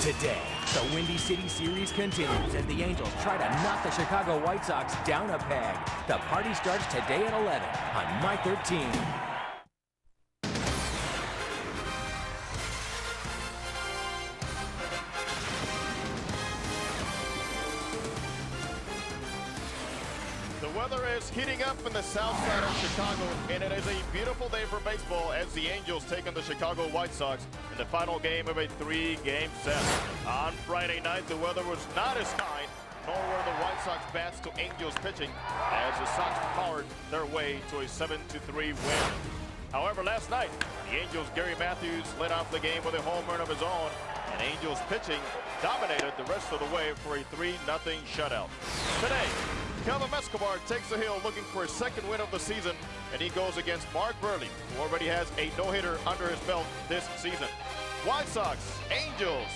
Today, the Windy City Series continues as the Angels try to knock the Chicago White Sox down a peg. The party starts today at 11 on My 13. The weather is heating up in the south side of Chicago, and it is a beautiful day for baseball as the Angels take on the Chicago White Sox in the final game of a 3-game set. On Friday night, the weather was not as kind, nor were the White Sox bats to Angels pitching, as the Sox powered their way to a 7-3 win. However, last night, the Angels' Gary Matthews led off the game with a home run of his own, and Angels pitching dominated the rest of the way for a 3-0 shutout. Today, Kelvim Escobar takes the hill looking for his second win of the season, and he goes against Buehrle, who already has a no-hitter under his belt this season. White Sox, Angels,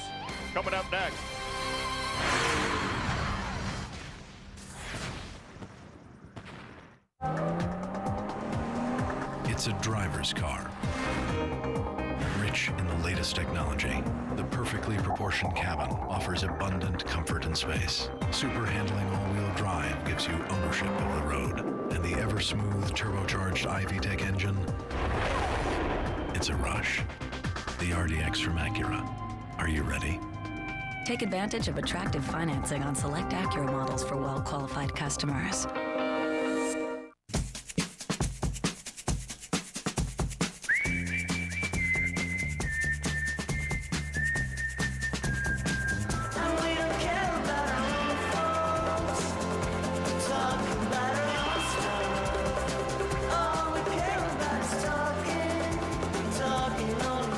coming up next. It's a driver's car. Rich in the latest technology, the perfectly proportioned cabin offers abundant comfort and space. Super handling all-wheel drive gives you ownership of the road. And the ever-smooth turbocharged Ivy-Tech engine, it's a rush. The RDX from Acura. Are you ready? Take advantage of attractive financing on select Acura models for well-qualified customers.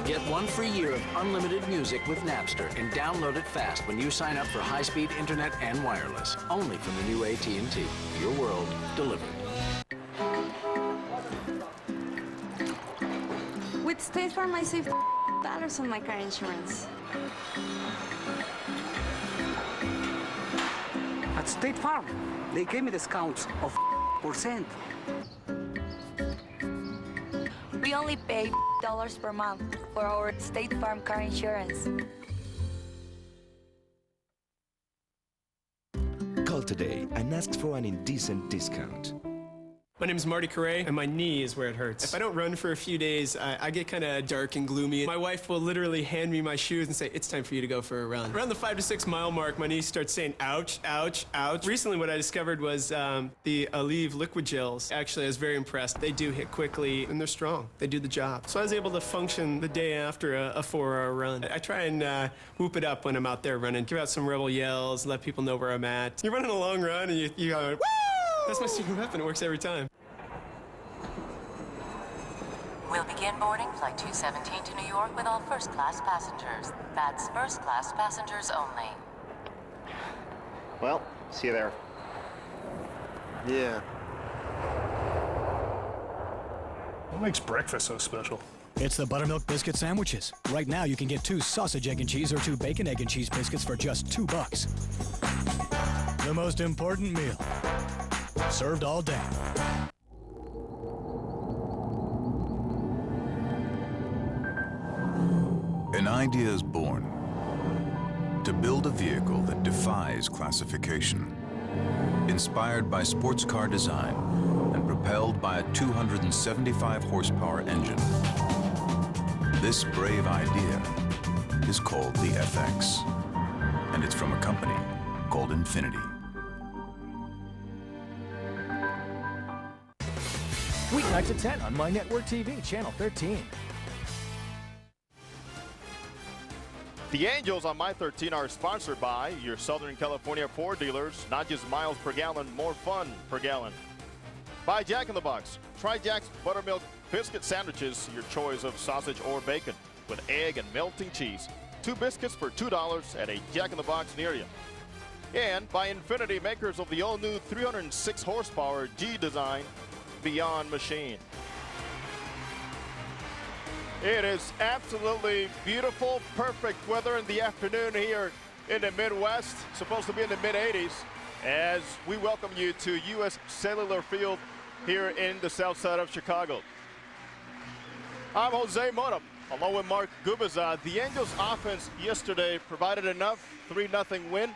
Get 1 free year of unlimited music with Napster and download it fast when you sign up for high-speed internet and wireless. Only from the new AT&T. Your world delivered. With State Farm, I save $100 on my car insurance. At State Farm, they gave me discounts of %. We only pay $1 per month for our State Farm car insurance. Call today and ask for an indecent discount. My name is Marty Carey, and my knee is where it hurts. If I don't run for a few days, I get kind of dark and gloomy. My wife will literally hand me my shoes and say, it's time for you to go for a run. Around the 5 to 6 mile mark, my knee starts saying, ouch, ouch, ouch. Recently, what I discovered was the Aleve liquid gels. Actually, I was very impressed. They do hit quickly, and they're strong. They do the job. So I was able to function the day after a 4-hour run. I try and whoop it up when I'm out there running, give out some rebel yells, let people know where I'm at. You're running a long run, and you go, woo! That's my secret weapon. It works every time. We'll begin boarding Flight 217 to New York with all first-class passengers. That's first-class passengers only. Well, see you there. Yeah. What makes breakfast so special? It's the buttermilk biscuit sandwiches. Right now, you can get 2 sausage, egg, and cheese or 2 bacon, egg, and cheese biscuits for just $2. The most important meal. Served all day. An idea is born to build a vehicle that defies classification, inspired by sports car design and propelled by a 275 horsepower engine. This brave idea is called the FX, and it's from a company called Infinity. Weeknights at 10 on My Network TV, Channel 13. The Angels on My 13 are sponsored by your Southern California Ford dealers. Not just miles per gallon, more fun per gallon. By Jack in the Box. Try Jack's buttermilk biscuit sandwiches, your choice of sausage or bacon, with egg and melting cheese. 2 biscuits for $2 at a Jack in the Box near you. And by Infinity, makers of the all-new 306 horsepower G design Beyond machine. It is absolutely beautiful, perfect weather in the afternoon here in the Midwest. Supposed to be in the mid-80s as we welcome you to U.S. Cellular Field here in the south side of Chicago. I'm Jose Mota. Along with Mark Gubizad, the Angels offense yesterday provided enough 3-0 win.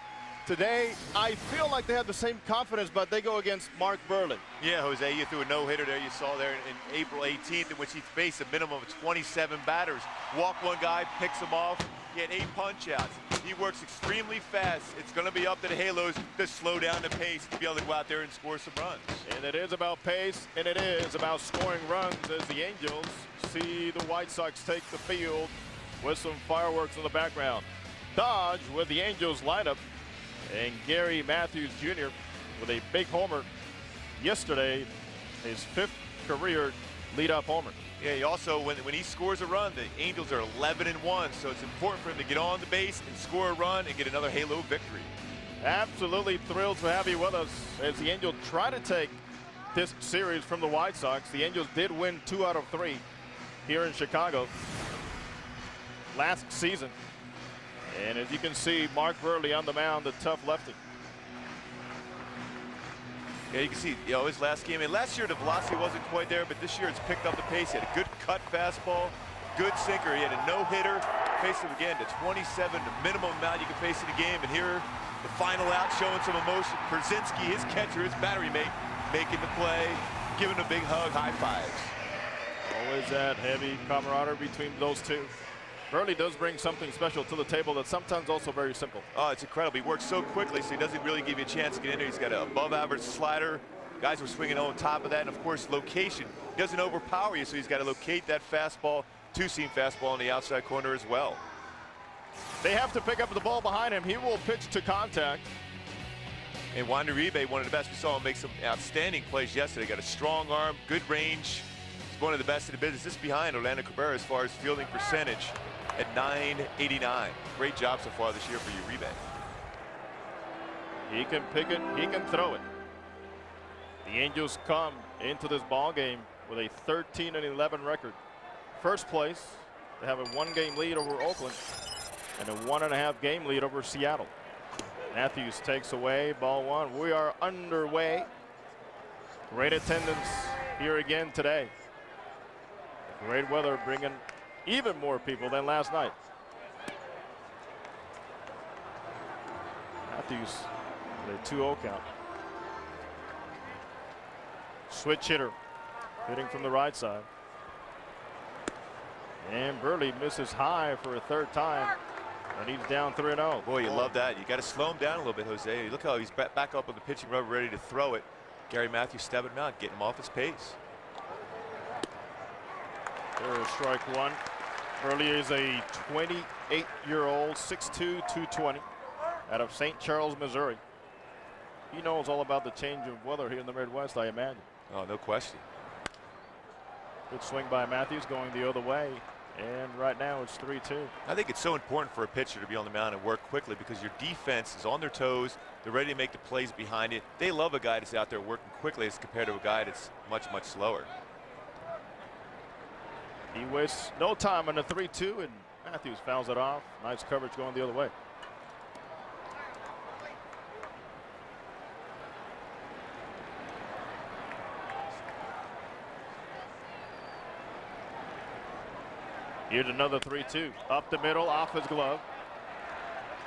Today, I feel like they have the same confidence, but they go against Mark Buehrle. Yeah, Jose, you threw a no-hitter there. You saw there in April 18th, in which he faced a minimum of 27 batters. Walked one guy, picks him off. He had 8 punch-outs. He works extremely fast. It's going to be up to the Halos to slow down the pace to be able to go out there and score some runs. And it is about pace, and it is about scoring runs as the Angels see the White Sox take the field with some fireworks in the background. Dodge with the Angels lineup, and Gary Matthews Jr. with a big homer yesterday, his 5th career leadoff homer. Yeah, he also, when he scores a run, the Angels are 11-1, so it's important for him to get on the base and score a run and get another Halo victory. Absolutely thrilled to have you with us as the Angels try to take this series from the White Sox. The Angels did win 2 out of 3 here in Chicago last season. And as you can see, Mark Buehrle on the mound, the tough lefty. Yeah, you can see, his last game. And last year, the velocity wasn't quite there, but this year it's picked up the pace. He had a good cut fastball, good sinker. He had a no-hitter. Faced him again to 27, the minimum amount you can face in a game. And here, the final out, showing some emotion. Brzezinski, his catcher, his battery mate, making the play, giving a big hug, high fives. Always that heavy camaraderie between those two. Buehrle does bring something special to the table that's sometimes also very simple. Oh, it's incredible. He works so quickly, so he doesn't really give you a chance to get in there. He's got an above-average slider. Guys were swinging on top of that, and of course, location. He doesn't overpower you, so he's got to locate that fastball, 2-seam fastball on the outside corner as well. They have to pick up the ball behind him. He will pitch to contact. And Juan Uribe, one of the best. We saw him make some outstanding plays yesterday. Got a strong arm, good range. He's one of the best in the business. This is behind Orlando Cabrera as far as fielding percentage at .989. Great job so far this year for Uribe. He can pick it, he can throw it. The Angels come into this ball game with a 13-11 record. First place, they have a 1-game lead over Oakland and a 1.5-game lead over Seattle. Matthews takes away ball 1. We are underway. Great attendance here again today. Great weather bringing even more people than last night. Matthews with a 2-0 count. Switch hitter hitting from the right side. And Buehrle misses high for a 3rd time. And he's down 3-0. Boy, you love that. You got to slow him down a little bit, Jose. Look how he's back up on the pitching rubber, ready to throw it. Gary Matthews stepping him out, getting him off his pace. There's strike 1. Buehrle is a 28-year-old, 6'2", 220, out of St. Charles, Missouri. He knows all about the change of weather here in the Midwest, I imagine. Oh, no question. Good swing by Matthews going the other way. And right now it's 3-2. I think it's so important for a pitcher to be on the mound and work quickly because your defense is on their toes. They're ready to make the plays behind it. They love a guy that's out there working quickly as compared to a guy that's much, much slower. He wastes no time on the 3-2, and Matthews fouls it off. Nice coverage going the other way. Here's another 3-2. Up the middle, off his glove.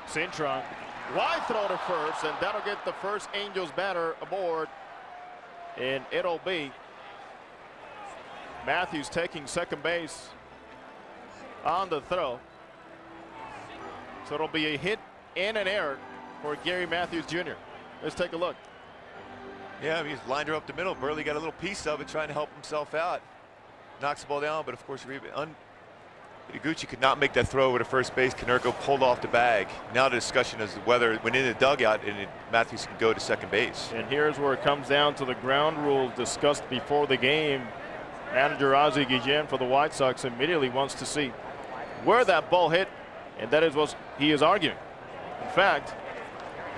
Cintron. Wide throw to first, and that'll get the first Angels batter aboard. And it'll be Matthews taking second base on the throw. So it'll be a hit and an error for Gary Matthews Jr. Let's take a look. Yeah, he's lined her up the middle. Buehrle got a little piece of it, trying to help himself out. Knocks the ball down, but of course, Iguchi could not make that throw over to first base. Konerko pulled off the bag. Now the discussion is whether when in the dugout and Matthews can go to second base. And here's where it comes down to the ground rules discussed before the game. Manager Ozzie Guillen for the White Sox immediately wants to see where that ball hit, and that is what he is arguing. In fact,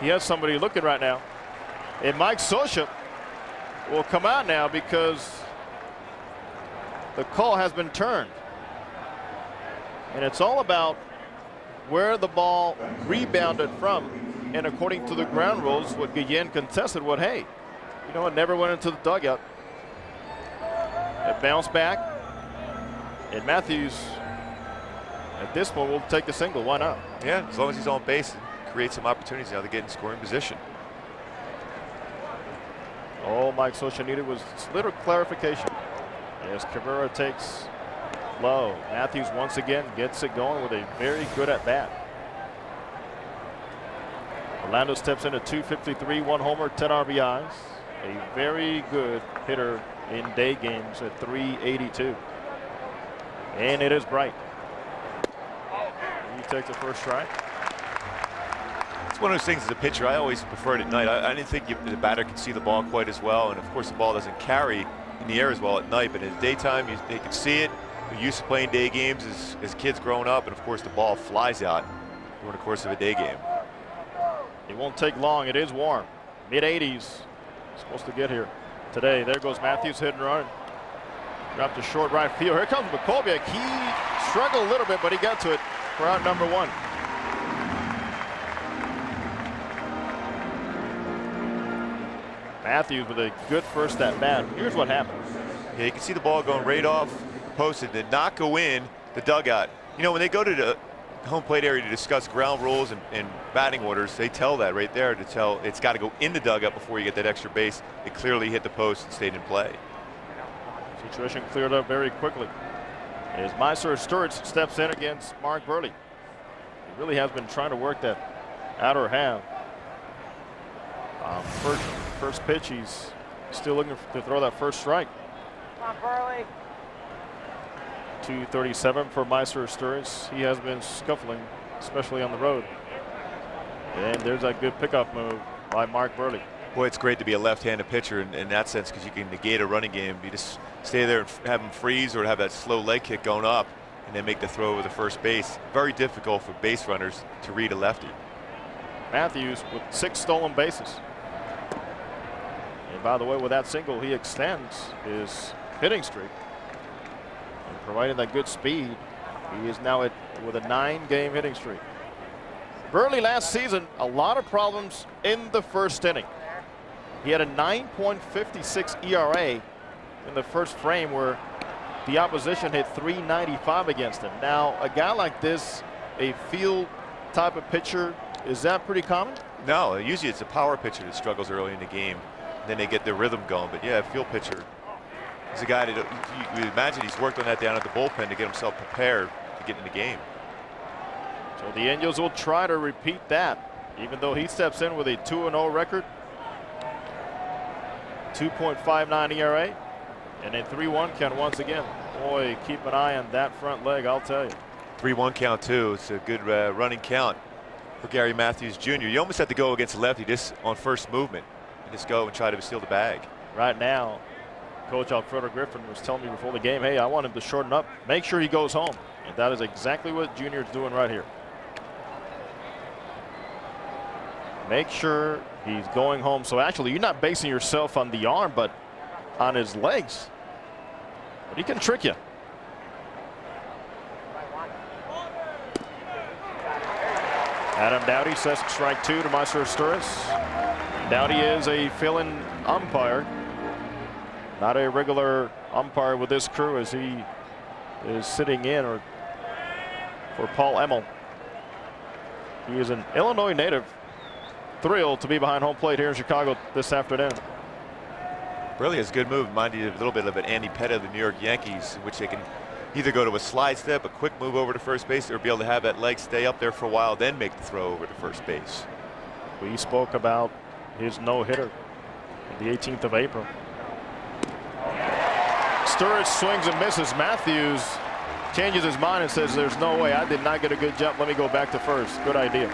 he has somebody looking right now, and Mike Scioscia will come out now because the call has been turned. And it's all about where the ball rebounded from. And according to the ground rules, what Guillen contested, what, hey, you know, it never went into the dugout. It bounced back. And Matthews at this point, we'll take the single. Why not? Yeah, as long as he's on base, create some opportunities now to get in scoring position. All Mike Scioscia needed was a little clarification. As Cabrera takes low, Matthews once again gets it going with a very good at bat. Orlando steps in at .253, 1 homer, 10 RBIs. A very good hitter in day games at .382. And it is Bright. He takes the first strike. It's one of those things as a pitcher, I always preferred at night. I didn't think the batter could see the ball quite as well. And of course, the ball doesn't carry in the air as well at night. But in the daytime, they can see it. They're used to playing day games as kids growing up. And of course, the ball flies out during the course of a day game. It won't take long. It is warm. Mid-80s. Supposed to get here today. There goes Matthews, hit and run. Dropped to short right field. Here comes McColbiak. He struggled a little bit, but he got to it for out number 1. Matthews with a good first at bat. Here's what happens. Yeah, you can see the ball going right off the post and did not go in the dugout. You know, when they go to the home plate area to discuss ground rules and batting orders, they tell that right there to tell it's got to go in the dugout before you get that extra base. It clearly hit the post and stayed in play. Situation cleared up very quickly as Mysore Sturridge steps in against Mark Buehrle. He really has been trying to work that outer half. First pitch, he's still looking to throw that first strike. Come on, Buehrle. 237 for Mysore Sturridge. He has been scuffling, especially on the road. And there's that good pickup move by Mark Buehrle. Boy, it's great to be a left-handed pitcher in that sense because you can negate a running game. You just stay there and have him freeze or have that slow leg kick going up and then make the throw over the first base. Very difficult for base runners to read a lefty. Matthews with 6 stolen bases. And by the way, with that single, he extends his hitting streak. And providing that good speed, he is now with a 9-game hitting streak. Buehrle last season, a lot of problems in the first inning. He had a 9.56 ERA in the first frame where the opposition hit .395 against him. Now, a guy like this, a field type of pitcher, is that pretty common? No, usually it's a power pitcher that struggles early in the game. Then they get their rhythm going. But yeah, a field pitcher is a guy that you imagine he's worked on that down at the bullpen to get himself prepared to get in the game. So the Angels will try to repeat that, even though he steps in with a 2-0 record. 2.59 ERA and a 3-1 count once again. Boy, keep an eye on that front leg, I'll tell you. 3-1 count too. It's a good running count for Gary Matthews Jr. You almost have to go against a lefty just on first movement and just go and try to steal the bag. Right now, Coach Alfredo Griffin was telling me before the game, hey, I want him to shorten up, make sure he goes home. And that is exactly what Junior is doing right here. Make sure he's going home. So actually, you're not basing yourself on the arm, but on his legs. But he can trick you. Adam Dowdy says strike 2 to Mysore Sturridge. Dowdy is a fill-in umpire. Not a regular umpire with this crew as he is sitting in for Paul Emmel. He is an Illinois native. Thrilled to be behind home plate here in Chicago this afternoon. Really has a good move. Reminded you a little bit of an Andy Pettit of the New York Yankees, in which they can either go to a slide step, a quick move over to first base, or be able to have that leg stay up there for a while, then make the throw over to first base. We spoke about his no-hitter the 18th of April. Sturridge swings and misses. Matthews changes his mind and says, there's no way. I did not get a good jump. Let me go back to first. Good idea.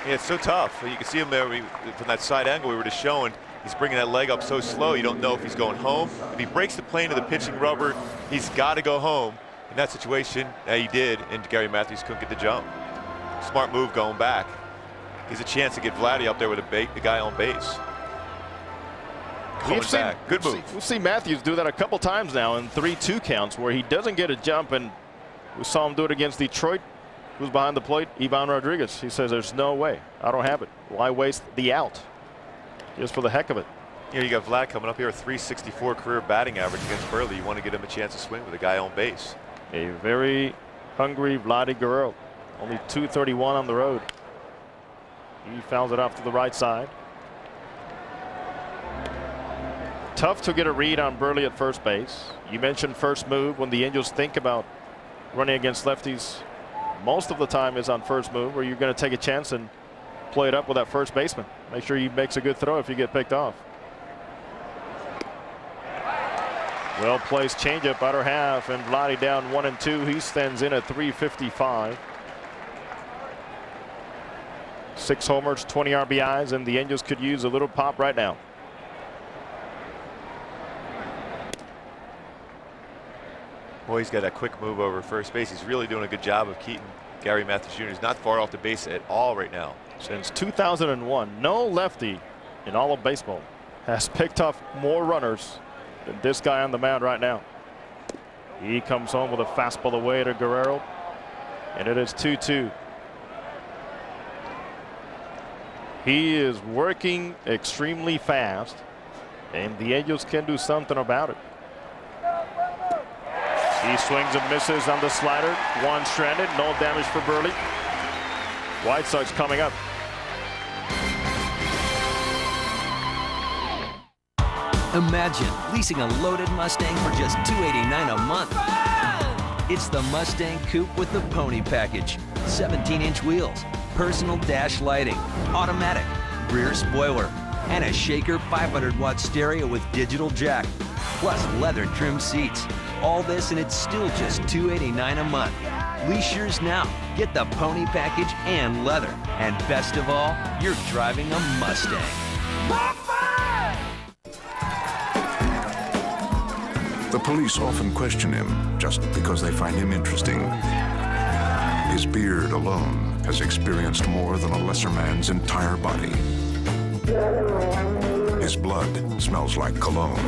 Yeah, it's so tough. You can see him there from that side angle we were just showing. He's bringing that leg up so slow, you don't know if he's going home. If he breaks the plane of the pitching rubber, he's got to go home. In that situation, he did, and Gary Matthews couldn't get the jump. Smart move going back. Gives a chance to get Vladdy up there with the guy on base. Coming back. Good move. We've seen Matthews do that a couple times now in 3-2 counts where he doesn't get a jump, and we saw him do it against Detroit. Who's behind the plate? Ivan Rodriguez. He says, there's no way. I don't have it. Why waste the out? Just for the heck of it. You got Vlad coming up here, a .364 career batting average against Buehrle. You want to get him a chance to swing with a guy on base. A very hungry Vladdy Guerrero. Only 231 on the road. He fouls it off to the right side. Tough to get a read on Buehrle at first base. You mentioned first move. When the Angels think about running against lefties, most of the time is on first move, where you're going to take a chance and play it up with that first baseman. Make sure he makes a good throw if you get picked off. Well placed changeup, outer half, and Vladdy down 1-2. He stands in at 355. 6 homers, 20 RBIs, and the Angels could use a little pop right now. Boy, he's got a quick move over first base. He's really doing a good job of keeping Gary Mathis Jr. He's not far off the base at all right now. Since 2001, no lefty in all of baseball has picked off more runners than this guy on the mound right now. He comes home with a fastball away to Guerrero, and it is 2-2. He is working extremely fast, and the Angels can do something about it. He swings and misses on the slider. One stranded, no damage for Buehrle. White Sox coming up. Imagine leasing a loaded Mustang for just $289 a month. It's the Mustang Coupe with the Pony Package. 17-inch wheels, personal dash lighting, automatic, rear spoiler, and a Shaker 500-watt stereo with digital jack, plus leather trimmed seats. All this and it's still just $289 a month. Lease yours now. Get the Pony Package and leather. And best of all, you're driving a Mustang. The police often question him just because they find him interesting. His beard alone has experienced more than a lesser man's entire body. His blood smells like cologne.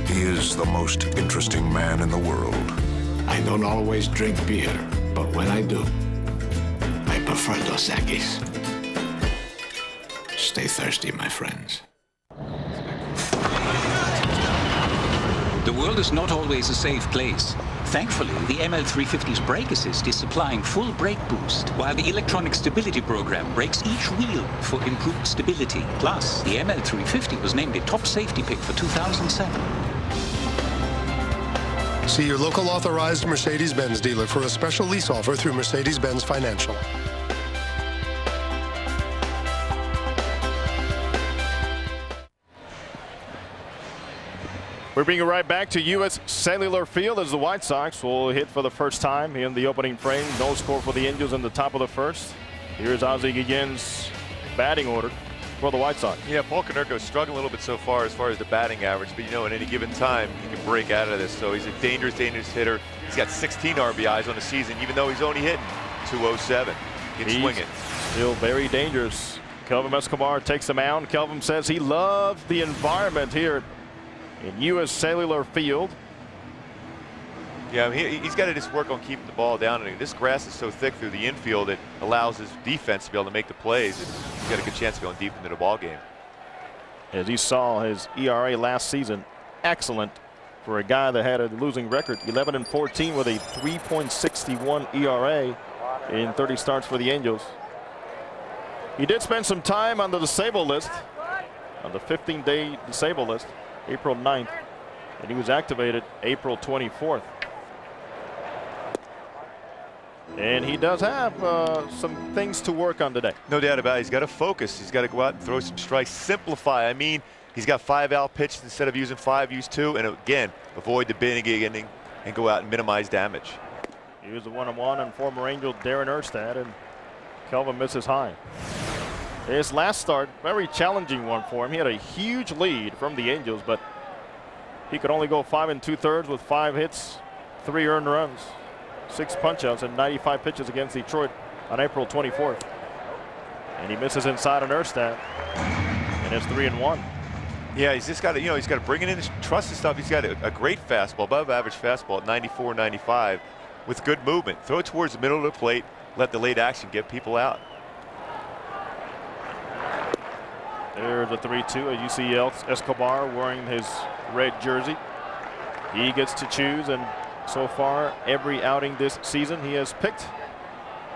He is the most interesting man in the world. I don't always drink beer, but when I do, I prefer Dos Equis. Stay thirsty, my friends. The world is not always a safe place. Thankfully, the ML350's brake assist is supplying full brake boost, while the electronic stability program brakes each wheel for improved stability. Plus, the ML350 was named a top safety pick for 2007. See your local authorized Mercedes-Benz dealer for a special lease offer through Mercedes-Benz Financial. We're bringing it right back to U.S. Cellular Field as the White Sox will hit for the first time in the opening frame. No score for the Angels in the top of the first. Here's Ozzie Guillen's batting order for the White Sox. Yeah, Paul Konerko's struggling a little bit so far as the batting average, but you know, at any given time, he can break out of this. So he's a dangerous hitter. He's got 16 RBIs on the season, even though he's only hitting 207. He's swinging. Still very dangerous. Kelvim Escobar takes the mound. Kelvim says he loves the environment here in U.S. Cellular Field. Yeah, I mean, he's got to just work on keeping the ball down. And this grass is so thick through the infield, it allows his defense to be able to make the plays. And he's got a good chance of going deep into the ball game. As you saw, his ERA last season, excellent for a guy that had a losing record, 11-14 with a 3.61 ERA in 30 starts for the Angels. He did spend some time on the disabled list, on the 15-day disabled list, April 9th, and he was activated April 24th. And he does have some things to work on today. No doubt about it. He's got to focus. He's got to go out and throw some strikes. Simplify. I mean, he's got 5 out pitches instead of using 5, use 2. And again, avoid the big inning and go out and minimize damage. He was a 1-on-1 on former Angel Darren Erstad, and Kelvim misses high. His last start, very challenging one for him. He had a huge lead from the Angels, but he could only go 5 2/3 with 5 hits, 3 earned runs, 6 punchouts, and 95 pitches against Detroit on April 24th. And he misses inside on Erstad, and it's 3-1. Yeah, he's just got to, he's got to bring it in, trust his stuff. He's got a great fastball, above average fastball at 94, 95, with good movement. Throw it towards the middle of the plate, let the late action get people out. There's a 3-2. You see Escobar wearing his red jersey. He gets to choose, and so far, every outing this season, he has picked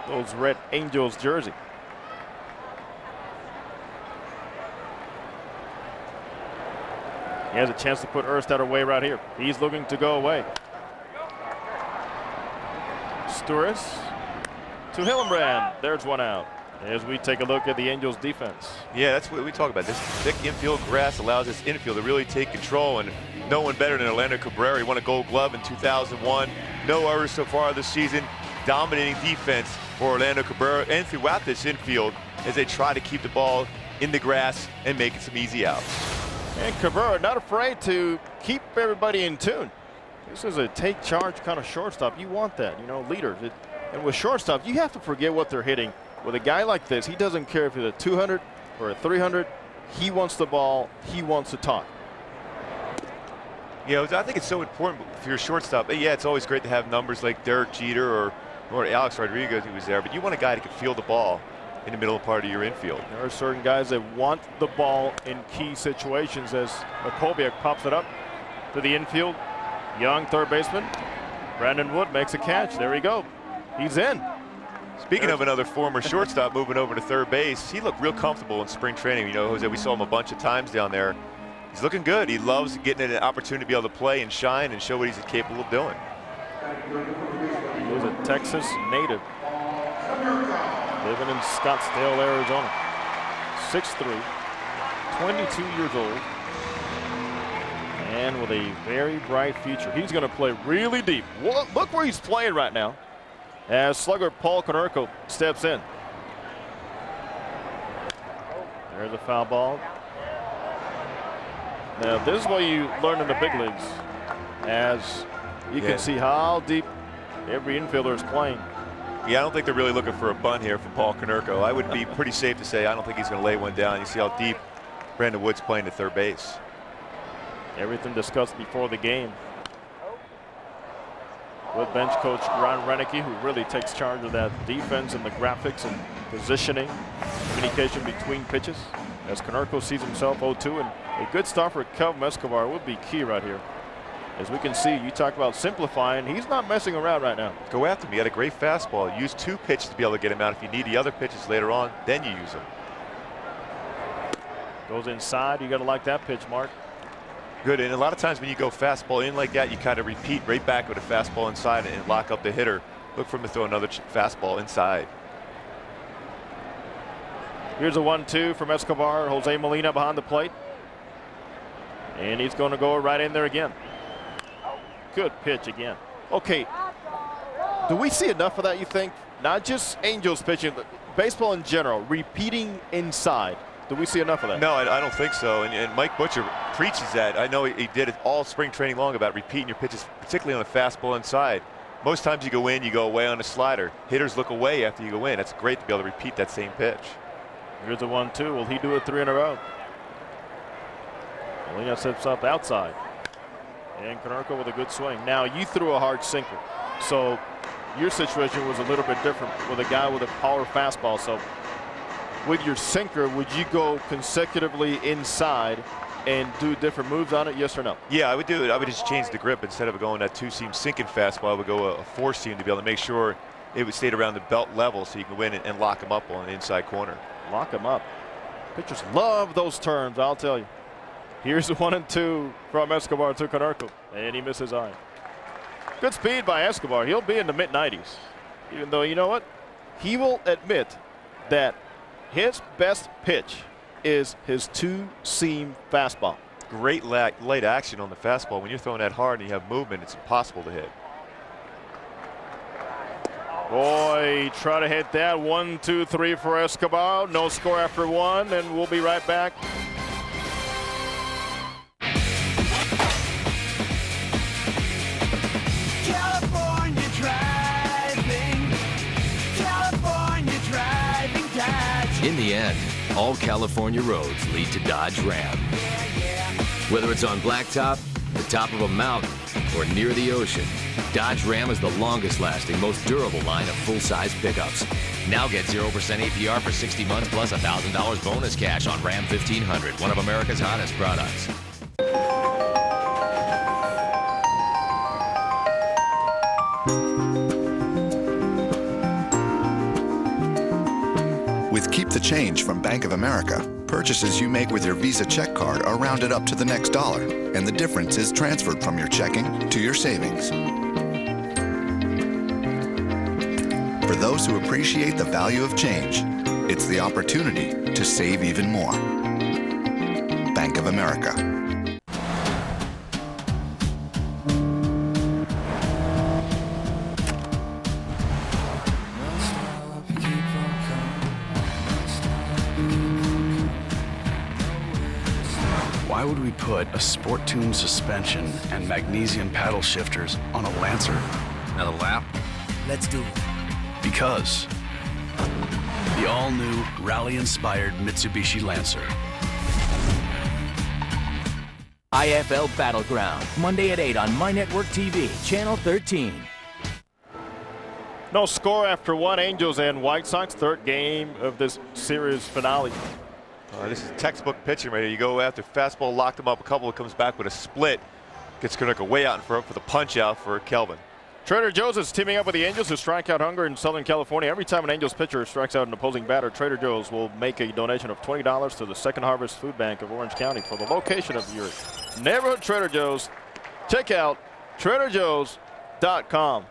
those Red Angels jersey. He has a chance to put Erstad away right here. He's looking to go away. Sturis to Hillenbrand. There's one out. As we take a look at the Angels defense. Yeah, that's what we talk about. This thick infield grass allows this infield to really take control, and no one better than Orlando Cabrera. He won a Gold Glove in 2001. No errors so far this season. Dominating defense for Orlando Cabrera and throughout this infield as they try to keep the ball in the grass and make it some easy outs. And Cabrera not afraid to keep everybody in tune. This is a take charge kind of shortstop. You want that, you know, leaders. And with shortstop, you have to forget what they're hitting. With a guy like this, he doesn't care if it's a 200 or a 300. He wants the ball. He wants to talk. You know, I think it's so important for your shortstop. Yeah, it's always great to have numbers like Derek Jeter or Alex Rodriguez, who was there, but you want a guy that can feel the ball in the middle part of your infield. There are certain guys that want the ball in key situations, as Makoviak pops it up to the infield. Young third baseman Brandon Wood makes a catch. There we go. He's in. Speaking of another former shortstop moving over to third base, he looked real comfortable in spring training. You know, Jose, we saw him a bunch of times down there. He's looking good. He loves getting an opportunity to be able to play and shine and show what he's capable of doing. He was a Texas native, living in Scottsdale, Arizona. 6'3", 22 years old, and with a very bright future. He's going to play really deep. Look where he's playing right now as slugger Paul Konerko steps in. There's a foul ball. Now, this is what you learn in the big leagues, as you can see how deep every infielder is playing. Yeah, I don't think they're really looking for a bunt here from Paul Konerko. I would be pretty safe to say I don't think he's going to lay one down. You see how deep Brandon Wood's playing at third base. Everything discussed before the game with bench coach Ron Renicky, who really takes charge of that defense and the graphics and positioning, communication between pitches. As Konerko sees himself 0-2, and a good start for Kelvim Escobar would be key right here. As we can see, you talk about simplifying. He's not messing around right now. Go after him. He had a great fastball. Use 2 pitches to be able to get him out. If you need the other pitches later on, then you use them. Goes inside. You got to like that pitch, Mark. Good. And a lot of times when you go fastball in like that, you kind of repeat right back with a fastball inside and lock up the hitter. Look for him to throw another fastball inside. Here's a 1-2 from Escobar. Jose Molina behind the plate. And he's going to go right in there again. Good pitch again. Okay. Do we see enough of that, you think? Not just Angels pitching, but baseball in general, repeating inside. Do we see enough of that? No, I don't think so. And Mike Butcher preaches that. I know he did it all spring training long about repeating your pitches, particularly on the fastball inside. Most times you go in, you go away on a slider. Hitters look away after you go in. That's great to be able to repeat that same pitch. Here's a 1-2. Will he do it 3 in a row? Molina sets up outside. And Konerko with a good swing. Now, you threw a hard sinker. So your situation was a little bit different with a guy with a power fastball. So with your sinker, would you go consecutively inside and do different moves on it, yes or no? Yeah, I would do it. I would just change the grip. Instead of going that 2-seam sinking fastball, I would go a 4-seam to be able to make sure it would stay around the belt level so you can win and lock him up on the inside corner. Lock him up. Pitchers love those terms, I'll tell you. Here's the 1-2 from Escobar to Konerko, and he misses eye. Good speed by Escobar. He'll be in the mid-90s, even though, you know what? He will admit that his best pitch is his 2-seam fastball. Great late action on the fastball. When you're throwing that hard and you have movement, it's impossible to hit. Boy, try to hit that. 1, 2, 3 for Escobar. No score after 1, and we'll be right back. California driving, Dodge. In the end, all California roads lead to Dodge Ram. Whether it's on blacktop, the top of a mountain, or near the ocean, Dodge Ram is the longest-lasting, most durable line of full-size pickups. Now get 0% APR for 60 months plus $1,000 bonus cash on Ram 1500, one of America's hottest products. With Keep the Change from Bank of America, purchases you make with your Visa check card are rounded up to the next dollar, and the difference is transferred from your checking to your savings. For those who appreciate the value of change, it's the opportunity to save even more. Bank of America. Why would we put a sport-tuned suspension and magnesium paddle shifters on a Lancer? Another lap? Let's do it. Because the all-new rally-inspired Mitsubishi Lancer. IFL Battleground, Monday at 8 on My Network TV, Channel 13. No score after one. Angels and White Sox, third game of this series finale. This is textbook pitching right here. You go after fastball, locked him up a couple, comes back with a split. Gets Konerko way out in front for the punch out for Kelvim. Trader Joe's is teaming up with the Angels, who strike out hunger in Southern California. Every time an Angels pitcher strikes out an opposing batter, Trader Joe's will make a donation of $20 to the Second Harvest Food Bank of Orange County for the location of your neighborhood Trader Joe's. Check out TraderJoe's.com.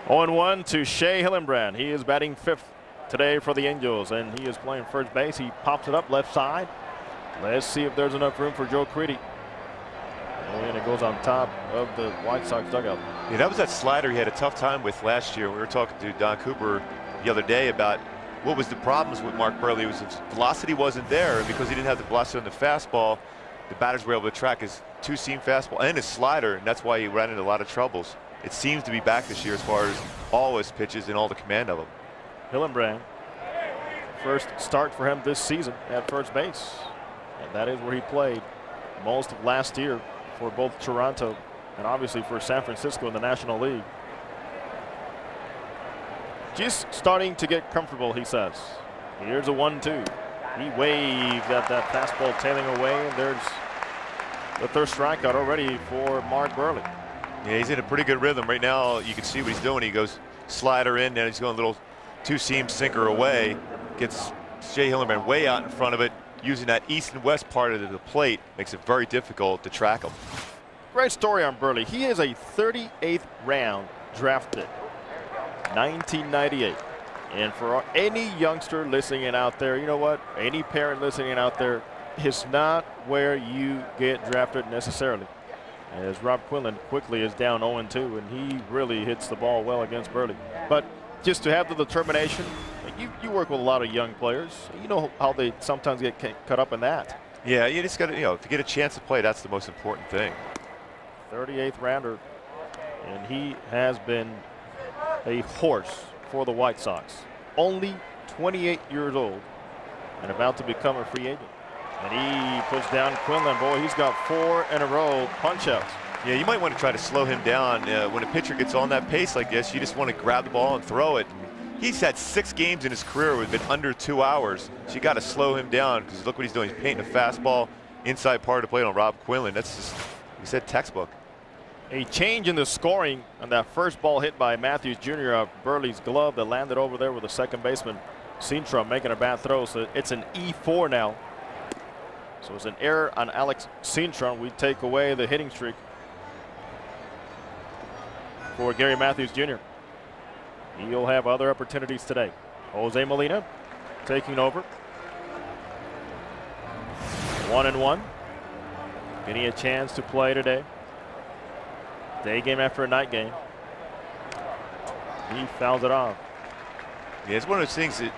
0-1 to Shea Hillenbrand. He is batting fifth today for the Angels, and he is playing first base. He pops it up left side. Let's see if there's enough room for Joe Creedy. And it goes on top of the White Sox dugout. Yeah, that was that slider he had a tough time with last year. We were talking to Don Cooper the other day about what was the problems with Mark Buehrle. It was his velocity wasn't there, and because he didn't have the velocity on the fastball, the batters were able to track his two-seam fastball and his slider, and that's why he ran into a lot of troubles. It seems to be back this year as far as all his pitches and all the command of them. Hillenbrand, first start for him this season at first base, and that is where he played most of last year for both Toronto and obviously for San Francisco in the National League. Just starting to get comfortable, he says. Here's a 1-2. He waved at that fastball tailing away, and there's the third strikeout already for Mark Buehrle. Yeah, he's in a pretty good rhythm right now. You can see what he's doing. He goes slider in, and he's going a little two-seam sinker away. Gets Shea Hillenbrand way out in front of it, using that east and west part of the plate. Makes it very difficult to track him. Great story on Buehrle. He is a 38th round draft pick, 1998. And for any youngster listening in out there, you know what? Any parent listening in out there, it's not where you get drafted necessarily. As Rob Quinlan quickly is down 0-2, and he really hits the ball well against Buehrle. But just to have the determination, you work with a lot of young players. You know how they sometimes get caught up in that. Yeah, you just got to, if you get a chance to play, that's the most important thing. 38th rounder, and he has been a horse for the White Sox. Only 28 years old and about to become a free agent. And he puts down Quinlan. Boy, he's got 4 in a row punch-outs. Yeah, you might want to try to slow him down. When a pitcher gets on that pace like this, you just want to grab the ball and throw it. He's had 6 games in his career with been under 2 hours. So you got to slow him down, because look what he's doing. He's painting a fastball inside part of the plate on Rob Quinlan. That's just, he said, textbook. A change in the scoring on that first ball hit by Matthews Jr. of Buehrle's glove that landed over there with the second baseman Sintrom making a bad throw. So it's an E4 now. So it's an error on Alex Sintrom. We take away the hitting streak for Gary Matthews Jr. He'll have other opportunities today. Jose Molina taking over. 1-1. Getting a chance to play today. Day game after a night game. He fouls it off. Yeah, it's one of those things that,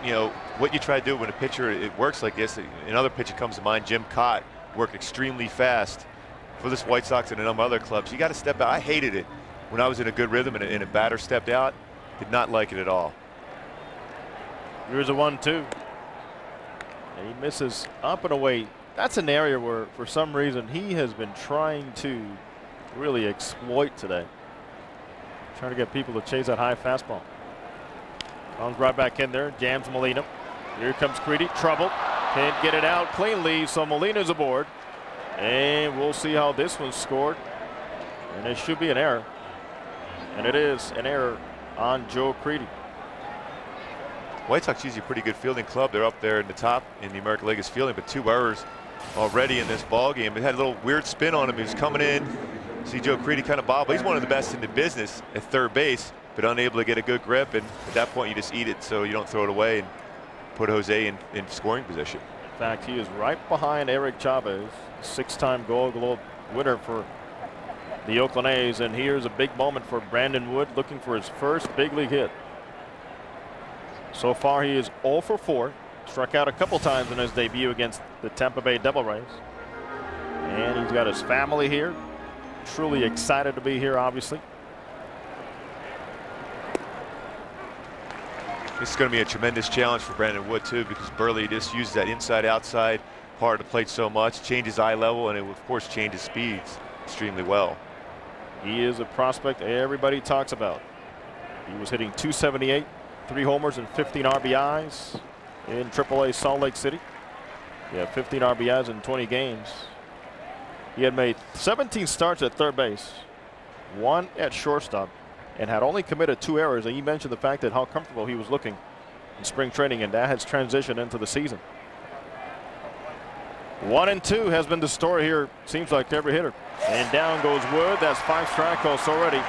what you try to do when a pitcher, it works like this. Another pitcher comes to mind, Jim Cott, worked extremely fast for this White Sox and a number of other clubs. You got to step out. I hated it when I was in a good rhythm and a batter stepped out. Did not like it at all. Here's a 1-2. And he misses up and away. That's an area where, for some reason, he has been trying to really exploit today. Trying to get people to chase that high fastball. Comes right back in there, jams Molina. Here comes Creedy, trouble. Can't get it out cleanly, so Molina's aboard. And we'll see how this one's scored. And it should be an error. And it is an error on Joe Creedy. White Sox usually a pretty good fielding club. They're up there in the top in the American League is fielding, but 2 errors already in this ball game. It had a little weird spin on him. He was coming in. See Joe Creedy kind of bobble. He's one of the best in the business at third base, but unable to get a good grip. And at that point, you just eat it so you don't throw it away and put Jose in scoring position. In fact, he is right behind Eric Chavez, 6-time Gold Glove winner for the Oakland A's. And here's a big moment for Brandon Wood, looking for his first big league hit. So far, he is 0 for 4. Struck out a couple times in his debut against the Tampa Bay Devil Rays. And he's got his family here. Truly excited to be here, obviously. This is going to be a tremendous challenge for Brandon Wood, too, because Buehrle just uses that inside-outside part of the plate so much, changes eye level, and it will, of course, changes speeds extremely well. He is a prospect everybody talks about. He was hitting .278, 3 homers and 15 RBIs in AAA Salt Lake City. He had 15 RBIs in 20 games. He had made 17 starts at third base, 1 at shortstop, and had only committed 2 errors. And he mentioned the fact that how comfortable he was looking in spring training, and that has transitioned into the season. 1-2 has been the story here, seems like, to every hitter. And down goes Wood. That's 5 strikeouts already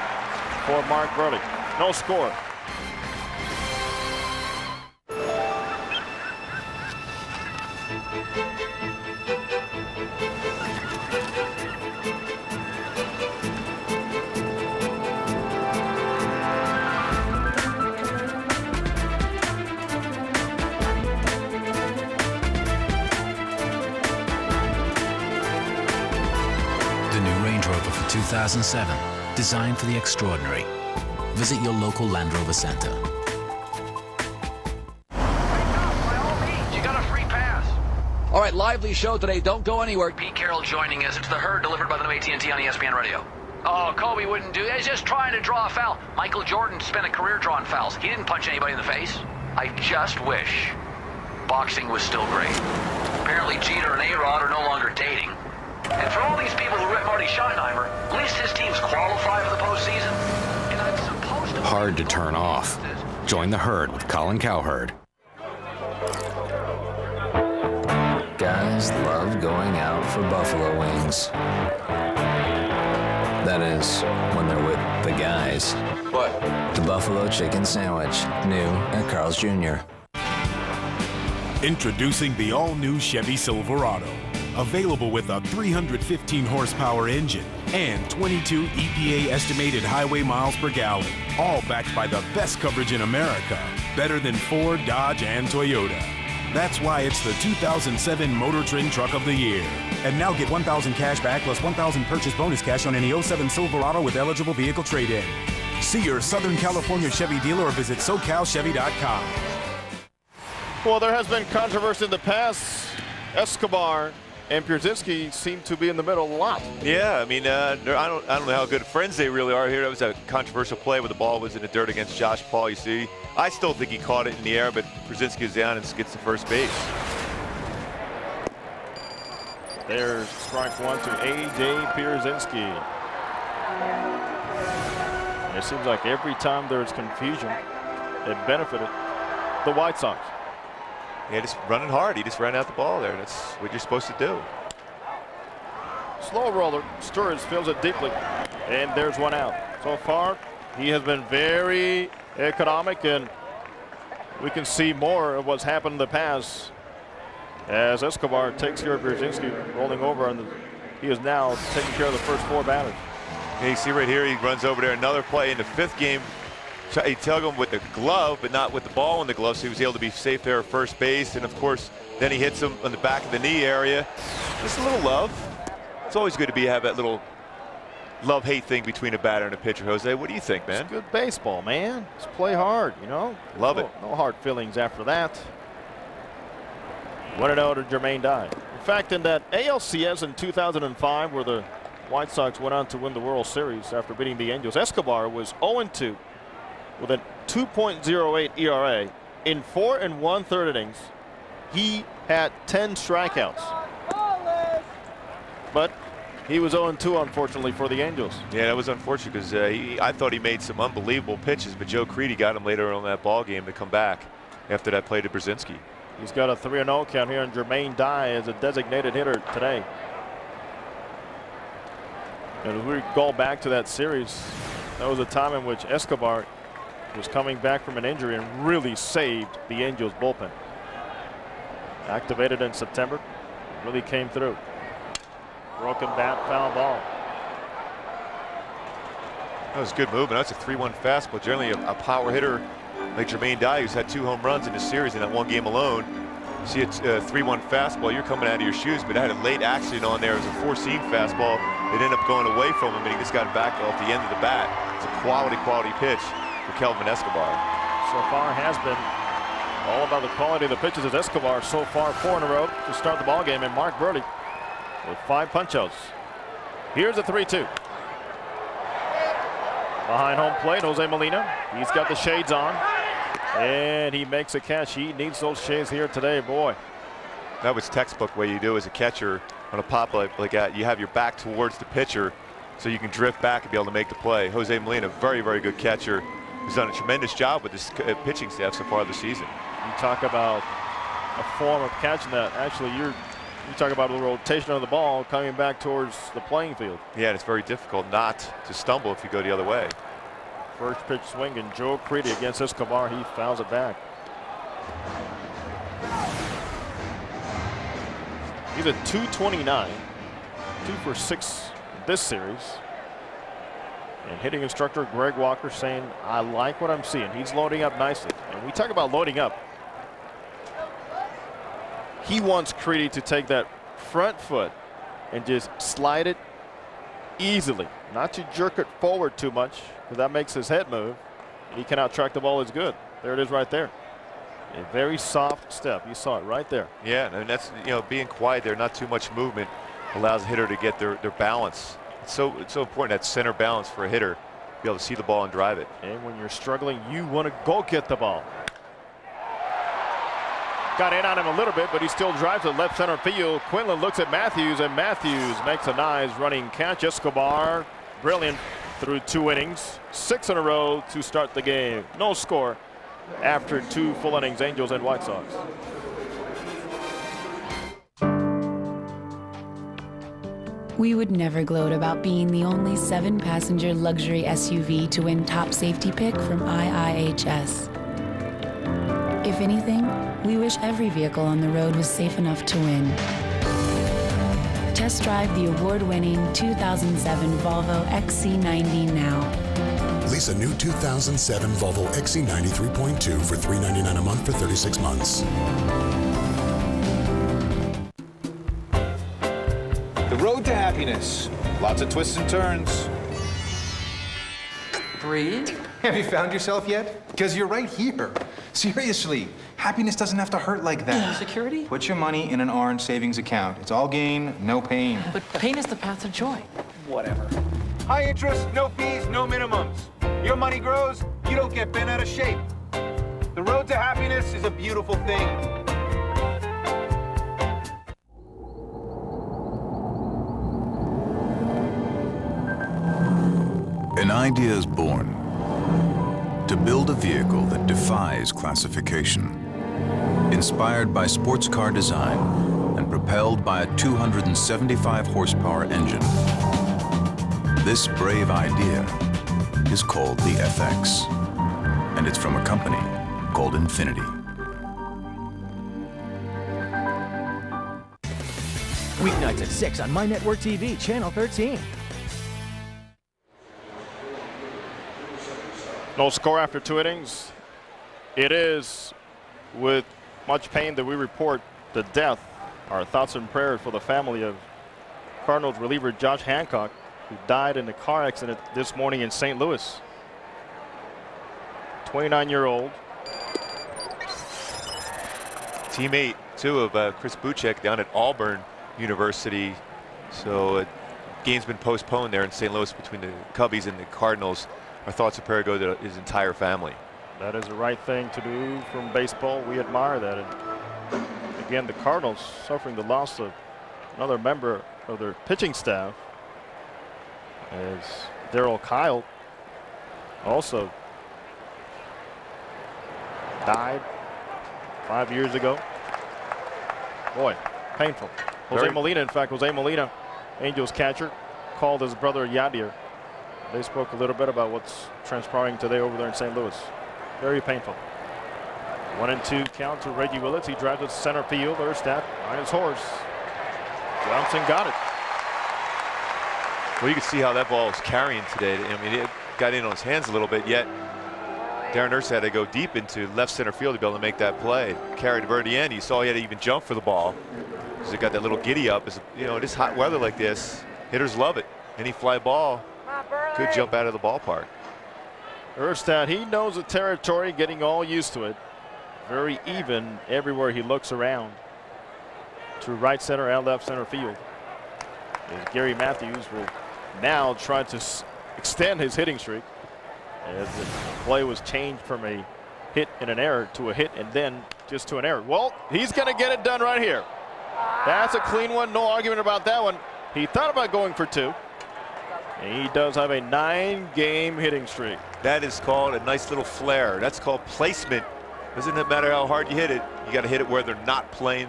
for Mark Buehrle. No score. The new Range Rover for 2007, designed for the extraordinary. Visit your local Land Rover Center. You got a free pass. All right, lively show today. Don't go anywhere. Pete Carroll joining us. It's The Herd, delivered by the new AT&T on ESPN Radio. Oh, Kobe wouldn't do that. He's just trying to draw a foul. Michael Jordan spent a career drawing fouls. He didn't punch anybody in the face. I just wish boxing was still great. Apparently Jeter and A-Rod are no longer dating. And for all these people who rip Marty Schottenheimer, at least his teams qualify for the postseason. And I'm supposed to... Hard to turn off. Join The Herd with Colin Cowherd. Guys love going out for buffalo wings. That is, when they're with the guys. What? The Buffalo Chicken Sandwich, new at Carl's Jr. Introducing the all-new Chevy Silverado. Available with a 315 horsepower engine and 22 EPA estimated highway miles per gallon. All backed by the best coverage in America. Better than Ford, Dodge, and Toyota. That's why it's the 2007 Motor Trend Truck of the Year. And now get $1,000 cash back plus $1,000 purchase bonus cash on any 07 Silverado with eligible vehicle trade-in. See your Southern California Chevy dealer or visit SoCalChevy.com. Well, there has been controversy in the past. Escobar and Pierzynski seem to be in the middle a lot. Yeah, I mean, I don't know how good friends they really are here. That was a controversial play where the ball was in the dirt against Josh Paul, you see. I still think he caught it in the air, but Pierzynski is down and gets to first base. There's strike 1 to A.J. Pierzynski. And it seems like every time there's confusion, it benefited the White Sox. Yeah, just running hard. He just ran out the ball there. That's what you're supposed to do. Slow roller. Sturridge feels it deeply. And there's 1 out. So far, he has been very economic, and we can see more of what's happened in the past as Escobar takes care of Pierzynski, rolling over, and he is now taking care of the first 4 batters. Yeah, you see right here, he runs over there. Another play in the 5th game. He tugged him with the glove, but not with the ball in the glove, so he was able to be safe there at first base. And of course, then he hits him on the back of the knee area. Just a little love. It's always good to have that little love-hate thing between a batter and a pitcher. Jose, what do you think, man? It's good baseball, man. Just play hard, you know. Love it. No hard feelings after that. 1-0 to Jermaine Dye. In fact, in that ALCS in 2005, where the White Sox went on to win the World Series after beating the Angels, Escobar was 0-2 with a 2.08 ERA in 4 1/3 innings. He had 10 strikeouts, but he was 0-2, unfortunately, for the Angels. Yeah, that was unfortunate because I thought he made some unbelievable pitches, but Joe Creedy got him later on that ball game to come back. after that play to Brzezinski. He's got a 3-0 count here, and Jermaine Dye is a designated hitter today. And as we go back to that series, that was a time in which Escobar was coming back from an injury and really saved the Angels bullpen. Activated in September, really came through. Broken bat, foul ball. That was a good move, and that's a 3-1 fastball. Generally a power hitter like Jermaine Dye, who's had 2 home runs in this series in that 1 game alone. You see it's a 3-1 fastball, you're coming out of your shoes, but it had a late accident on there. It was a 4-seam fastball. It ended up going away from him, and he just got back off the end of the bat. It's a quality pitch for Kelvim Escobar. So far has been all about the quality of the pitches as Escobar so far 4 in a row to start the ball game, and Mark Buehrle with 5 punch-outs. Here's a 3-2. Behind home plate, Jose Molina. He's got the shades on, and he makes a catch. He needs those shades here today, boy. That was textbook way you do as a catcher on a pop like that. You have your back towards the pitcher so you can drift back and be able to make the play. Jose Molina, very, very good catcher, who's done a tremendous job with this pitching staff so far this season. You talk about a form of catching that. Actually, you talk about the rotation of the ball coming back towards the playing field. Yeah, and it's very difficult not to stumble if you go the other way. First pitch swing, and Joe Creedy against Escobar. He fouls it back. He's at 229, 2 for 6 this series. And hitting instructor Greg Walker saying, I like what I'm seeing. He's loading up nicely. And we talk about loading up. He wants Creedy to take that front foot and just slide it easily, not to jerk it forward too much, because that makes his head move. He cannot track the ball as good. There it is right there. A very soft step. You saw it right there. Yeah, and that's, being quiet there, not too much movement, allows a hitter to get their balance. It's so important, that center balance for a hitter, be able to see the ball and drive it. And when you're struggling, you want to go get the ball. Got in on him a little bit, but he still drives it left center field. Quinlan looks at Matthews, and Matthews makes a nice running catch. Escobar, brilliant through 2 innings, 6 in a row to start the game. No score after 2 full innings, Angels and White Sox. We would never gloat about being the only 7-passenger luxury SUV to win top safety pick from IIHS. If anything, we wish every vehicle on the road was safe enough to win. Test drive the award-winning 2007 Volvo XC90 now. Lease a new 2007 Volvo XC90 3.2 for $399 a month for 36 months. The road to happiness. Lots of twists and turns. Breathe. Have you found yourself yet? Because you're right here. Seriously, happiness doesn't have to hurt like that. Security? Put your money in an orange savings account. It's all gain, no pain. But pain is the path to joy. Whatever. High interest, no fees, no minimums. Your money grows, you don't get bent out of shape. The road to happiness is a beautiful thing. An idea is born to build a vehicle that defies classification, inspired by sports car design and propelled by a 275 horsepower engine. This brave idea is called the FX, and it's from a company called Infinity. Weeknights at 6 on My Network TV, Channel 13. No score after 2 innings. It is with much pain that we report the death. Our thoughts and prayers for the family of Cardinals reliever Josh Hancock, who died in a car accident this morning in St. Louis. 29-year-old. Teammate, too, of Chris Buchek down at Auburn University. So game's been postponed there in St. Louis between the Cubbies and the Cardinals. Our thoughts of prayer go to his entire family. That is the right thing to do from baseball. We admire that. And again, the Cardinals suffering the loss of another member of their pitching staff, as Darryl Kyle also died 5 years ago. Boy, painful. Jose Molina, in fact, Jose Molina, Angels catcher, called his brother Yadier. They spoke a little bit about what's transpiring today over there in St. Louis. Very painful. 1-2 count to Reggie Willits. He drives it to center field. Erstad on his horse. Johnson got it. Well, you can see how that ball was carrying today. I mean, it got in on his hands a little bit, yet Darren Erstad had to go deep into left center field to be able to make that play. Carried to the end. You saw he had to even jump for the ball because it got that little giddy up. As you know, this hot weather like this, hitters love it. Any fly ball could jump out of the ballpark. Erstad, he knows the territory, getting all used to it. Very even everywhere he looks around. To right center and left center field. As Gary Matthews will now try to extend his hitting streak. As the play was changed from a hit and an error to a hit and then just to an error. Well, he's going to get it done right here. That's a clean one. No argument about that one. He thought about going for 2. And he does have a 9-game hitting streak. That is called a nice little flare. That's called placement. Doesn't matter how hard you hit it. You got to hit it where they're not playing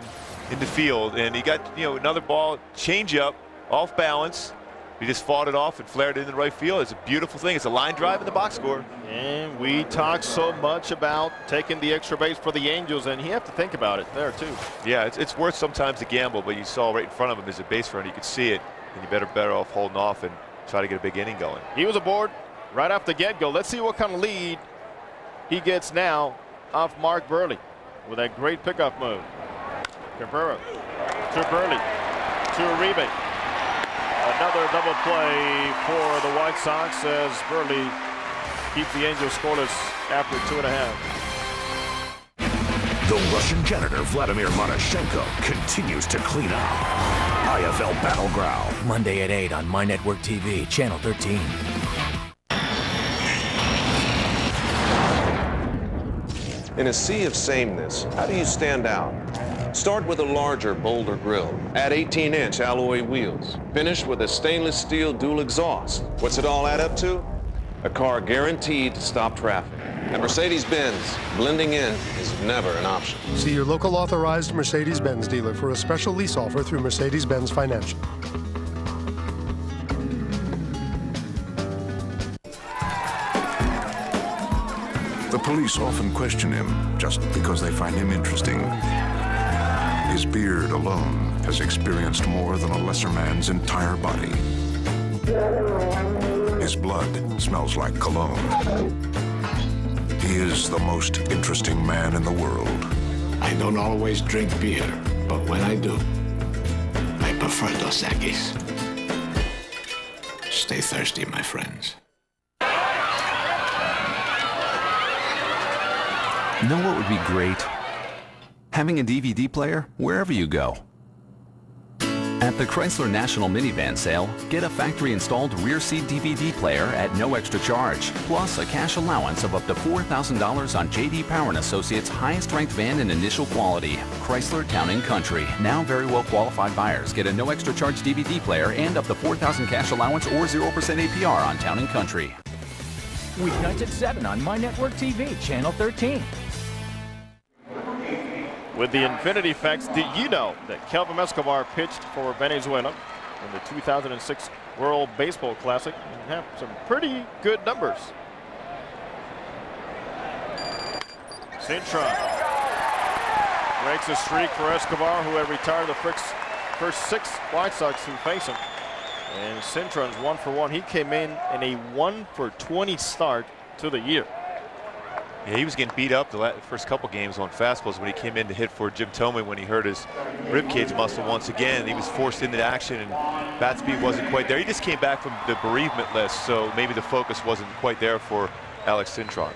in the field. And he got, another ball, change up, off balance. He just fought it off and flared it into the right field. It's a beautiful thing. It's a line drive in the box score. And we talk so much about taking the extra base for the Angels, and you have to think about it there too. Yeah, it's worth sometimes to gamble, but you saw right in front of him is a base runner. You could see it, and you better off holding off and try to get a big inning going. He was aboard right off the get-go. Let's see what kind of lead he gets now off Mark Buehrle with that great pickup move. Cabrera to Buehrle to Uribe. Another double play for the White Sox as Buehrle keeps the Angels scoreless after 2.5. The Russian janitor Vladimir Monashenko continues to clean up. IFL Battleground. Monday at 8 on My Network TV, Channel 13. In a sea of sameness, how do you stand out? Start with a larger, bolder grille. Add 18-inch alloy wheels. Finish with a stainless steel dual exhaust. What's it all add up to? A car guaranteed to stop traffic. At Mercedes-Benz, blending in is never an option. See your local authorized Mercedes-Benz dealer for a special lease offer through Mercedes-Benz Financial. The police often question him just because they find him interesting. His beard alone has experienced more than a lesser man's entire body. His blood smells like cologne. He is the most interesting man in the world. I don't always drink beer, but when I do, I prefer Dos Equis. Stay thirsty, my friends. You know what would be great? Having a DVD player wherever you go. At the Chrysler National Minivan Sale, get a factory-installed rear seat DVD player at no extra charge, plus a cash allowance of up to $4,000 on J.D. Power & Associates' highest-ranked van in initial quality, Chrysler Town & Country. Now very well-qualified buyers get a no extra charge DVD player and up to $4,000 cash allowance or 0% APR on Town & Country. Weeknights at 7 on My Network TV, Channel 13. With the infinity effects, did you know that Kelvim Escobar pitched for Venezuela in the 2006 World Baseball Classic and have some pretty good numbers? Cintron breaks a streak for Escobar, who had retired the first 6 White Sox who face him. And Cintron's 1 for 1. He came in a 1 for 20 start to the year. Yeah, he was getting beat up the first couple games on fastballs when he came in to hit for Jim Thome when he hurt his ribcage muscle once again. He was forced into action and bat speed wasn't quite there. He just came back from the bereavement list, so maybe the focus wasn't quite there for Alex Cintron.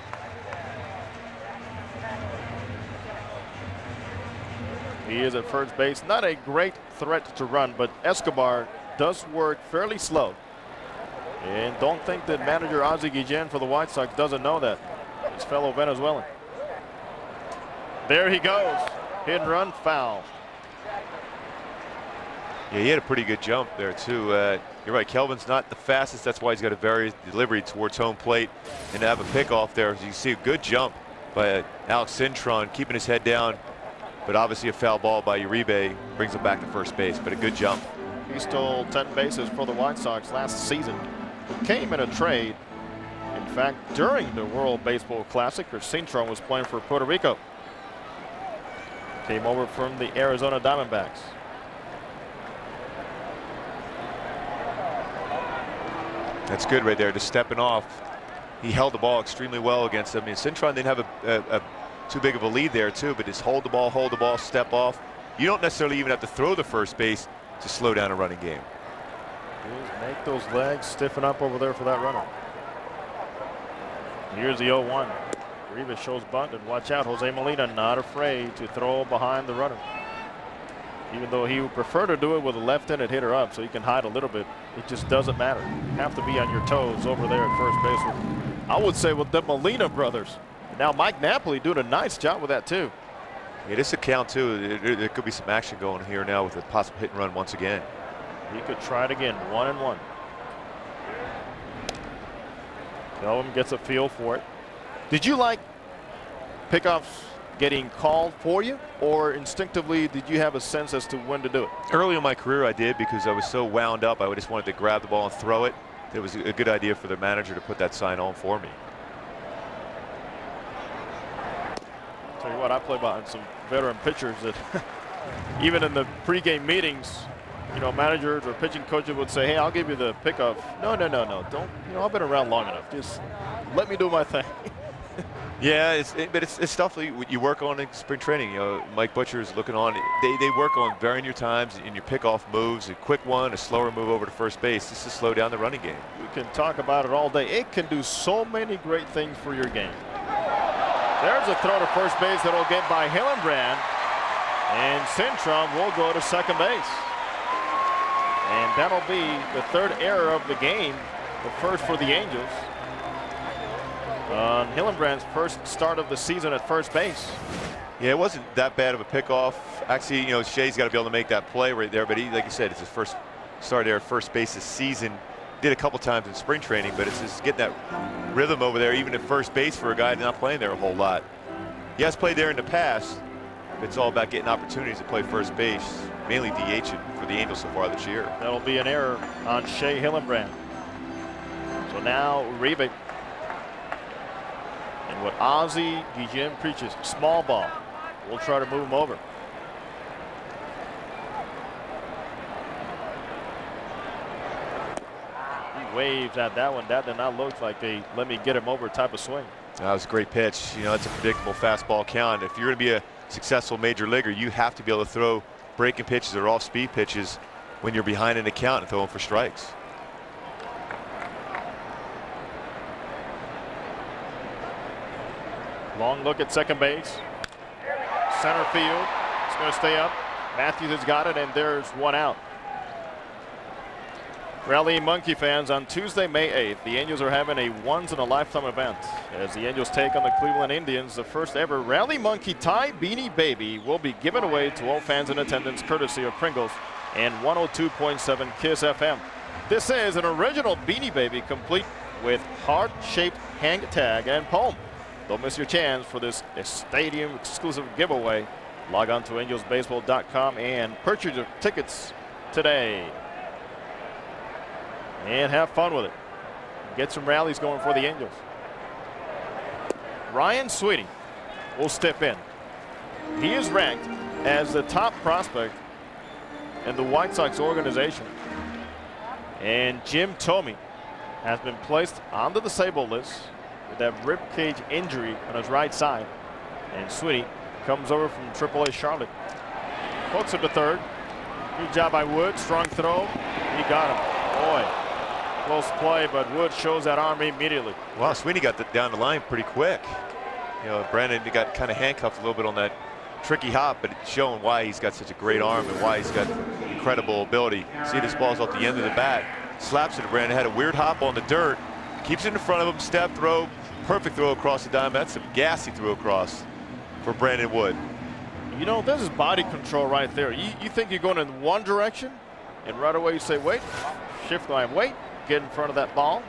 He is at first base. Not a great threat to run, but Escobar does work fairly slow. And don't think that manager Ozzie Guillen for the White Sox doesn't know that. His fellow Venezuelan. There he goes. Hit and run, foul. Yeah, he had a pretty good jump there too. You're right, Kelvin's not the fastest. That's why he's got a very delivery towards home plate. And to have a pickoff there, as you see, a good jump by Alex Cintron, keeping his head down, But obviously a foul ball by Uribe brings him back to first base, but a good jump. He stole 10 bases for the White Sox last season. It came in a trade. In fact, during the World Baseball Classic, Cintron was playing for Puerto Rico. Came over from the Arizona Diamondbacks. That's good right there, just stepping off. He held the ball extremely well against him. I mean, Cintron didn't have a too big of a lead there too, but just hold the ball, step off. You don't necessarily even have to throw the first base to slow down a running game. Just make those legs stiffen up over there for that runner. Here's the 0-1. Rivas shows bunt, and watch out, Jose Molina not afraid to throw behind the runner. Even though he would prefer to do it with a left-handed hitter up so he can hide a little bit, it just doesn't matter. You have to be on your toes over there at first base. I would say with the Molina brothers. Now Mike Napoli doing a nice job with that too. It is a count too. There could be some action going here now with a possible hit and run once again. He could try it again, 1-1. Kelvim gets a feel for it. Did you like pickoffs getting called for you, or instinctively did you have a sense as to when to do it? Early in my career I did, because I was so wound up. I just wanted to grab the ball and throw it. It was a good idea for the manager to put that sign on for me. Tell you what, I play behind some veteran pitchers that even in the pregame meetings, you know, managers or pitching coaches would say, hey, I'll give you the pickoff. No, don't. You know, I've been around long enough. Just let me do my thing. Yeah, but it's stuff that you work on in spring training. You know, Mike Butcher is looking on. They work on varying your times and your pickoff moves. A quick one, a slower move over to first base. Just to slow down the running game. We can talk about it all day. It can do so many great things for your game. There's a throw to first base that'll get by Hillenbrand, and Cintron will go to second base. And that'll be the third error of the game, the first for the Angels. On Hillenbrand's first start of the season at first base. Yeah, it wasn't that bad of a pickoff. Actually, you know, Shea's got to be able to make that play right there. But he, like you said, it's his first start there at first base this season. Did a couple times in spring training, but it's just getting that rhythm over there, even at first base for a guy not playing there a whole lot. He has played there in the past. It's all about getting opportunities to play first base, mainly DHing for the Angels so far this year. That'll be an error on Shea Hillenbrand. So now Uribe. And what Ozzie Guillen preaches, small ball. We'll try to move him over. He waves at that one. That did not look like a let me get him over type of swing. That was a great pitch. You know, it's a predictable fastball count. If you're going to be a successful major leaguer, you have to be able to throw breaking pitches or off-speed pitches when you're behind in the count and throw them for strikes. Long look at second base. Center field. It's going to stay up. Matthews has got it, and there's one out. Rally Monkey fans, on Tuesday, May 8th, the Angels are having a once-in-a-lifetime event. As the Angels take on the Cleveland Indians, the first ever Rally Monkey Tie Beanie Baby will be given away to all fans in attendance, courtesy of Pringles and 102.7 Kiss FM. This is an original Beanie Baby, complete with heart-shaped hang tag and poem. Don't miss your chance for this stadium exclusive giveaway. Log on to angelsbaseball.com and purchase your tickets today. And have fun with it. Get some rallies going for the Angels. Ryan Sweeney will step in. He is ranked as the top prospect in the White Sox organization. And Jim Thome has been placed on the disabled list with that rib cage injury on his right side. And Sweeney comes over from AAA Charlotte. Hooks it to third. Good job by Wood. Strong throw. He got him. Boy, close play, but Wood shows that arm immediately. Wow, Sweeney got down the line pretty quick. You know, Brandon got kind of handcuffed a little bit on that tricky hop, but it's showing why he's got such a great arm and why he's got incredible ability. See, this ball's off the end of the bat. Slaps it to Brandon. Had a weird hop on the dirt. Keeps it in front of him. Step throw. Perfect throw across the diamond. That's some gassy throw across for Brandon Wood. You know, this is body control right there. You think you're going in one direction, and right away you say, wait, shift line, wait, get in front of that ball.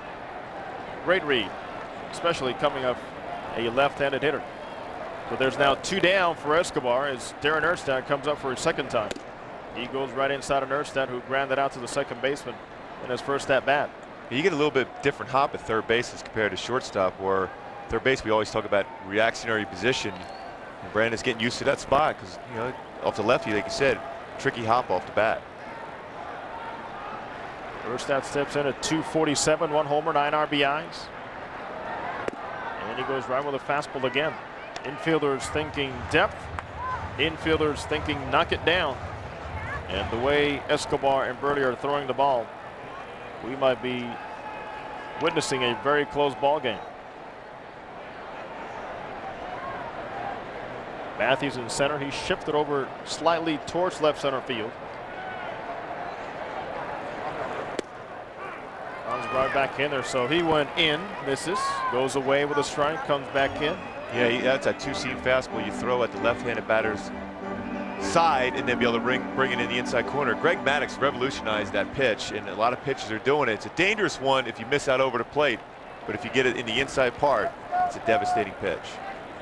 Great read, especially coming off a left-handed hitter. But there's now 2 down for Escobar as Darren Erstad comes up for his second time. He goes right inside of Erstad, who grounded out to the second baseman in his first at bat. You get a little bit different hop at third base as compared to shortstop, where third base we always talk about reactionary position. And Brandon's getting used to that spot because, you know, off the lefty, like you said, tricky hop off the bat. Erstad steps in at 247, 1 homer, 9 RBIs. And he goes right with a fastball again. Infielders thinking depth. Infielders thinking knock it down. And the way Escobar and Buehrle are throwing the ball, we might be witnessing a very close ball game. Matthews in center. He shifted over slightly towards left center field. Comes right back in there, so he went in, misses, goes away with a strike, comes back in. Yeah, that's a 2-seam fastball you throw at the left-handed batter's side and then be able to bring it in the inside corner. Greg Maddux revolutionized that pitch, and a lot of pitchers are doing it. It's a dangerous one if you miss out over the plate, but if you get it in the inside part, it's a devastating pitch.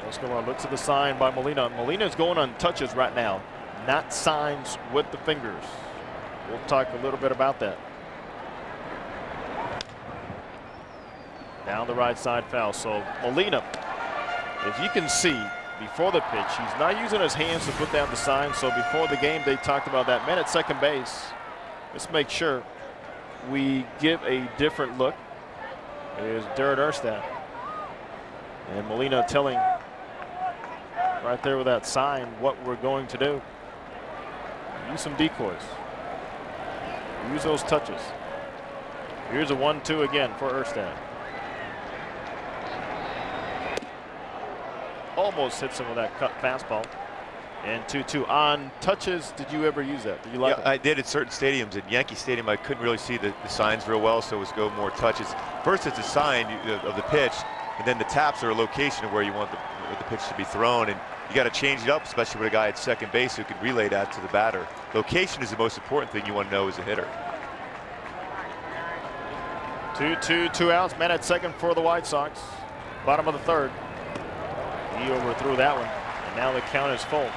Escobar looks at the sign by Molina. Molina's going on touches right now, not signs with the fingers. We'll talk a little bit about that. Down the right side foul. So Molina, if you can see before the pitch, he's not using his hands to put down the sign. So before the game, they talked about that man at second base. Let's make sure we give a different look. There's Darren Erstad. And Molina telling right there with that sign what we're going to do. Use some decoys. Use those touches. Here's a 1-2 again for Erstad. Almost hits him with that cut fastball. And 2-2 on touches. Did you ever use that? Did you like it? I did at certain stadiums. At Yankee Stadium, I couldn't really see the signs real well, so it was go more touches. First, it's a sign of the pitch, and then the taps are a location of where you want the pitch to be thrown. And you got to change it up, especially with a guy at second base who can relay that to the batter. Location is the most important thing you want to know as a hitter. 2-2, 2 outs. Man at second for the White Sox. Bottom of the third. He overthrew that one, and now the count is full.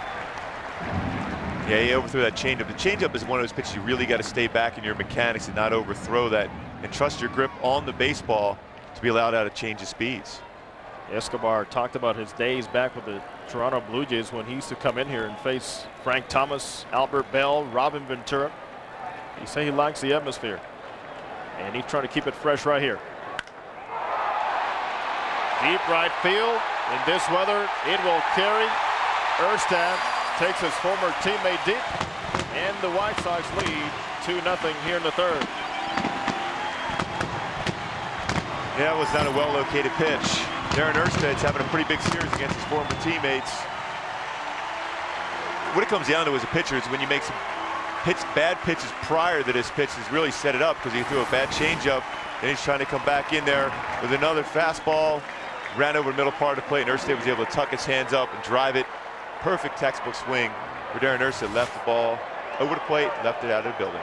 Yeah, he overthrew that changeup. The changeup is one of those pitches you really got to stay back in your mechanics and not overthrow that, and trust your grip on the baseball to be allowed out of change of speeds. Escobar talked about his days back with the Toronto Blue Jays when he used to come in here and face Frank Thomas, Albert Bell, Robin Ventura. He said he likes the atmosphere, and he's trying to keep it fresh right here. Deep right field. In this weather, it will carry. Erstad takes his former teammate deep, and the White Sox lead 2-0 here in the third. Yeah, it was not a well-located pitch. Darren Erstad's having a pretty big series against his former teammates. What it comes down to as a pitcher is when you make some bad pitches prior to this pitch, is really set it up because he threw a bad changeup, and he's trying to come back in there with another fastball. Ran over the middle part of the plate, and Erstad was able to tuck his hands up and drive it. Perfect textbook swing for Darren Erstad. Left the ball over the plate, left it out of the building.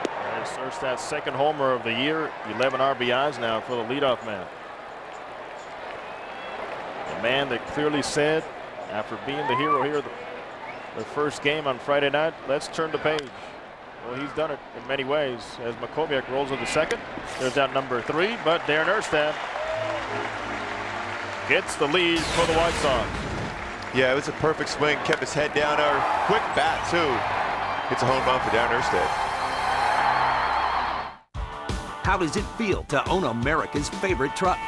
There's Erstad's second homer of the year. 11 RBIs now for the leadoff man. A man that clearly said, after being the hero here, the first game on Friday night, let's turn the page. Well, he's done it in many ways as Makoviak rolls with the second. There's out number 3, but Darren Erstad gets the lead for the White Sox. Yeah, it was a perfect swing. Kept his head down. Quick bat, too. It's a home run for Darren Erstad. How does it feel to own America's favorite truck?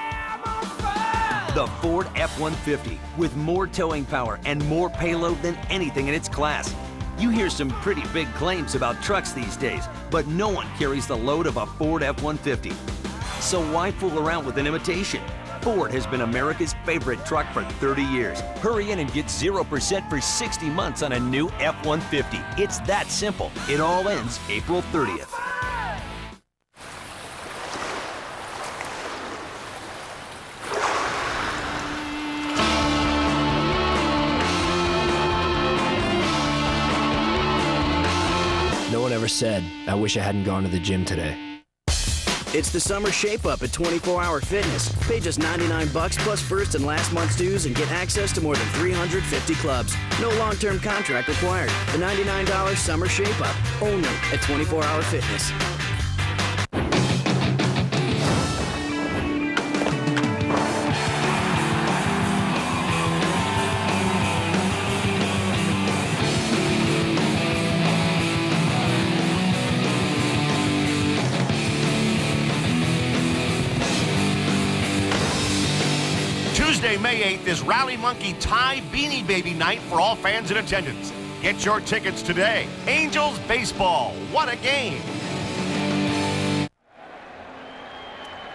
The Ford F-150, with more towing power and more payload than anything in its class. You hear some pretty big claims about trucks these days, but no one carries the load of a Ford F-150. So why fool around with an imitation? Ford has been America's favorite truck for 30 years. Hurry in and get 0% for 60 months on a new F-150. It's that simple. It all ends April 30th. No one ever said, I wish I hadn't gone to the gym today. It's the summer shape-up at 24 Hour Fitness. Pay just $99 plus first and last month's dues and get access to more than 350 clubs. No long-term contract required. The $99 summer shape-up, only at 24 Hour Fitness. Tuesday, May 8th is Rally Monkey Tie Beanie Baby Night for all fans in attendance. Get your tickets today. Angels baseball, what a game.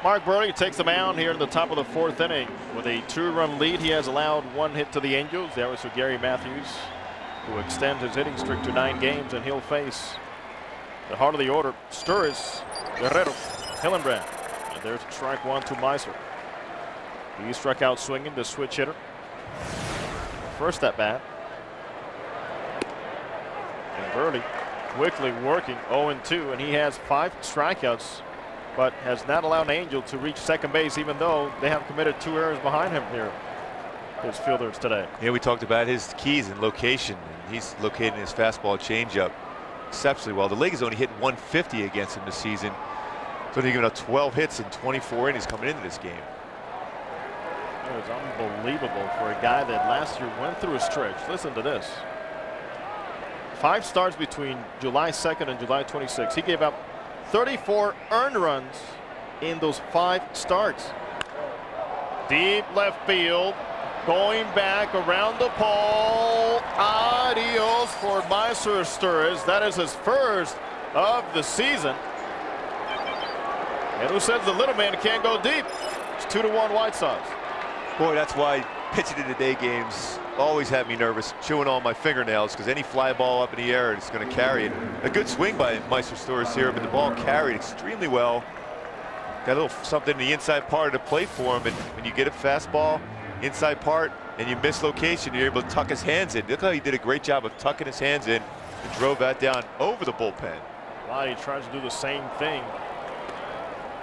Mark Buehrle takes the mound here in the top of the 4th inning. With a 2-run lead, he has allowed 1 hit to the Angels. That was for Gary Matthews, who extends his hitting streak to 9 games, and he'll face the heart of the order, Sturris, Guerrero, Hillenbrand. And there's strike 1 to Meiser. He struck out swinging, the switch hitter. First at bat. And Buehrle quickly working 0-2, and he has 5 strikeouts, but has not allowed an Angel to reach second base, even though they have committed 2 errors behind him here, his fielders today. Yeah, we talked about his keys and location. And he's locating his fastball changeup exceptionally well. The league has only hit 150 against him this season. So they're giving up 12 hits in 24 innings coming into this game. It was unbelievable for a guy that last year went through a stretch. Listen to this. 5 starts between July 2nd and July 26th. He gave up 34 earned runs in those 5 starts. Deep left field. Going back around the pole. Adios for Meiser Sturris. That is his first of the season. And who says the little man can't go deep? It's 2-1 White Sox. Boy, that's why pitching in the day games always had me nervous, chewing on my fingernails, because any fly ball up in the air is going to carry it. A good swing by Meiser Sturris here, but the ball carried extremely well. Got a little something in the inside part of the plate for him, and when you get a fastball inside part and you miss location, you're able to tuck his hands in. Look how he did a great job of tucking his hands in and drove that down over the bullpen. Well, he tries to do the same thing,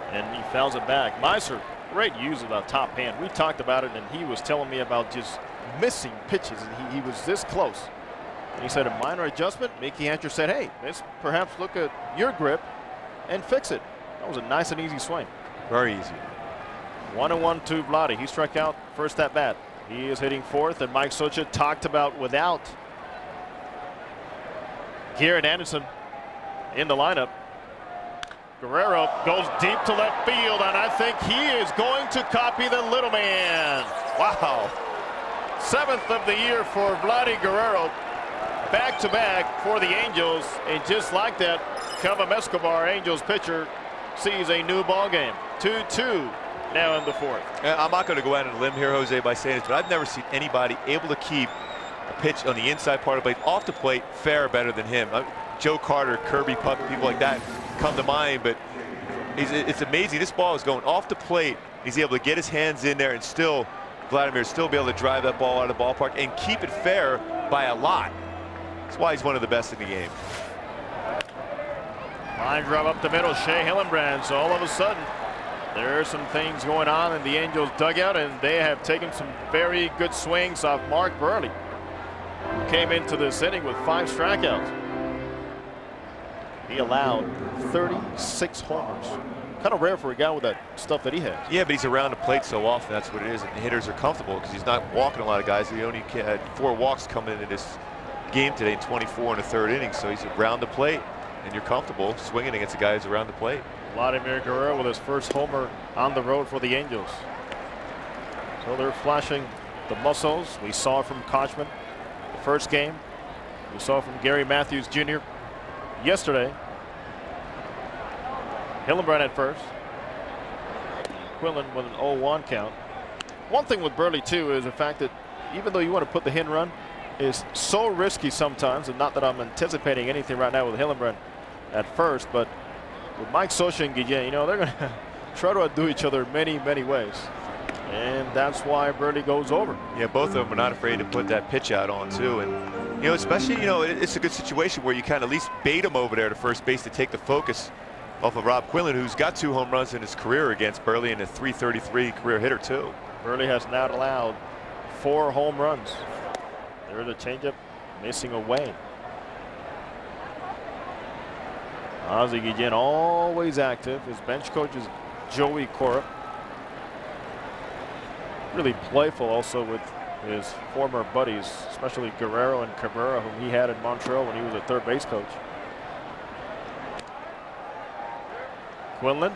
and he fouls it back. Meiser, great use of the top hand. We talked about it, and he was telling me about just missing pitches, and he was this close. And he said a minor adjustment. Mickey Hatcher said, hey, let's perhaps look at your grip and fix it. That was a nice and easy swing. Very easy. 1-1 to Vladi. He struck out first at bat. He is hitting 4th, and Mike Socha talked about without Garrett Anderson in the lineup. Guerrero goes deep to left field, and I think he is going to copy the little man. Wow. 7th of the year for Vladi Guerrero. Back-to-back for the Angels, and just like that, Kelvim Escobar, Angels pitcher, sees a new ball game. 2-2 now in the 4th. I'm not going to go out on a limb here, Jose, by saying this, but I've never seen anybody able to keep a pitch on the inside part of the plate off the plate fair better than him. Joe Carter, Kirby Puck, people like that come to mind, but it's amazing. This ball is going off the plate. He's able to get his hands in there and still, Vladimir, still be able to drive that ball out of the ballpark and keep it fair by a lot. That's why he's one of the best in the game. Line drive up the middle, Shea Hillenbrand. So all of a sudden, there are some things going on in the Angels dugout, and they have taken some very good swings off Mark Buehrle, who came into this inning with 5 strikeouts. He allowed 36 homers. Kind of rare for a guy with that stuff that he has. Yeah, but he's around the plate so often. That's what it is. And the hitters are comfortable because he's not walking a lot of guys. He only had 4 walks coming into this game today in 24 in the 3rd inning. So he's around the plate, and you're comfortable swinging against the guy who's around the plate. Vladimir Guerrero with his first homer on the road for the Angels. So they're flashing the muscles. We saw from Kochman the first game. We saw from Gary Matthews Jr. yesterday. Hillenbrand at first. Quillen with an 0-1 count. One thing with Buehrle too is the fact that even though you want to put the hit and run, is so risky sometimes, and not that I'm anticipating anything right now with Hillenbrand at first, but with Mike Socha and Guillen, you know, they're going to try to outdo each other many, many ways. And that's why Buehrle goes over. Yeah, both of them are not afraid to put that pitch out on too. And, you know, especially, you know, it's a good situation where you kind of at least bait him over there to first base to take the focus off of Rob Quinlan, who's got 2 home runs in his career against Buehrle, and a .333 career hitter too. Buehrle has now allowed 4 home runs. There's a changeup missing away. Ozzie Guillen always active. His bench coach is Joey Cora. Really playful also with his former buddies, especially Guerrero and Cabrera, whom he had in Montreal when he was a third base coach. Quinlan,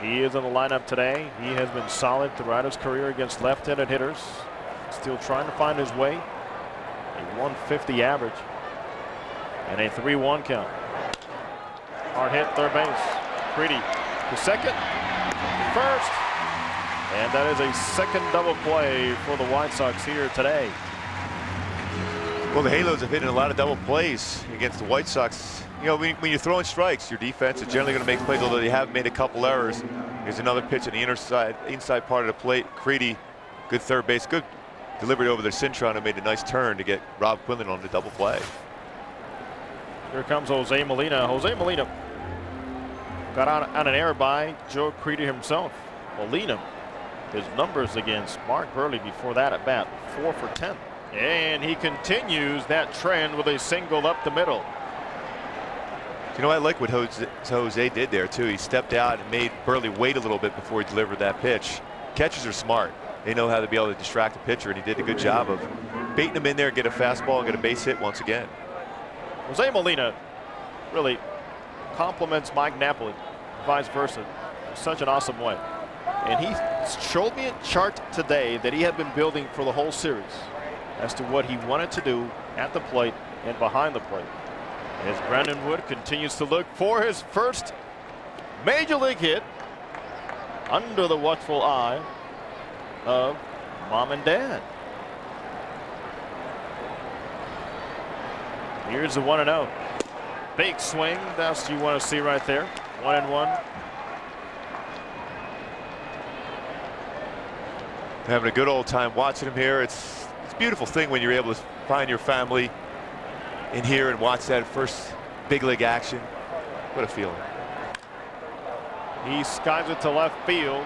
he is in the lineup today. He has been solid throughout his career against left-handed hitters. Still trying to find his way. A 150 average and a 3-1 count. Hard hit, third base. Creedy to second, first, and that is a second double play for the White Sox here today. Well, the Halos have hit in a lot of double plays against the White Sox. You know, when you're throwing strikes, your defense is generally going to make plays, although they have made a couple errors. Here's another pitch on the inside part of the plate. Creedy, good third base, good delivery over there. Cintron, who made a nice turn to get Rob Quinlan on the double play. Here comes Jose Molina. Jose Molina got on an error by Joe Creedy himself. Molina, his numbers against Mark Buehrle before that at bat, 4 for 10. And he continues that trend with a single up the middle. You know, I like what Jose did there too. He stepped out and made Buehrle wait a little bit before he delivered that pitch. Catchers are smart. They know how to be able to distract the pitcher, and he did a good job of baiting him in there and get a fastball and get a base hit once again. Jose Molina really compliments Mike Napoli, vice versa, in such an awesome way. And he showed me a chart today that he had been building for the whole series as to what he wanted to do at the plate and behind the plate. As Brandon Wood continues to look for his first major league hit under the watchful eye of mom and dad. Here's the 1-0. Big swing. That's what you want to see right there. 1-1. Having a good old time watching him here. It's a beautiful thing when you're able to find your family in here and watch that first big league action. What a feeling. He skies it to left field.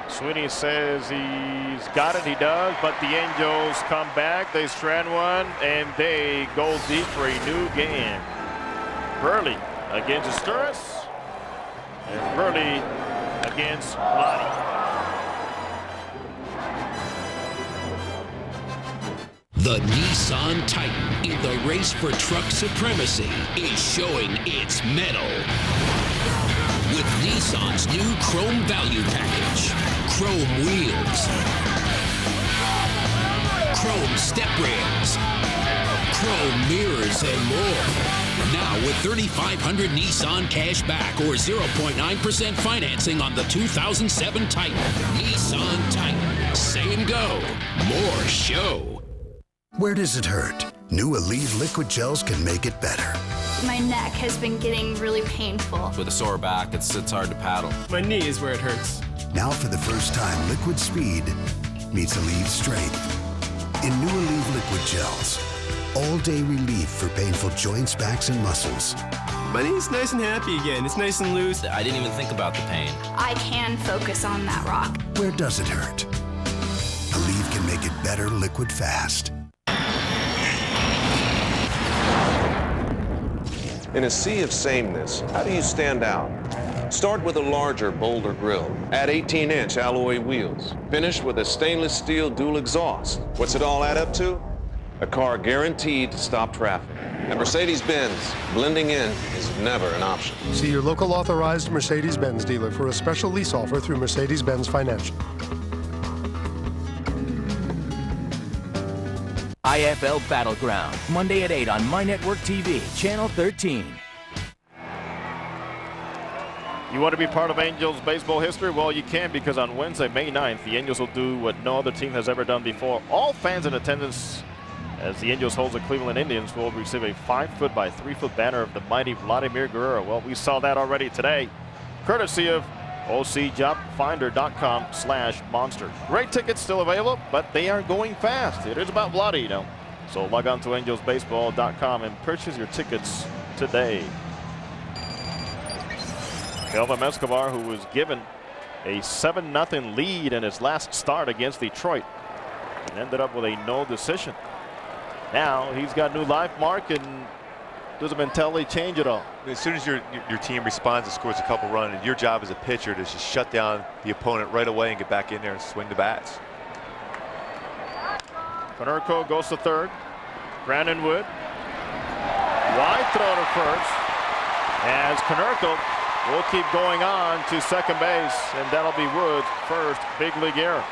Sweeney says he's got it. He does, but the Angels come back. They strand one, and they go deep for a new game. Buehrle against Asturis, and Buehrle against Vladi. The Nissan Titan in the race for truck supremacy is showing its mettle. With Nissan's new Chrome Value Package. Chrome wheels. Chrome step rails. Chrome mirrors and more. Now with $3,500 Nissan cash back or 0.9% financing on the 2007 Titan. Nissan Titan. Same go. More show. Where does it hurt? New Aleve liquid gels can make it better. My neck has been getting really painful. With a sore back, it's hard to paddle. My knee is where it hurts. Now for the first time, liquid speed meets Aleve strength. In new Aleve liquid gels, all-day relief for painful joints, backs, and muscles. My knee's nice and happy again. It's nice and loose. I didn't even think about the pain. I can focus on that rock. Where does it hurt? Aleve can make it better liquid fast. In a sea of sameness, how do you stand out? Start with a larger, bolder grille. Add 18-inch alloy wheels. Finish with a stainless steel dual exhaust. What's it all add up to? A car guaranteed to stop traffic. At Mercedes-Benz, blending in is never an option. See your local authorized Mercedes-Benz dealer for a special lease offer through Mercedes-Benz Financial. IFL Battleground, Monday at 8 on My Network TV, Channel 13. You want to be part of Angels baseball history? Well, you can, because on Wednesday, May 9th, the Angels will do what no other team has ever done before. All fans in attendance as the Angels hold the Cleveland Indians will receive a 5-foot by 3-foot banner of the mighty Vladimir Guerrero. Well, we saw that already today, courtesy of OCJobFinder.com/monster. Great tickets still available, but they are going fast. It is about Vladi, you know. So log on to AngelsBaseball.com and purchase your tickets today. Kelvim Escobar, who was given a 7-0 lead in his last start against Detroit, and ended up with a no decision. Now he's got new life, Mark, and does the mentality change at all? As soon as your team responds and scores a couple runs, your job as a pitcher is just shut down the opponent right away and get back in there and swing the bats. Konerko goes to third. Brandon Wood. Wide throw to first. As Konerko will keep going on to second base, and that'll be Wood's first big league error.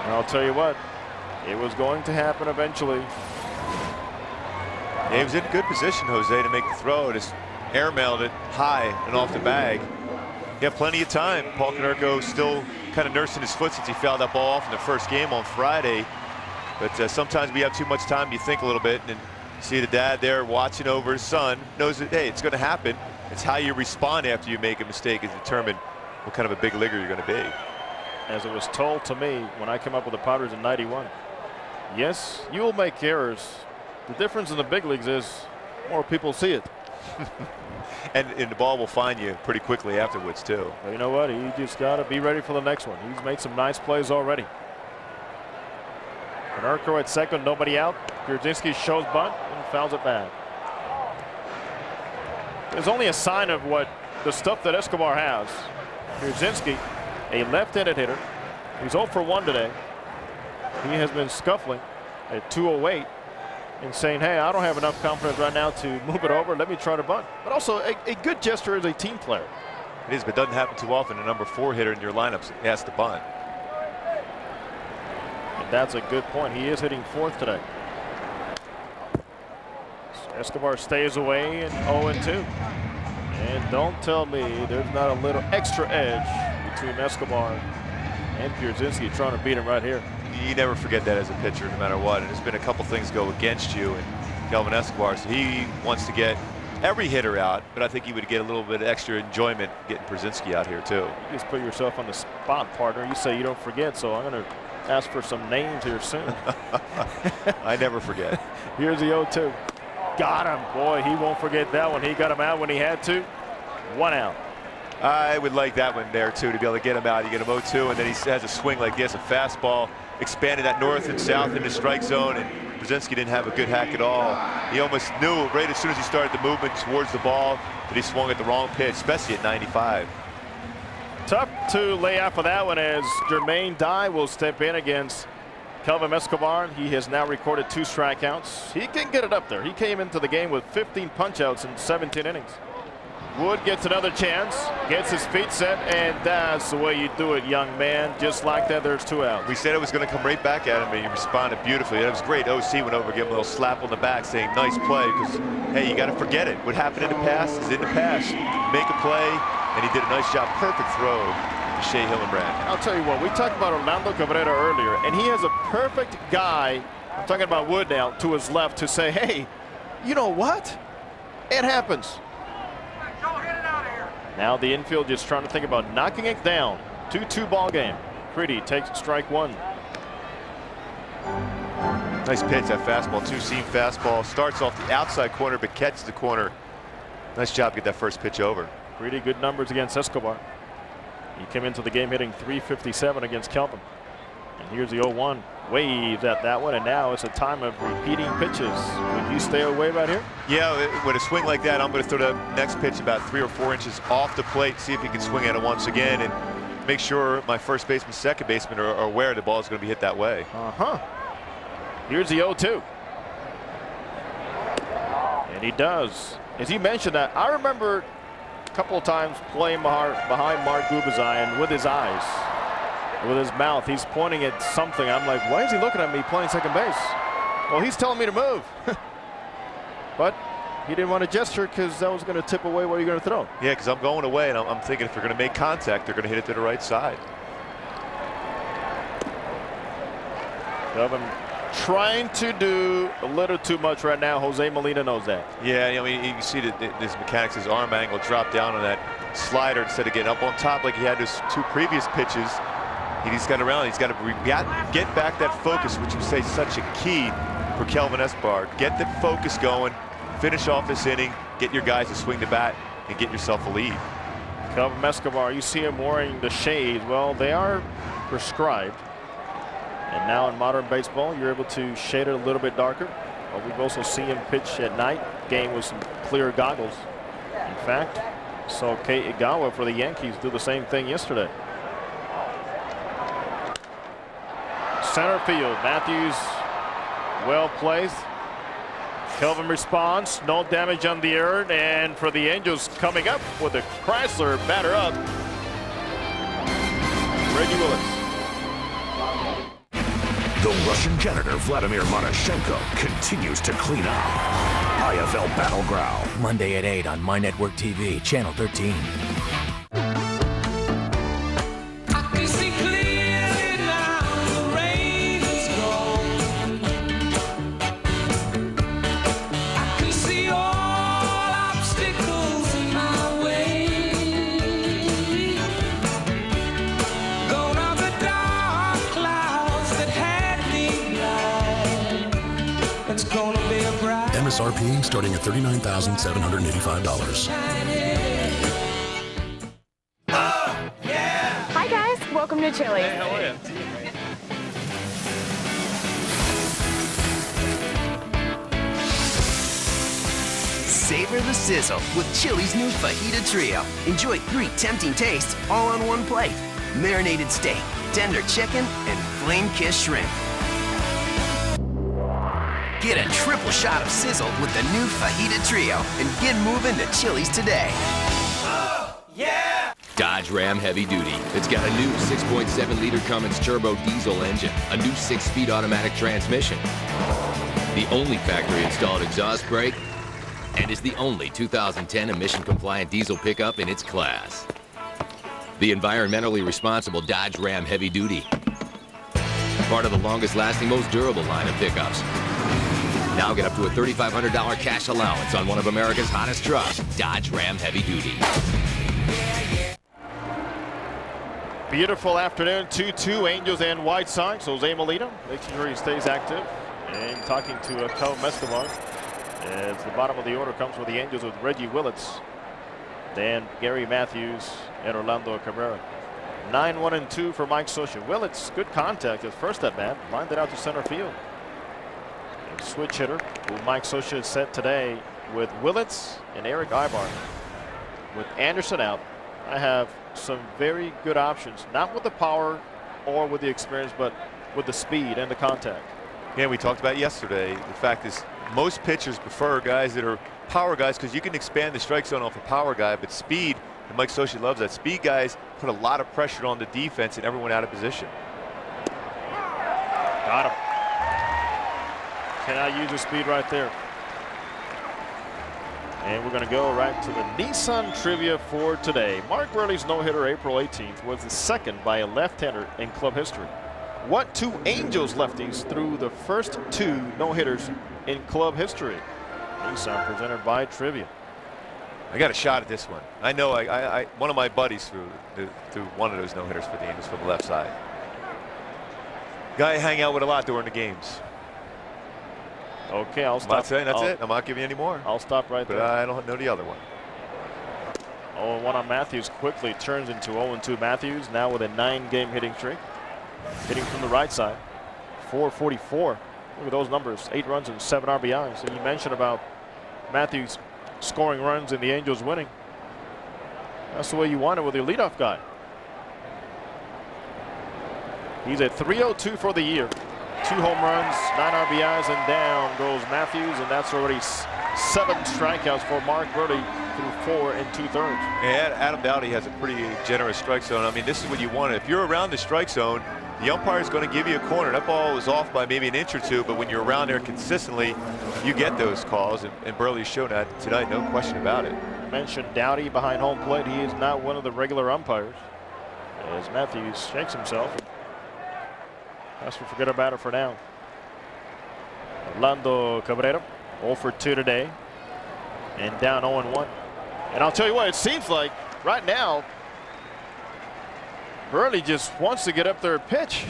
And I'll tell you what, it was going to happen eventually. Yeah, he was in good position, Jose, to make the throw. Just airmailed it high and off the bag. He had plenty of time. Paul Konerko still kind of nursing his foot since he fouled that ball off in the first game on Friday. But sometimes we have too much time. You think a little bit, and see the dad there watching over his son, knows that, hey, it's going to happen. It's how you respond after you make a mistake is determine what kind of a big leaguer you're going to be. As it was told to me when I came up with the Padres in '91, yes, you will make errors. The difference in the big leagues is more people see it. and the ball will find you pretty quickly afterwards, too. But you know what? He just got to be ready for the next one. He's made some nice plays already. Konerko at second, nobody out. Pierzynski shows bunt and fouls it back. There's only a sign of what the stuff that Escobar has. Pierzynski, a left-handed hitter. He's 0 for 1 today. He has been scuffling at 208 and saying, hey, I don't have enough confidence right now to move it over. Let me try to bunt. But also a good gesture as a team player. It is, but it doesn't happen too often. A number 4 hitter in your lineups has to bunt. And that's a good point. He is hitting fourth today. So Escobar stays away and 0-2. And don't tell me there's not a little extra edge between Escobar and Pierzynski trying to beat him right here. You never forget that as a pitcher, no matter what. And there's been a couple things go against you, and Kelvim Escobar, so he wants to get every hitter out, but I think he would get a little bit of extra enjoyment getting Pierzynski out here too. You just put yourself on the spot, partner. You say you don't forget, so I'm going to ask for some names here soon. I never forget. Here's the 0-2. Got him. Boy, he won't forget that one. He got him out when he had to. 1 out. I would like that one there too, to be able to get him out. You get him 0-2, and then he has a swing like this, a fastball, expanding that north and south into strike zone, and Pierzynski didn't have a good hack at all. He almost knew right as soon as he started the movement towards the ball that he swung at the wrong pitch, especially at 95. Tough to lay out for that one, as Jermaine Dye will step in against Kelvim Escobar. He has now recorded 2 strikeouts. He can get it up there. He came into the game with 15 punch-outs in 17 innings. Wood gets another chance, gets his feet set, and that's the way you do it, young man. Just like that, there's 2 outs. We said it was going to come right back at him, and he responded beautifully. It was great. OC went over, gave him a little slap on the back, saying, nice play, because, hey, you got to forget it. What happened in the past is in the past. Make a play, and he did a nice job. Perfect throw to Shea Hillenbrand. I'll tell you what, we talked about Orlando Cabrera earlier, and he has a perfect guy, I'm talking about Wood now, to his left to say, hey, you know what? It happens. Now the infield just trying to think about knocking it down. 2-2 ball game. Pretty takes strike 1. Nice pitch, that fastball, 2-seam fastball. Starts off the outside corner, but catches the corner. Nice job to get that first pitch over. Pretty good numbers against Escobar. He came into the game hitting .357 against Kelvim. And here's the 0-1. Waves at that one, and now it's a time of repeating pitches. Would you stay away right here? Yeah, with a swing like that, I'm going to throw the next pitch about 3 or 4 inches off the plate, see if he can swing at it once again, and make sure my first baseman, second baseman are aware the ball is going to be hit that way. Here's the 0-2. And he does. As you mentioned that, I remember a couple of times playing behind Mark Gubicza with his eyes. With his mouth, he's pointing at something. I'm like, why is he looking at me playing second base? Well, he's telling me to move. But he didn't want to gesture because that was going to tip away what you're going to throw. Yeah, because I'm going away, and I'm thinking if they're going to make contact, they're going to hit it to the right side. Kelvim trying to do a little too much right now. Jose Molina knows that. Yeah, I mean, you can see that his mechanics, his arm angle dropped down on that slider instead of getting up on top like he had his 2 previous pitches. He's got around. He's got to get back that focus, which you say is such a key for Kelvim Escobar. Get the focus going, finish off this inning, get your guys to swing the bat, and get yourself a lead. Kelvim Escobar, you see him wearing the shades. Well, they are prescribed. And now in modern baseball, you're able to shade it a little bit darker. But we've also seen him pitch at night, game with some clear goggles. In fact, saw Kei Igawa for the Yankees do the same thing yesterday. Center field, Matthews well placed. Kelvim responds, no damage on the earth, and for the Angels coming up with a Chrysler batter up, Reggie Willis. The Russian janitor Vladimir Marashenko continues to clean up. IFL Battleground. Monday at 8 on My Network TV, Channel 13. MSRP starting at $39,785. Hi guys, welcome to Chili's. Hey, how are you? Savor the sizzle with Chili's new fajita trio. Enjoy 3 tempting tastes all on one plate. Marinated steak, tender chicken, and flame-kissed shrimp. Get a triple shot of sizzle with the new fajita trio and get moving to Chili's today. Dodge Ram Heavy Duty. It's got a new 6.7-liter Cummins turbo diesel engine, a new 6-speed automatic transmission, the only factory-installed exhaust brake, and is the only 2010 emission-compliant diesel pickup in its class. The environmentally responsible Dodge Ram Heavy Duty. Part of the longest-lasting, most durable line of pickups. Now get up to a $3,500 cash allowance on one of America's hottest trucks, Dodge Ram Heavy Duty. Beautiful afternoon, 2-2 Angels and White Sox. Jose Molina making sure he stays active and talking to Kelvim Escobar as the bottom of the order comes for the Angels with Reggie Willis, then Gary Matthews and Orlando Cabrera. 9-1-2 for Mike Scioscia. Willis, good contact his first at bat, lined it out to center field. Switch hitter who Mike Scioscia set today with Willits and Eric Ibar. With Anderson out, I have some very good options, not with the power or with the experience, but with the speed and the contact. Yeah, we talked about yesterday. The fact is, most pitchers prefer guys that are power guys because you can expand the strike zone off a power guy, but speed, and Mike Scioscia loves that. Speed guys put a lot of pressure on the defense and everyone out of position. Got him. Cannot use the speed right there. And we're going to go right to the Nissan trivia for today. Mark Buehrle's no-hitter April 18th was the second by a left-hander in club history. What 2 Angels lefties threw the first 2 no-hitters in club history? Nissan presented by Trivia. I got a shot at this one. I know one of my buddies threw one of those no-hitters for the Angels from the left side. Guy I hang out with a lot during the games. Okay, I'll stop. That's it. I'm not giving you any more. I'll stop right there. But I don't know the other one. 0-1 on Matthews quickly turns into 0-2 Matthews now with a 9-game hitting streak. Hitting from the right side. 444. Look at those numbers. 8 runs and 7 RBIs. And you mentioned about Matthews scoring runs and the Angels winning. That's the way you want it with your leadoff guy. He's at 302 for the year. 2 home runs, 9 RBIs, and down goes Matthews, and that's already 7 strikeouts for Mark Buehrle through 4 2/3. Yeah, Adam Dowdy has a pretty generous strike zone. I mean, this is what you want. If you're around the strike zone, the umpire is going to give you a corner. That ball was off by maybe an inch or 2, but when you're around there consistently, you get those calls, and Buehrle's shown that tonight, no question about it. I mentioned Dowdy behind home plate. He is not one of the regular umpires. As Matthews shakes himself. Has to forget about it for now. Orlando Cabrera, 0 for 2 today, and down 0-1. And I'll tell you what, it seems like right now, Buehrle just wants to get up there and pitch.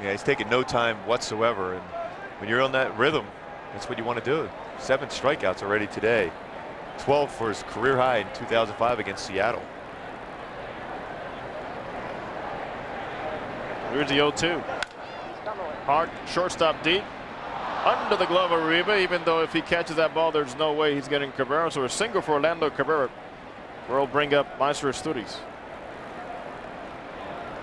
Yeah, he's taking no time whatsoever, and when you're on that rhythm, that's what you want to do. 7 strikeouts already today. 12 for his career high in 2005 against Seattle. Here's the 0-2. Hard shortstop deep. Under the glove of Uribe, even though if he catches that ball, there's no way he's getting Cabrera. So a single for Orlando Cabrera. We'll bring up Meister Studies.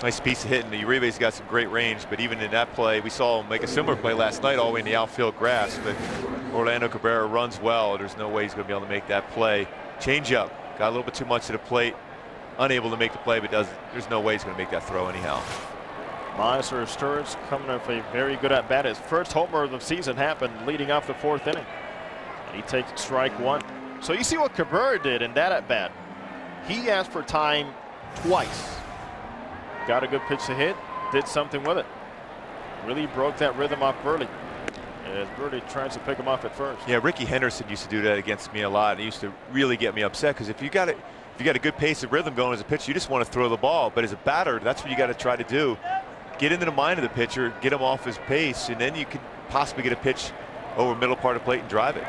Nice piece of hitting. Uribe's got some great range, but even in that play, we saw him make a similar play last night all the way in the outfield grass. But Orlando Cabrera runs well. There's no way he's going to be able to make that play. Change up. Got a little bit too much to the plate. Unable to make the play, but there's no way he's going to make that throw anyhow. Meister Sturridge coming off a very good at bat. His first homer of the season happened leading off the 4th inning. And he takes strike 1. So you see what Cabrera did in that at bat. He asked for time twice. Got a good pitch to hit, did something with it. Really broke that rhythm off Buehrle. As Buehrle tries to pick him off at first. Yeah, Ricky Henderson used to do that against me a lot. And it used to really get me upset because if you got a good pace of rhythm going as a pitcher, you just want to throw the ball. But as a batter, that's what you got to try to do. Get into the mind of the pitcher, get him off his pace, and then you could possibly get a pitch over middle part of the plate and drive it.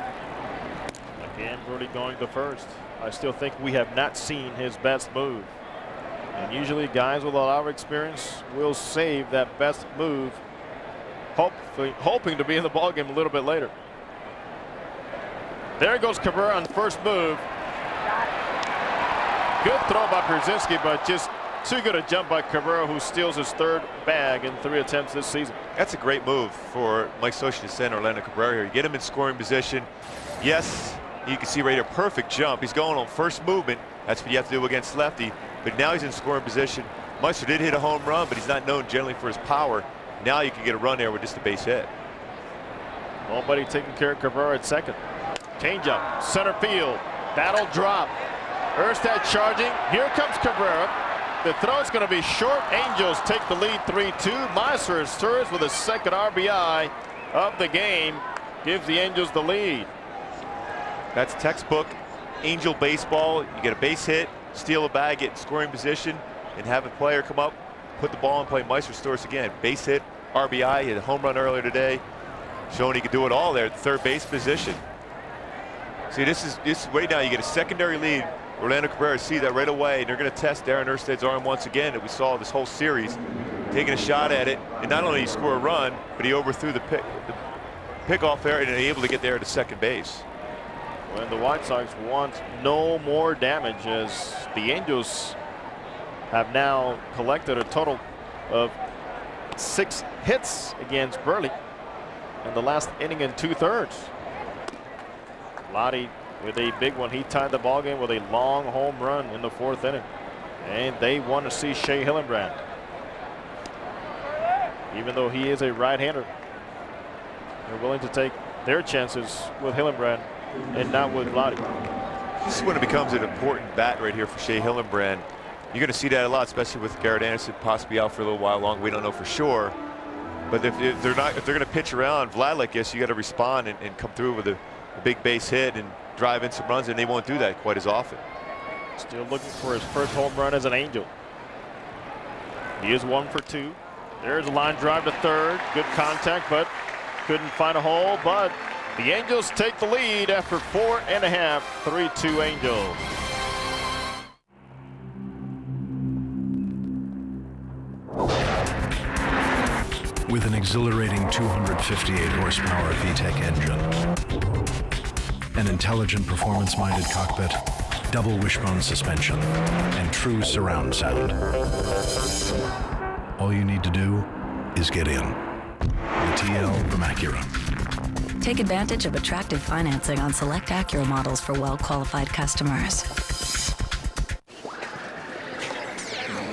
Again, Buehrle going to first. I still think we have not seen his best move. And usually guys with a lot of experience will save that best move, hoping to be in the ballgame a little bit later. There goes Cabrera on first move. Good throw by Brzezinski, but just too good a jump by Cabrera, who steals his 3rd bag in 3 attempts this season. That's a great move for Mike Scioscia to send Orlando Cabrera here. You get him in scoring position. Yes, you can see right here, perfect jump. He's going on first movement. That's what you have to do against lefty. But now he's in scoring position. Meister did hit a home run, but he's not known generally for his power. Now you can get a run there with just a base hit. Nobody taking care of Cabrera at second. Changeup, center field. That'll drop. Erstad charging. Here comes Cabrera. The throw is going to be short. Angels take the lead 3-2. Meister Sturridge with a 2nd RBI of the game gives the Angels the lead. That's textbook Angel baseball. You get a base hit, steal a bag, get in scoring position, and have a player come up, put the ball in play. Meister Sturridge again, base hit, RBI, he had a home run earlier today, showing he could do it all there at the 3rd base position. See, this is right now. You get a secondary lead. Orlando Cabrera see that right away, and they're going to test Darren Erstad's arm once again that we saw this whole series, taking a shot at it, and not only did he score a run, but he overthrew the pickoff there and able to get there to second base. When the White Sox want no more damage, as the Angels have now collected a total of 6 hits against Buehrle in the last inning and 2/3. Lottie with a big one. He tied the ball game with a long home run in the 4th inning. And they want to see Shea Hillenbrand. Even though he is a right-hander, they're willing to take their chances with Hillenbrand and not with Lottie. This is when it becomes an important bat right here for Shea Hillenbrand. You're going to see that a lot, especially with Garrett Anderson possibly out for a little while longer. We don't know for sure. But if they're going to pitch around Vlad like this, you got to respond and come through with a big base hit and drive in some runs, and they won't do that quite as often. Still looking for his first home run as an Angel. He is 1 for 2. There's a line drive to 3rd. Good contact, but couldn't find a hole. But the Angels take the lead after 4.5. 3-2 Angels. With an exhilarating 258 horsepower VTEC engine, an intelligent performance-minded cockpit, double wishbone suspension, and true surround sound. All you need to do is get in. The TL from Acura. Take advantage of attractive financing on select Acura models for well-qualified customers.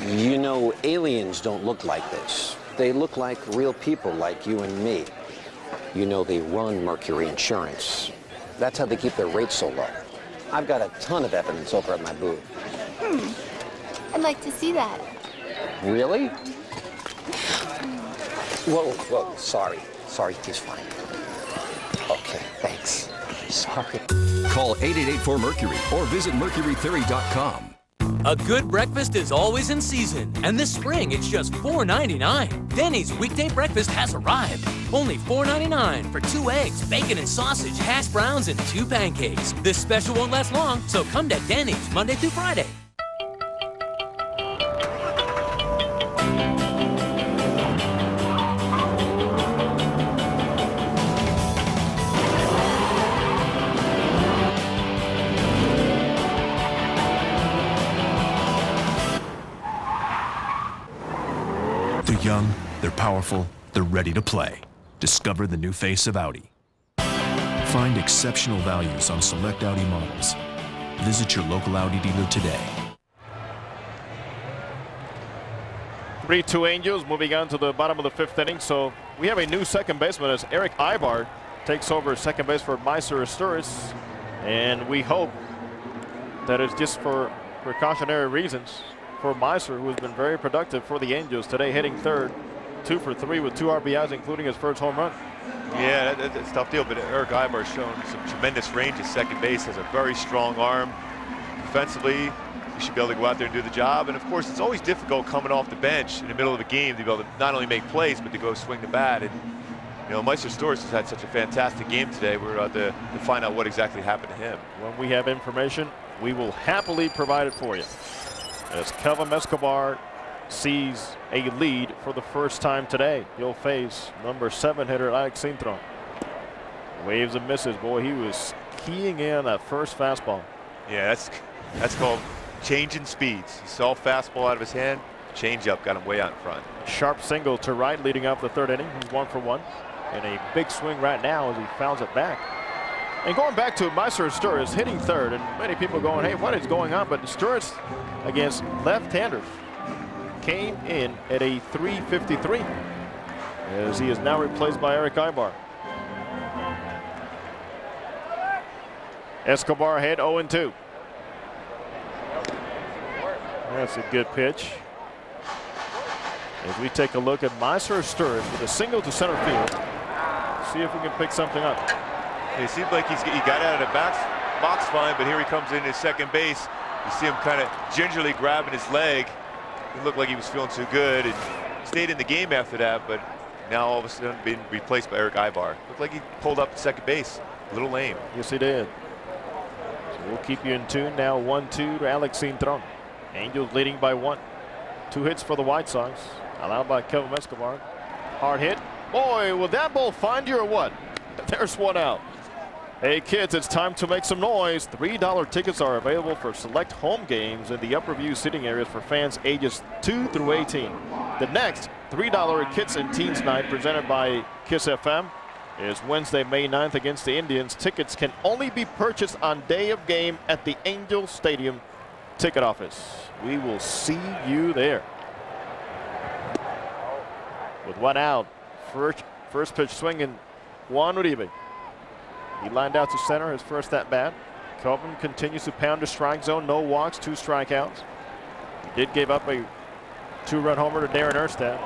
You know, aliens don't look like this. They look like real people like you and me. You know, they run Mercury Insurance. That's how they keep their rates so low. I've got a ton of evidence over at my booth. I'd like to see that. Really? Whoa, sorry. Sorry, he's fine. Okay, thanks. Sorry. Call 8884-MERCURY or visit mercurytheory.com. A good breakfast is always in season, and this spring it's just $4.99. Denny's weekday breakfast has arrived. Only $4.99 for 2 eggs, bacon and sausage, hash browns, and 2 pancakes. This special won't last long, so come to Denny's Monday through Friday. They're young, they're powerful, they're ready to play. Discover the new face of Audi. Find exceptional values on select Audi models. Visit your local Audi dealer today. 3-2 Angels moving on to the bottom of the 5th inning. So we have a new second baseman as Eric Ibar takes over second base for Meister Asturias. And we hope that it's just for precautionary reasons for Meister, who has been very productive for the Angels today, hitting third, 2 for 3 with 2 RBIs, including his first home run. Yeah, that's a tough deal, but Eric Ibar has shown some tremendous range at second base, has a very strong arm. Defensively, he should be able to go out there and do the job. And of course, it's always difficult coming off the bench in the middle of the game to be able to not only make plays, but to go swing the bat. And you know, Meister Asturias has had such a fantastic game today. We're about to find out what exactly happened to him. When we have information, we will happily provide it for you. As Kelvim Escobar sees a lead for the first time today. He'll face number 7 hitter Alex Cintron. Waves and misses. Boy, he was keying in that first fastball. Yeah, that's called changing speeds. He saw fastball out of his hand, changeup got him way out in front. Sharp single to right leading up the 3rd inning. He's 1 for 1. And a big swing right now as he fouls it back. And going back to Meister Asturias hitting third, and many people going, hey, what is going on? But Asturias against left-handers came in at a .353 as he is now replaced by Eric Ibar. Escobar ahead 0-2. That's a good pitch. As we take a look at Meister Asturias with a single to center field. See if we can pick something up. It seemed like he got out of the box fine, but here he comes in his second base. You see him kind of gingerly grabbing his leg. It looked like he was feeling too good and stayed in the game after that, but now all of a sudden being replaced by Eric Ibar. Looked like he pulled up to second base. A little lame. Yes, he did. So we'll keep you in tune now. 1-2 to Alex Cintron. Angels leading by 1. 2 hits for the White Sox, allowed by Kelvim Escobar. Hard hit. Boy, will that ball find you or what? There's one out. Hey kids, it's time to make some noise. $3 tickets are available for select home games in the upper view sitting areas for fans ages 2 through 18. The next $3 Kids and Teens Night presented by Kiss FM is Wednesday, May 9th against the Indians. Tickets can only be purchased on day of game at the Angel Stadium ticket office. We will see you there. With 1 out, first pitch swinging, Juan Uribe. He lined out to center, his first at bat. Kelvim continues to pound the strike zone. No walks, 2 strikeouts. He did give up a 2-run homer to Darren Erstad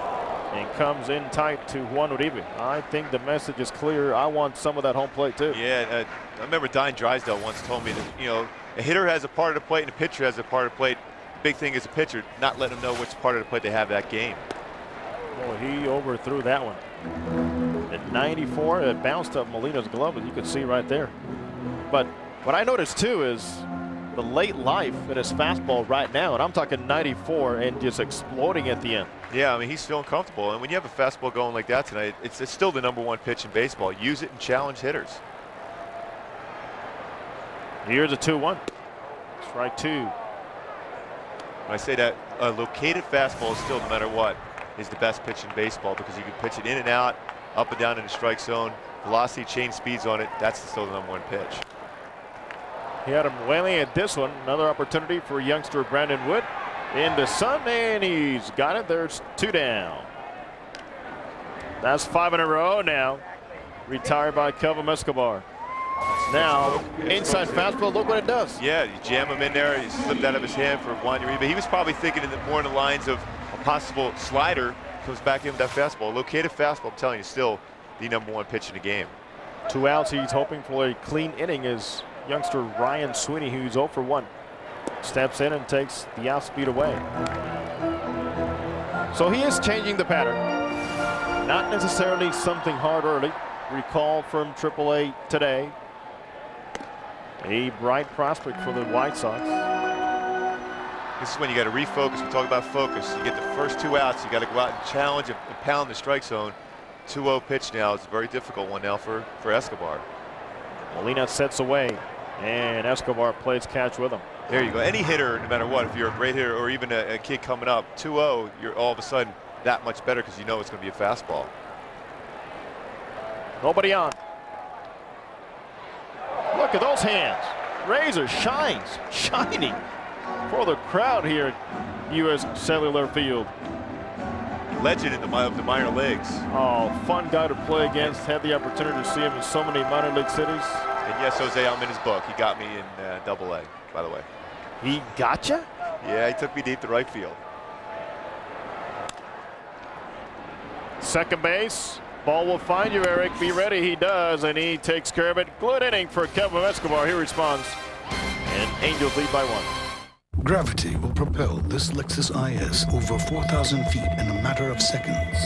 and comes in tight to Juan Uribe. I think the message is clear. I want some of that home plate too. Yeah, I remember Don Drysdale once told me that, you know, a hitter has a part of the plate and a pitcher has a part of the plate. The big thing is a pitcher not letting them know which part of the plate they have that game. Boy, he overthrew that one. At 94, it bounced up Molina's glove, as you can see right there. But what I noticed too is the late life in his fastball right now, and I'm talking 94 and just exploding at the end. Yeah, I mean, he's feeling comfortable, and when you have a fastball going like that tonight, it's still the #1 pitch in baseball. Use it and challenge hitters. Here's a 2-1. Strike 2. When I say that, a located fastball is still, no matter what, is the best pitch in baseball because you can pitch it in and out, up and down in the strike zone, velocity, change speeds on it. That's still the #1 pitch. He had him wailing at this one. Another opportunity for youngster Brandon Wood in the sun, and he's got it. There's 2 down. That's 5 in a row now. Retired by Kelvim Escobar. Now, inside fastball, look what it does. Yeah, you jam him in there. He slipped out of his hand for Juan Uribe. He was probably thinking more in the lines of a possible slider. Comes back in with that fastball. Located fastball, I'm telling you, still the #1 pitch in the game. 2 outs. He's hoping for a clean inning as youngster Ryan Sweeney, who's 0 for 1. steps in and takes the outspeed away. So he is changing the pattern. Not necessarily something hard early. Recall from AAA today. A bright prospect for the White Sox. This is when you got to refocus. We talk about focus. You get the first 2 outs. You got to go out and challenge and pound the strike zone. 2-0 pitch now. It's a very difficult one now for Escobar. Molina sets away, and Escobar plays catch with him. There you go. Any hitter, no matter what, if you're a great hitter or even a kid coming up, 2-0, you're all of a sudden that much better because you know it's going to be a fastball. Nobody on. Look at those hands. Razor shining for the crowd here at U.S. Cellular Field. Legend in the minor leagues. Oh, fun guy to play against. Had the opportunity to see him in so many minor league cities. And yes, Jose, I'm in his book. He got me in AA, by the way. He got you? Yeah, he took me deep to right field. Second base. Ball will find you, Eric. Be ready. He does, and he takes care of it. Good inning for Kelvim Escobar. He responds, and Angels lead by 1. Gravity will propel this Lexus IS over 4,000 feet in a matter of seconds.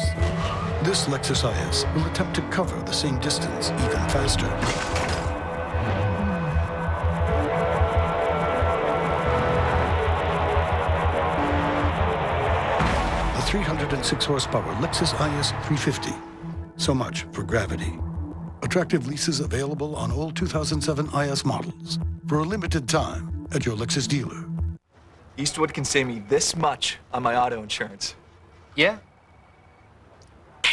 This Lexus IS will attempt to cover the same distance even faster. The 306 horsepower Lexus IS 350. So much for gravity. Attractive leases available on all 2007 IS models for a limited time at your Lexus dealer. Eastwood can save me this much on my auto insurance. Yeah?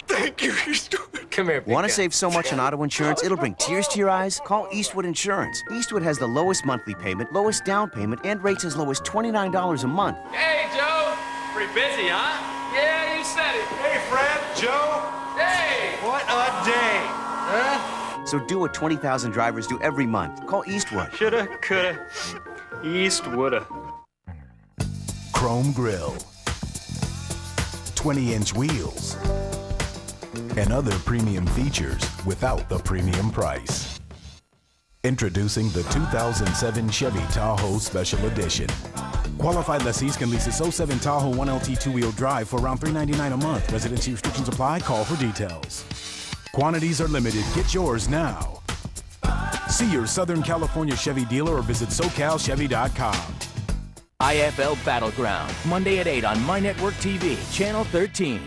Thank you, Eastwood. Come here, Want to save so much on auto insurance it'll bring tears to your eyes? Call Eastwood Insurance. Eastwood has the lowest monthly payment, lowest down payment, and rates as low as $29 a month. Hey, Joe. Pretty busy, huh? Yeah, you said it. Hey, Fred, Joe. Hey! What a day. Huh? So do what 20,000 drivers do every month. Call Eastwood. Shoulda, coulda, Eastwoulda. Chrome grille, 20-inch wheels, and other premium features without the premium price. Introducing the 2007 Chevy Tahoe Special Edition. Qualified lessees can lease a 07 Tahoe 1LT two-wheel drive for around $399 a month. Residency restrictions apply. Call for details. Quantities are limited. Get yours now. See your Southern California Chevy dealer or visit SoCalChevy.com. IFL Battleground, Monday at 8 on My Network TV, Channel 13.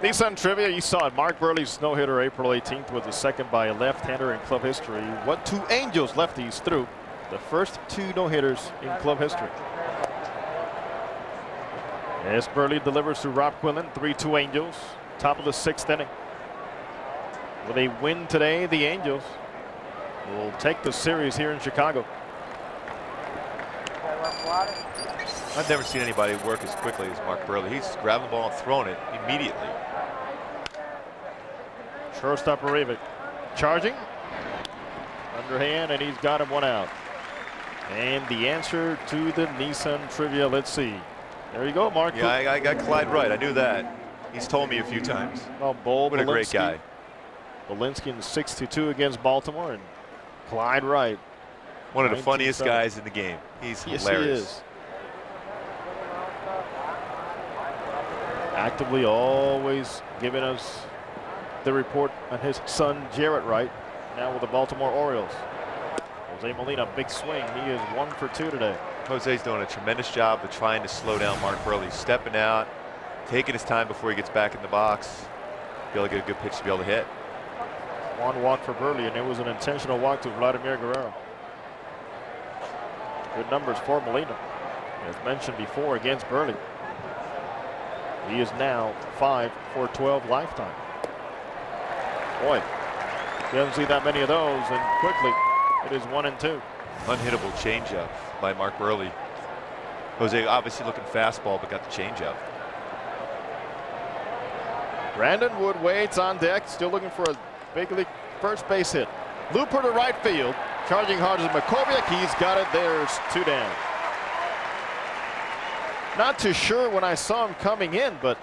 Nissan Trivia, you saw it. Mark Buehrle's no-hitter April 18th was the second by a left-hander in club history. What 2 Angels lefties threw? The first 2 no-hitters in club history. As Buehrle delivers to Rob Quillen, 3-2 Angels, top of the 6th inning. With a win today, the Angels will take the series here in Chicago. I've never seen anybody work as quickly as Mark Buehrle. He's grabbing the ball and throwing it immediately. Shortstop Arrivic charging. Underhand, and he's got him 1 out. And the answer to the Nissan Trivia, let's see. There you go, Mark. Yeah, I got Clyde right. I knew that. He's told me a few times. Well, what a great guy. Belinsky in 6-2 against Baltimore, and Clyde Wright. One of the funniest guys in the game. He's hilarious. He is. Actively always giving us the report on his son Jarrett Wright, now with the Baltimore Orioles. Jose Molina, big swing. He is 1 for 2 today. Jose's doing a tremendous job of trying to slow down Mark Buehrle. He's stepping out, taking his time before he gets back in the box. Be able to get a good pitch to be able to hit. 1 walk for Buehrle, and it was an intentional walk to Vladimir Guerrero. Good numbers for Molina, as mentioned before, against Buehrle. He is now 5 for 12 lifetime. Boy, you haven't seen that many of those, and quickly it is 1 and 2. Unhittable changeup by Mark Buehrle. Jose obviously looking fastball, but got the changeup. Brandon Wood waits on deck, still looking for a big league first base hit. Looper to right field, charging hard as McCormick. He's got it. There's 2 down. Not too sure when I saw him coming in, but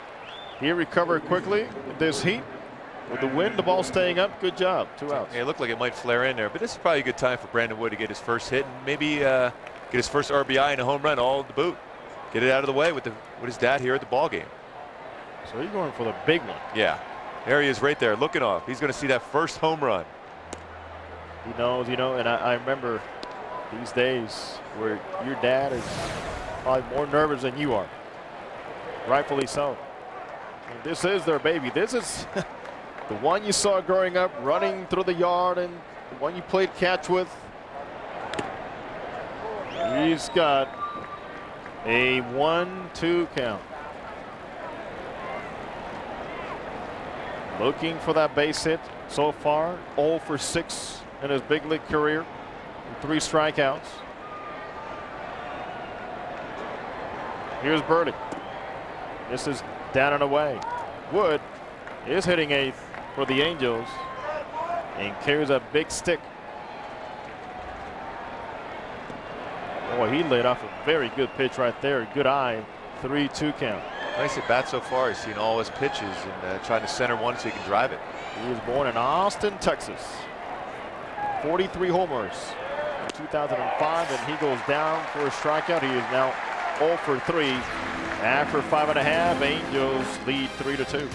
he recovered quickly in this heat. With the wind, the ball staying up, good job. 2 outs. Yeah, it looked like it might flare in there, but this is probably a good time for Brandon Wood to get his first hit and maybe get his first RBI and a home run all at the boot. Get it out of the way with his dad here at the ball game. So he's going for the big one. Yeah, there he is right there looking off. He's going to see that first home run. He knows, and I remember these days where your dad is probably more nervous than you are. Rightfully so. And this is their baby. This is the one you saw growing up, running through the yard, and the one you played catch with. He's got a 1-2 count. Looking for that base hit so far. 0 for 6 in his big league career. 3 strikeouts. Here's Buehrle. This is down and away. Wood is hitting 8th for the Angels and carries a big stick. Boy, he laid off a very good pitch right there. Good eye. 3-2 count. Nice at bat so far. He's seen all his pitches and trying to center one so he can drive it. He was born in Austin, Texas. 43 homers in 2005, and he goes down for a strikeout. He is now 0 for 3. After 5.5, Angels lead 3-2.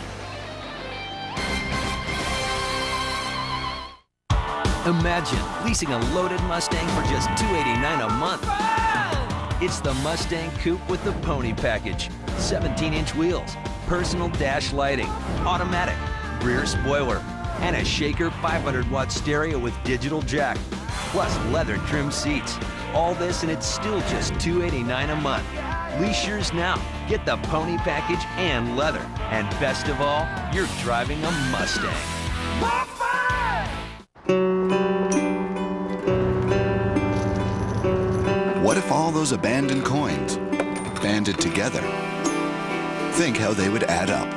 Imagine leasing a loaded Mustang for just $289 a month. It's the Mustang Coupe with the Pony Package. 17-inch wheels, personal dash lighting, automatic, rear spoiler, and a Shaker 500-watt stereo with digital jack, plus leather trim seats. All this and it's still just $289 a month. Lease yours now. Get the Pony Package and leather. And best of all, you're driving a Mustang. What if all those abandoned coins banded together? Think how they would add up.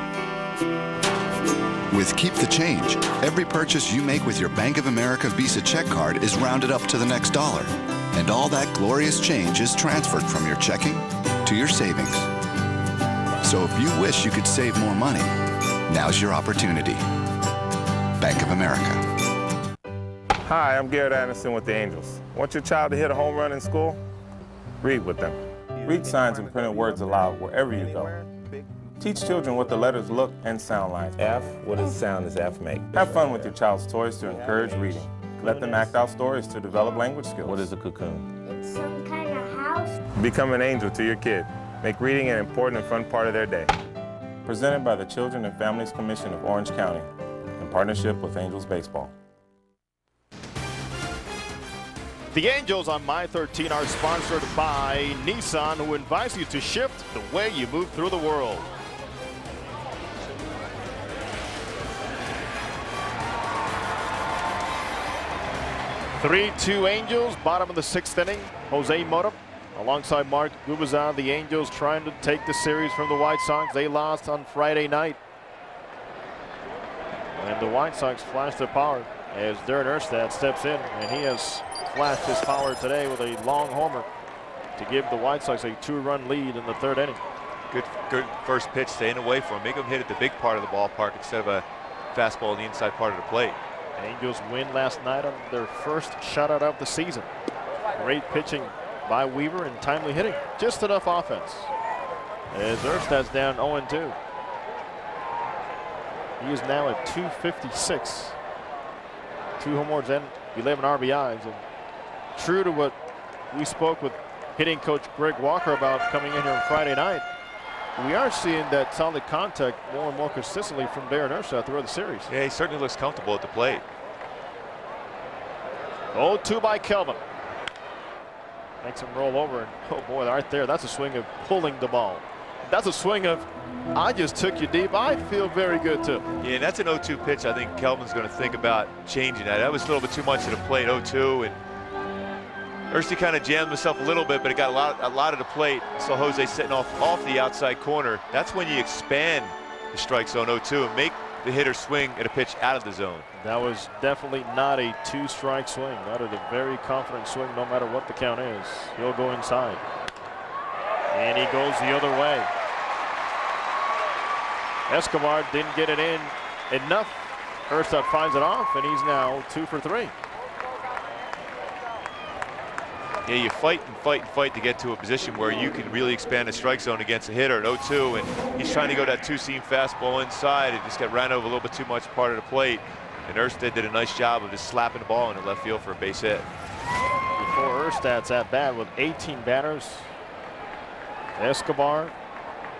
With Keep the Change, every purchase you make with your Bank of America Visa check card is rounded up to the next dollar. And all that glorious change is transferred from your checking to your savings. So if you wish you could save more money, now's your opportunity. Bank of America. Hi, I'm Garrett Anderson with the Angels. Want your child to hit a home run in school? Read with them. Read signs and printed words aloud wherever you go. Teach children what the letters look and sound like. F, what does sound as F make? Have fun with your child's toys to encourage reading. Let them act out stories to develop language skills. What is a cocoon? It's some kind of house. Become an angel to your kid. Make reading an important and fun part of their day. Presented by the Children and Families Commission of Orange County in partnership with Angels Baseball. The Angels on My 13 are sponsored by Nissan, who invites you to shift the way you move through the world. Three-2 Angels, bottom of the 6th inning. Jose Mota alongside Mark Gubazan. The Angels trying to take the series from the White Sox. They lost on Friday night. And the White Sox flashed their power as Darren Erstad steps in, and he has flashed his power today with a long homer to give the White Sox a 2-run lead in the 3rd inning. Good first pitch, staying away from him. Make him hit at the big part of the ballpark instead of a fastball in the inside part of the plate. Angels win last night on their first shutout of the season. Great pitching by Weaver and timely hitting. Just enough offense. As Erstad's down 0-2. He is now at 256. 2 homers and 11 RBIs. And true to what we spoke with hitting coach Greg Walker about coming in here on Friday night, we are seeing that solid contact more and more consistently from Darren Erstad throughout the series. Yeah, he certainly looks comfortable at the plate. 0-2 by Kelvim. Makes him roll over. And oh boy, right there, that's a swing of pulling the ball. That's a swing of, I just took you deep. I feel very good too. Yeah, that's an 0-2 pitch. I think Kelvin's going to think about changing that. That was a little bit too much at the plate, 0-2. And Ersty kind of jammed himself a little bit, but it got a lot of the plate. So Jose sitting off the outside corner. That's when you expand the strike zone 0-2 and make the hitter swing at a pitch out of the zone. That was definitely not a 2-strike swing. That is a very confident swing no matter what the count is. He'll go inside. And he goes the other way. Escobar didn't get it in enough Erstad finds it off, and he's now 2 for 3. Yeah, you fight and fight and fight to get to a position where you can really expand the strike zone against a hitter at 0-2, and he's trying to go that two-seam fastball inside. It just got ran over a little bit too much part of the plate, and Erstad did a nice job of just slapping the ball into left field for a base hit. Before Erstad's at bat with 18 batters, Escobar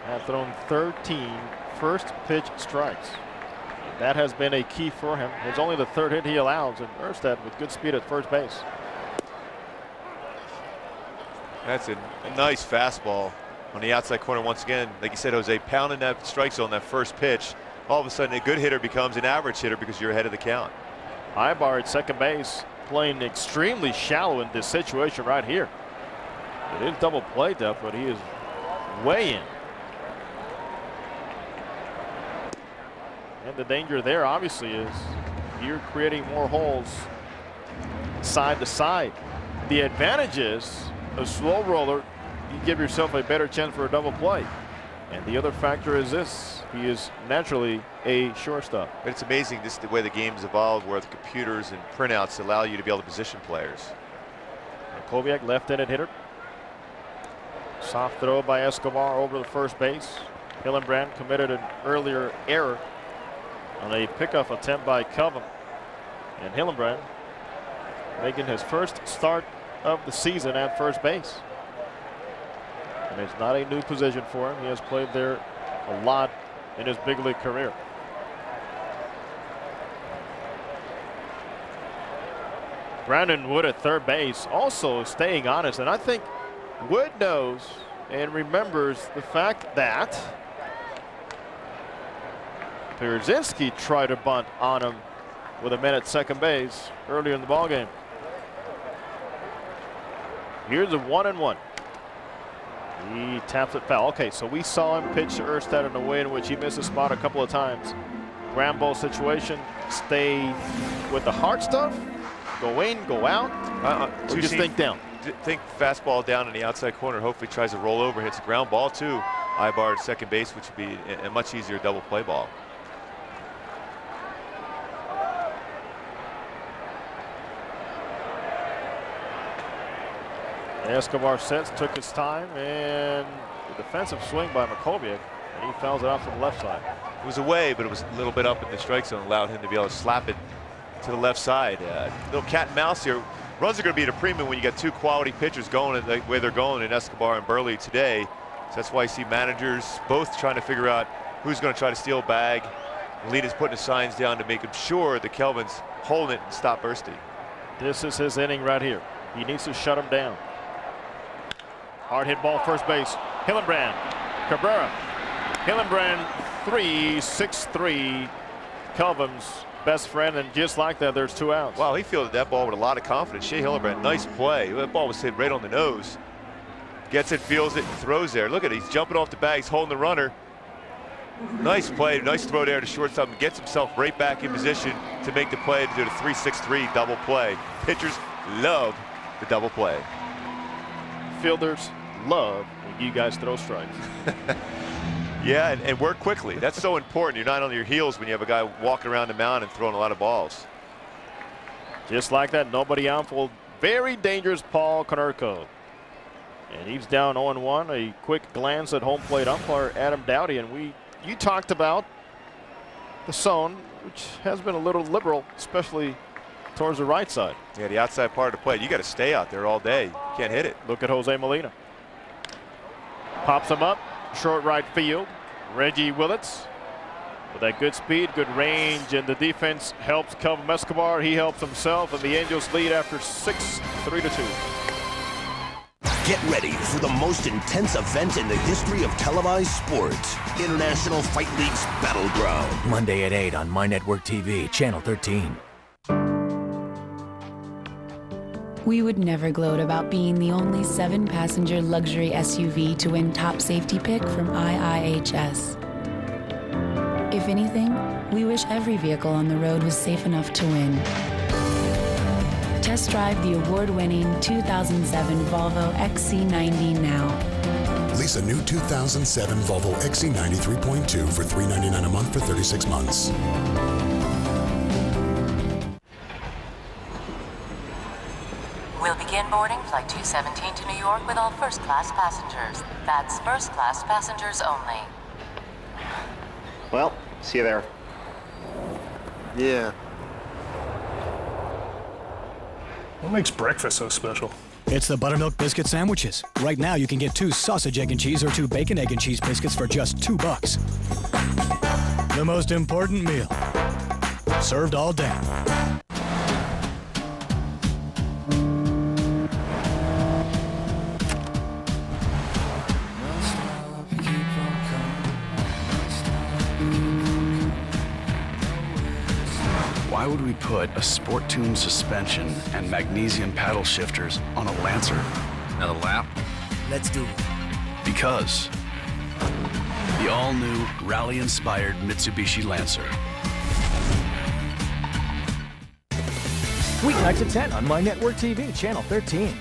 had thrown 13 first pitch strikes. That has been a key for him. It's only the third hit he allows, and Erstad with good speed at first base. That's a nice fastball on the outside corner once again. Like you said, Jose, pounding that strike zone, that first pitch. All of a sudden, a good hitter becomes an average hitter because you're ahead of the count. Ibar at second base, playing extremely shallow in this situation right here. It is double play depth, but he is way in. And the danger there, obviously, is you're creating more holes side to side. The advantage is a slow roller, you give yourself a better chance for a double play. And the other factor is this, he is naturally a shortstop. But it's amazing just the way the game's evolved, where the computers and printouts allow you to be able to position players. Koviak, left-handed hitter. Soft throw by Escobar over the first base. Hillenbrand committed an earlier error on a pickoff attempt by Kelvim. And Hillenbrand making his first start of the season at first base. And it's not a new position for him. He has played there a lot in his big league career. Brandon Wood at third base, also staying honest. And I think Wood knows and remembers the fact that Pierzynski tried to bunt on him with a man at second base earlier in the ballgame. Here's a 1-1. He taps it foul. Okay, so we saw him pitch to Erstad in a way in which he missed a spot a couple of times. Ground ball situation. Stay with the hard stuff. Go in, go out. Or just think down. Think fastball down in the outside corner. Hopefully tries to roll over, hits a ground ball too. Ibar at second base, which would be a much easier double play ball. Escobar sets, took his time, and the defensive swing by Makoviak, and he fouls it out to the left side. It was away, but it was a little bit up in the strike zone, allowed him to be able to slap it to the left side. Little cat and mouse here. Runs are going to be at a premium when you got two quality pitchers going the way they're going in Escobar and Buehrle today. So that's why you see managers both trying to figure out who's going to try to steal a bag. And leaders putting the signs down to make him sure that Kelvin's holding it and stop bursting. This is his inning right here. He needs to shut him down. Hard hit ball, first base. Hillenbrand, Cabrera. Hillenbrand, 3-6-3. Kelvim's best friend, and just like that, there's 2 outs. Wow, he fielded that ball with a lot of confidence. Shea Hillenbrand, nice play. That ball was hit right on the nose. Gets it, feels it, and throws there. Look at it, he's jumping off the bag, he's holding the runner. Nice play, nice throw there to shortstop, and gets himself right back in position to make the play to do the 3-6-3 double play. Pitchers love the double play. Fielders love when you guys throw strikes. Yeah, and work quickly. That's so important. You're not on your heels when you have a guy walking around the mound and throwing a lot of balls. Just like that, nobody out for very dangerous Paul Konerko. And he's down 0-1. A quick glance at home plate umpire Adam Dowdy, and you talked about the zone, which has been a little liberal, especially towards the right side. Yeah, the outside part of the plate. You got to stay out there all day. You can't hit it. Look at Jose Molina. Pops him up, short right field. Reggie Willits with that good speed, good range, and the defense helps Kelvim Escobar. He helps himself, and the Angels lead after 6, 3-2. Get ready for the most intense event in the history of televised sports. International Fight League's Battleground. Monday at 8 on My Network TV, Channel 13. We would never gloat about being the only 7-passenger luxury SUV to win top safety pick from IIHS. If anything, we wish every vehicle on the road was safe enough to win. Test drive the award-winning 2007 Volvo XC90 now. Lease a new 2007 Volvo XC90 3.2 for $399 a month for 36 months. boarding Flight 217 to New York with all first-class passengers. That's first-class passengers only. Well, see you there. Yeah. What makes breakfast so special? It's the buttermilk biscuit sandwiches. Right now, you can get 2 sausage, egg, and cheese or 2 bacon, egg, and cheese biscuits for just $2. The most important meal. Served all day. Why would we put a Sport Tune suspension and magnesium paddle shifters on a Lancer? Another lap? Let's do it. Because the all-new rally-inspired Mitsubishi Lancer. Weeknights at 10 on My Network TV, Channel 13.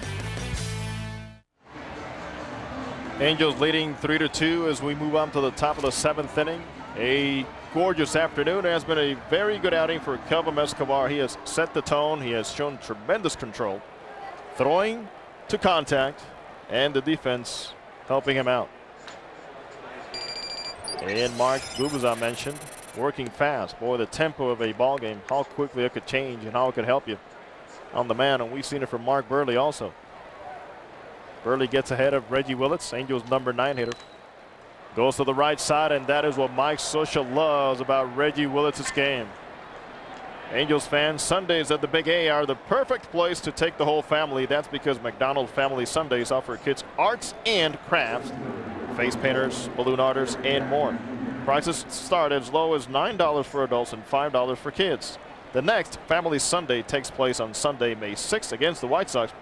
Angels leading 3-2 as we move on to the top of the 7th inning. A gorgeous afternoon. It has been a very good outing for Kelvim Escobar. He has set the tone. He has shown tremendous control, throwing to contact, and the defense helping him out. And Mark Gubazan mentioned working fast. Boy, the tempo of a ball game, how quickly it could change and how it could help you on the man. And we've seen it from Mark Buehrle also. Buehrle gets ahead of Reggie Willits, Angels number 9 hitter. Goes to the right side, and that is what Mike Scioscia loves about Reggie Willits' game. Angels fans, Sundays at the Big A are the perfect place to take the whole family. That's because McDonald Family Sundays offer kids arts and crafts, face painters, balloon artists, and more. Prices start as low as $9 for adults and $5 for kids. The next Family Sunday takes place on Sunday, May 6th against the White Sox.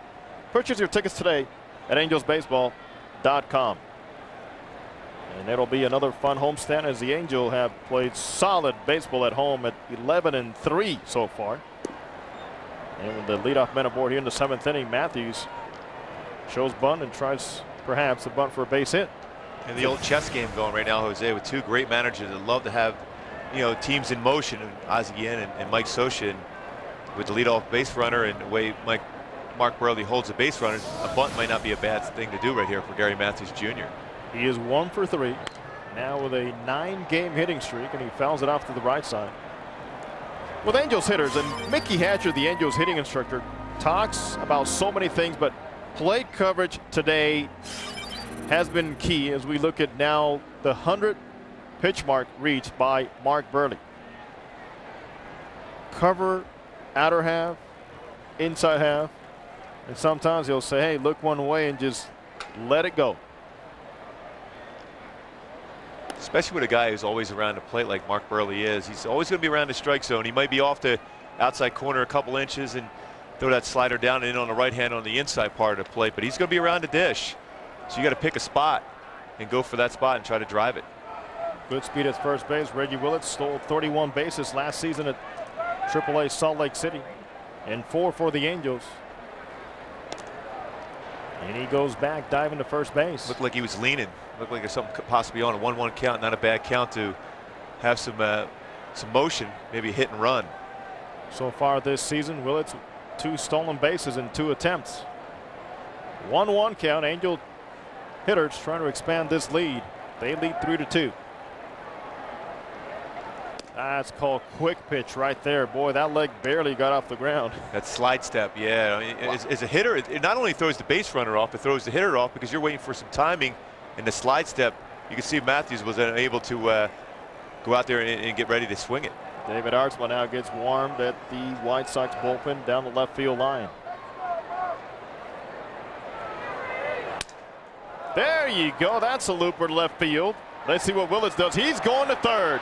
Purchase your tickets today at angelsbaseball.com. And it'll be another fun homestand as the Angels have played solid baseball at home at 11-3 so far. And with the leadoff man aboard here in the 7th inning, Matthews shows bunt and tries perhaps a bunt for a base hit. And the old chess game going right now, Jose, with 2 great managers that love to have, teams in motion, Ozzie Guillen and Mike Scioscia. And with the leadoff base runner and the way Mark Buehrle holds the base runner, a bunt might not be a bad thing to do right here for Gary Matthews Jr. He is 1 for 3 now with a 9-game hitting streak, and he fouls it off to the right side. With Angels hitters, and Mickey Hatcher, the Angels hitting instructor, talks about so many things, but plate coverage today has been key as we look at now the 100 pitch mark reached by Mark Buehrle. Cover outer half, inside half, and sometimes he'll say, hey, look one way and just let it go. Especially with a guy who's always around the plate like Mark Buehrle is. He's always going to be around the strike zone. He might be off the outside corner a couple inches and throw that slider down and in on the right hand on the inside part of the plate, but he's going to be around the dish. So you got to pick a spot and go for that spot and try to drive it. Good speed at first base. Reggie Willits stole 31 bases last season at AAA Salt Lake City and 4 for the Angels. And he goes back diving to first base. Looked like he was leaning. Looked like there's something could possibly on a 1-1 count, not a bad count to have some motion, maybe a hit and run. So far this season, Willits 2 stolen bases in 2 attempts. 1-1 count. Angel hitters trying to expand this lead. They lead 3-2. That's called quick pitch right there. Boy, that leg barely got off the ground. That slide step, yeah. I mean, as a hitter, it not only throws the base runner off, it throws the hitter off because you're waiting for some timing. And the slide step, you can see Matthews was unable to go out there and get ready to swing it. David Artsma now gets warmed at the White Sox bullpen down the left field line. There you go. That's a looper to left field. Let's see what Willits does. He's going to third.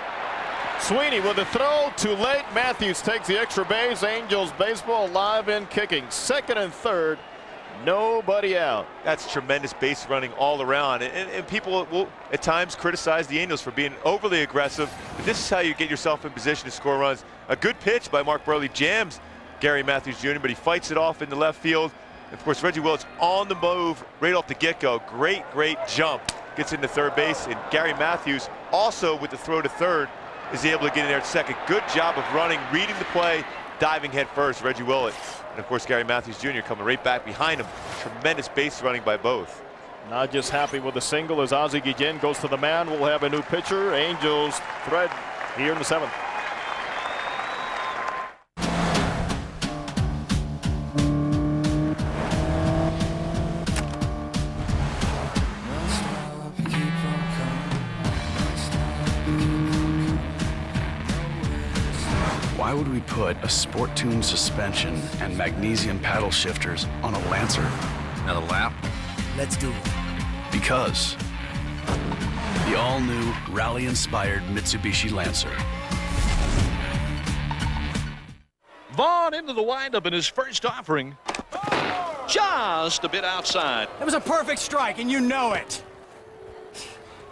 Sweeney with a throw too late. Matthews takes the extra base. Angels baseball alive and kicking. Second and third. Nobody out. That's tremendous base running all around. And people will at times criticize the Angels for being overly aggressive. But this is how you get yourself in position to score runs. A good pitch by Mark Buehrle jams Gary Matthews Jr., but he fights it off in the left field. Of course, Reggie Willits on the move right off the get-go. Great jump. Gets into third base. And Gary Matthews also with the throw to third is able to get in there at second. Good job of running, reading the play, diving head first, Reggie Willett. And of course, Gary Matthews Jr. coming right back behind him. Tremendous base running by both. Not just happy with the single as Ozzie Guillen goes to the mound. We'll have a new pitcher. Angels thread here in the 7th. Why would we put a sport tune suspension and magnesium paddle shifters on a Lancer? Another lap? Let's do it. Because the all-new rally-inspired Mitsubishi Lancer. Vaughn into the windup in his first offering. Just a bit outside. That was a perfect strike, and you know it.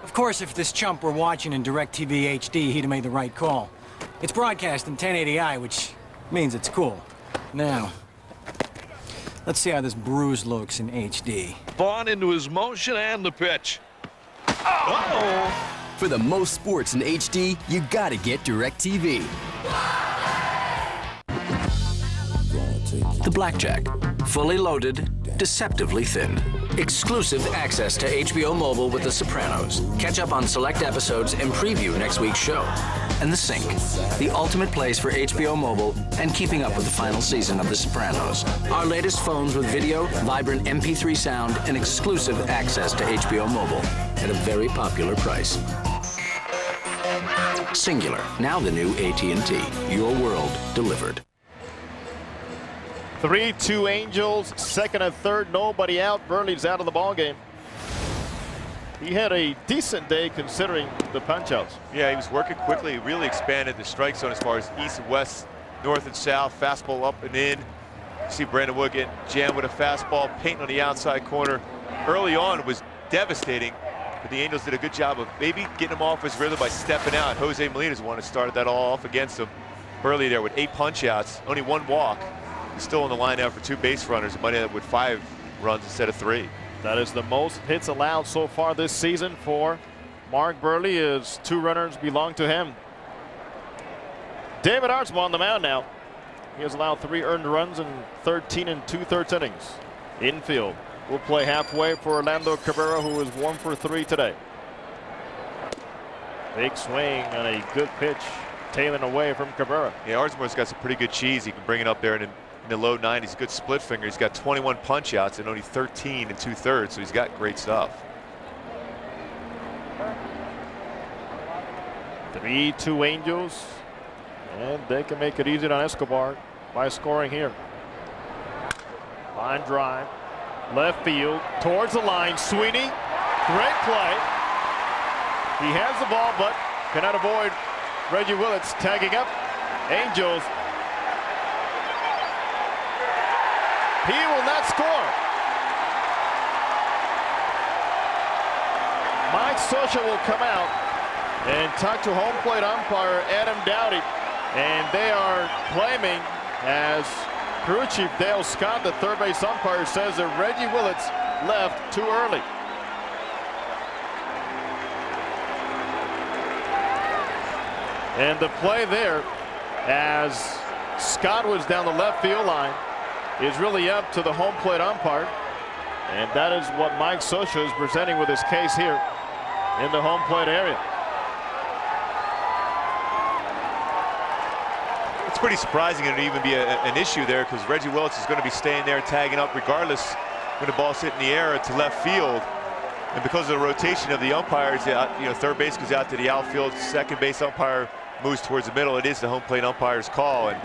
Of course, if this chump were watching in DirecTV HD, he'd have made the right call. It's broadcast in 1080i, which means it's cool. Now, let's see how this bruise looks in HD. Vaughn into his motion and the pitch. Uh-oh. For the most sports in HD, you gotta get DirecTV. The Blackjack. Fully loaded, deceptively thin. Exclusive access to HBO Mobile with The Sopranos. Catch up on select episodes and preview next week's show. And The Sync, the ultimate place for HBO Mobile and keeping up with the final season of The Sopranos. Our latest phones with video, vibrant MP3 sound, and exclusive access to HBO Mobile at a very popular price. Singular, now the new AT&T. Your world delivered. 3-2 Angels, second and third, nobody out. Buehrle's out of the ball game. He had a decent day considering the punch-outs. Yeah, he was working quickly. He really expanded the strike zone as far as east and west, north and south, fastball up and in. You see Brandon Wood get jammed with a fastball, painting on the outside corner. Early on was devastating, but the Angels did a good job of maybe getting him off his rhythm by stepping out. Jose Molina's the one who started that all off against him. Buehrle there with 8 punch-outs, only 1 walk. He's still in the line now for 2 base runners. He might end up with 5 runs instead of 3. That is the most hits allowed so far this season for Mark Buehrle, as 2 runners belong to him. David Artsma on the mound now. He has allowed 3 earned runs in 13 2/3 innings. Infield will play halfway for Orlando Cabrera, who is 1 for 3 today. Big swing and a good pitch tailing away from Cabrera. Yeah, Artsma's got some pretty good cheese. He can bring it up there in the low 90s. Good split finger. He's got 21 punch outs and only 13 2/3, so he's got great stuff. 3-2 Angels, and they can make it easy on Escobar by scoring here. Line drive, left field, towards the line. Sweeney, great play. He has the ball, but cannot avoid Reggie Willits tagging up. Angels. He will not score. Mike Scioscia will come out and talk to home plate umpire Adam Dowdy. And they are claiming, as crew chief Dale Scott, the third base umpire, says that Reggie Willits left too early. And the play there, as Scott was down the left field line, is really up to the home plate umpire. And that is what Mike Scioscia is presenting with his case here in the home plate area. It's pretty surprising it would even be an issue there, because Reggie Willits is going to be staying there tagging up regardless when the ball's hit in the air to left field. And because of the rotation of the umpires, third base goes out to the outfield, second base umpire moves towards the middle. It is the home plate umpire's call, and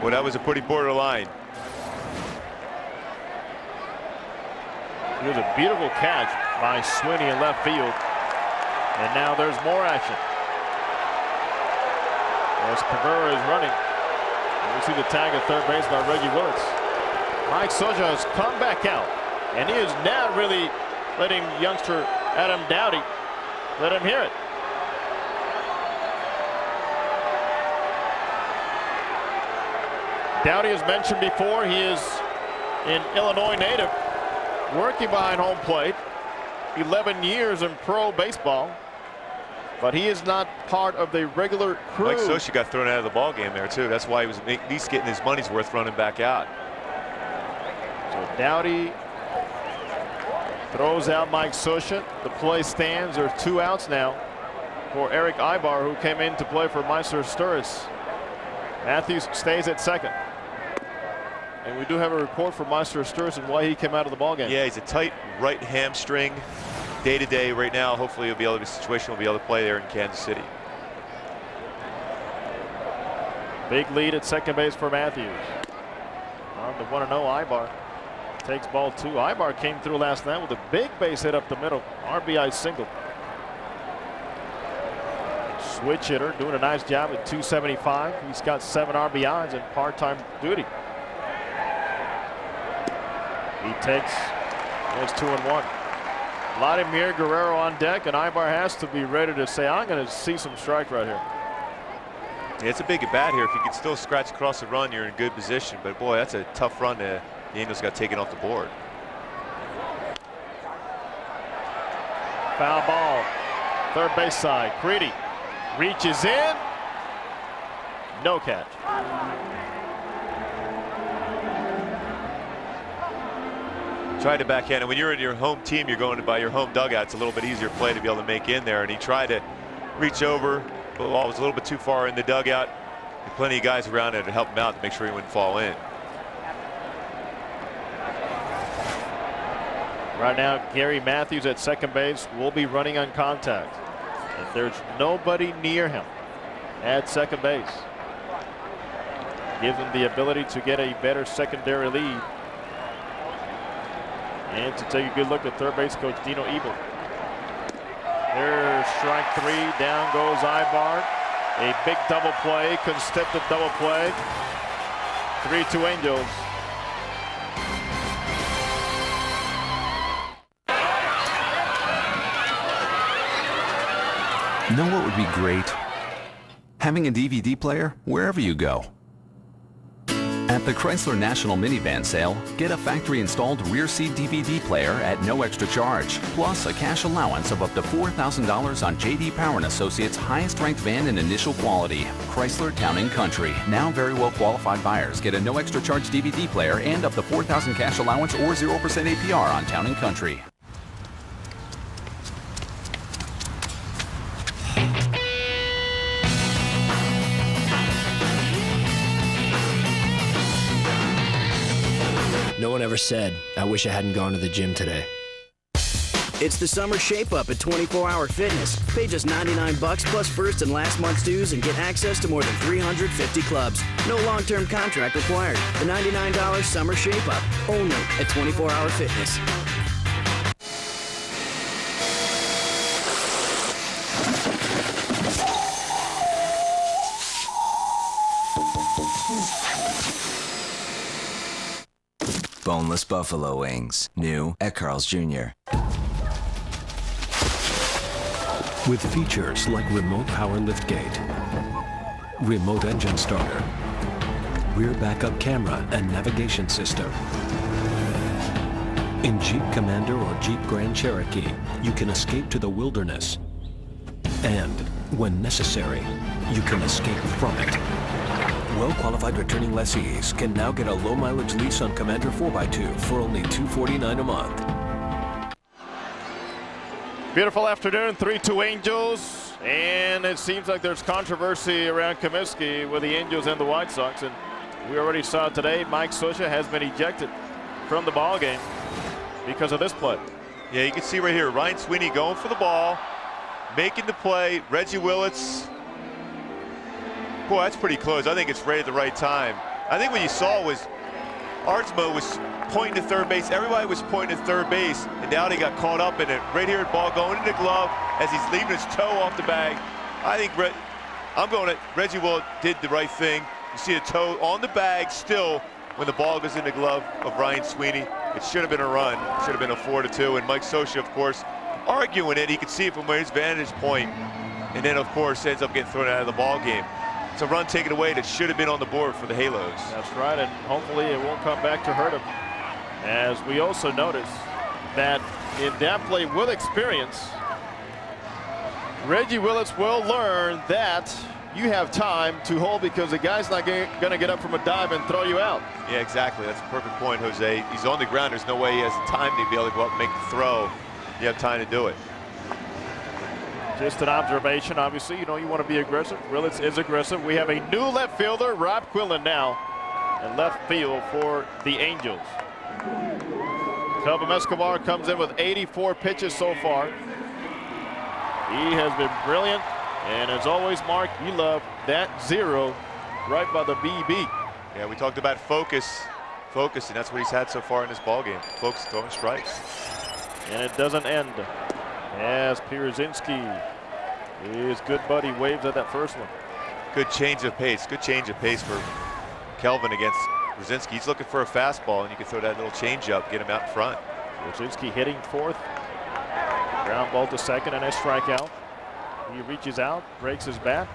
well, that was a pretty borderline. Here's a beautiful catch by Sweeney in left field. And now there's more action. As Cabrera is running. We see the tag at third base by Reggie Willits. Mike Scioscia has come back out. And he is now really letting youngster Adam Dowdy let him hear it. Dowdy, as mentioned before, he is an Illinois native, working behind home plate, 11 years in pro baseball. but he is not part of the regular crew. Mike Scioscia got thrown out of the ball game there too. That's why he was at least getting his money's worth running back out. So Dowdy throws out Mike Scioscia. The play stands. There's 2 outs now for Eric Ibar, who came in to play for Meister Sturris. Matthews stays at second. And we do have a report from Meister Sturris and why he came out of the ballgame. Yeah, he's a tight right hamstring. Day-to-day right now, hopefully he'll be able to, the situation will be able to play there in Kansas City. Big lead at second base for Matthews. On the 1-0, Ibar takes ball 2. Ibar came through last night with a big base hit up the middle. RBI single. Switch hitter doing a nice job at 275. He's got 7 RBIs in part-time duty. He takes, there's 2-1. Vladimir Guerrero on deck, and Ibar has to be ready to say, I'm going to see some strike right here. Yeah, it's a big at bat here. If you can still scratch across the run, you're in good position. But boy, that's a tough run. The Angels got taken off the board. Foul ball. Third base side. Creedy reaches in. No catch. Tried to backhand, and when you're in your home team, you're going by your home dugout. It's a little bit easier play to be able to make in there. And he tried to reach over. The ball was a little bit too far in the dugout. And plenty of guys around there to help him out to make sure he wouldn't fall in. Right now, Gary Matthews at second base will be running on contact. And there's nobody near him at second base. Gives him the ability to get a better secondary lead. And to take a good look at third base coach Dino Ebel. There's strike 3. Down goes Ibar. A big double play, constructed double play. 3-2 Angels. Know what would be great? Having a DVD player wherever you go. At the Chrysler National Minivan Sale, get a factory-installed rear-seat DVD player at no extra charge, plus a cash allowance of up to $4,000 on J.D. Power & Associates' highest-ranked van in initial quality, Chrysler Town & Country. Now very well-qualified buyers get a no extra charge DVD player and up to $4,000 cash allowance or 0% APR on Town & Country. No one ever said, I wish I hadn't gone to the gym today. It's the summer shape-up at 24 Hour Fitness. Pay just $99 plus first and last month's dues and get access to more than 350 clubs. No long-term contract required. The $99 summer shape-up, only at 24 Hour Fitness. Boneless buffalo wings, new at Carl's Jr. With features like remote power liftgate, remote engine starter, rear backup camera and navigation system. In Jeep Commander or Jeep Grand Cherokee, you can escape to the wilderness. And, when necessary, you can escape from it. Well-qualified returning lessees can now get a low-mileage lease on Commander 4x2 for only $249 a month. Beautiful afternoon, 3-2 Angels. And it seems like there's controversy around Comiskey with the Angels and the White Sox. And we already saw today Mike Scioscia has been ejected from the ball game because of this play. Yeah, you can see right here, Ryan Sweeney going for the ball, making the play. Reggie Willits. Boy, that's pretty close. I think it's right at the right time. I think what you saw was Artsmo was pointing to third base. Everybody was pointing to third base, and Dowdy got caught up in it. Right here, ball going into the glove as he's leaving his toe off the bag. I think Reggie Willits did the right thing. You see the toe on the bag still when the ball goes in the glove of Ryan Sweeney. It should have been a run. It should have been a 4-2. And Mike Scioscia, of course, arguing it. He could see it from his vantage point, and then, of course, ends up getting thrown out of the ball game. It's a run taken away that should have been on the board for the Halos. That's right, and hopefully it won't come back to hurt him. As we also notice that in that play with experience, Reggie Willis will learn that you have time to hold because the guy's not going to get up from a dive and throw you out. Yeah, exactly. That's a perfect point, Jose. He's on the ground. There's no way he has the time to be able to go up and make the throw. You have time to do it. Just an observation, obviously. You know, you want to be aggressive. Willis is aggressive. We have a new left fielder, Rob Quillen now, in left field for the Angels. Kelvim Escobar comes in with 84 pitches so far. He has been brilliant. And as always, Mark, you love that 0 right by the BB. Yeah, we talked about focus, and that's what he's had so far in this ball game. Focus, throwing strikes. And it doesn't end as Pierzynski, his good buddy, waves at that first one. Good change of pace. Good change of pace for Kelvin against Pierzynski. He's looking for a fastball, and you can throw that little change up, get him out in front. Pierzynski hitting fourth. Ground ball to second and a strikeout. He reaches out, breaks his bat.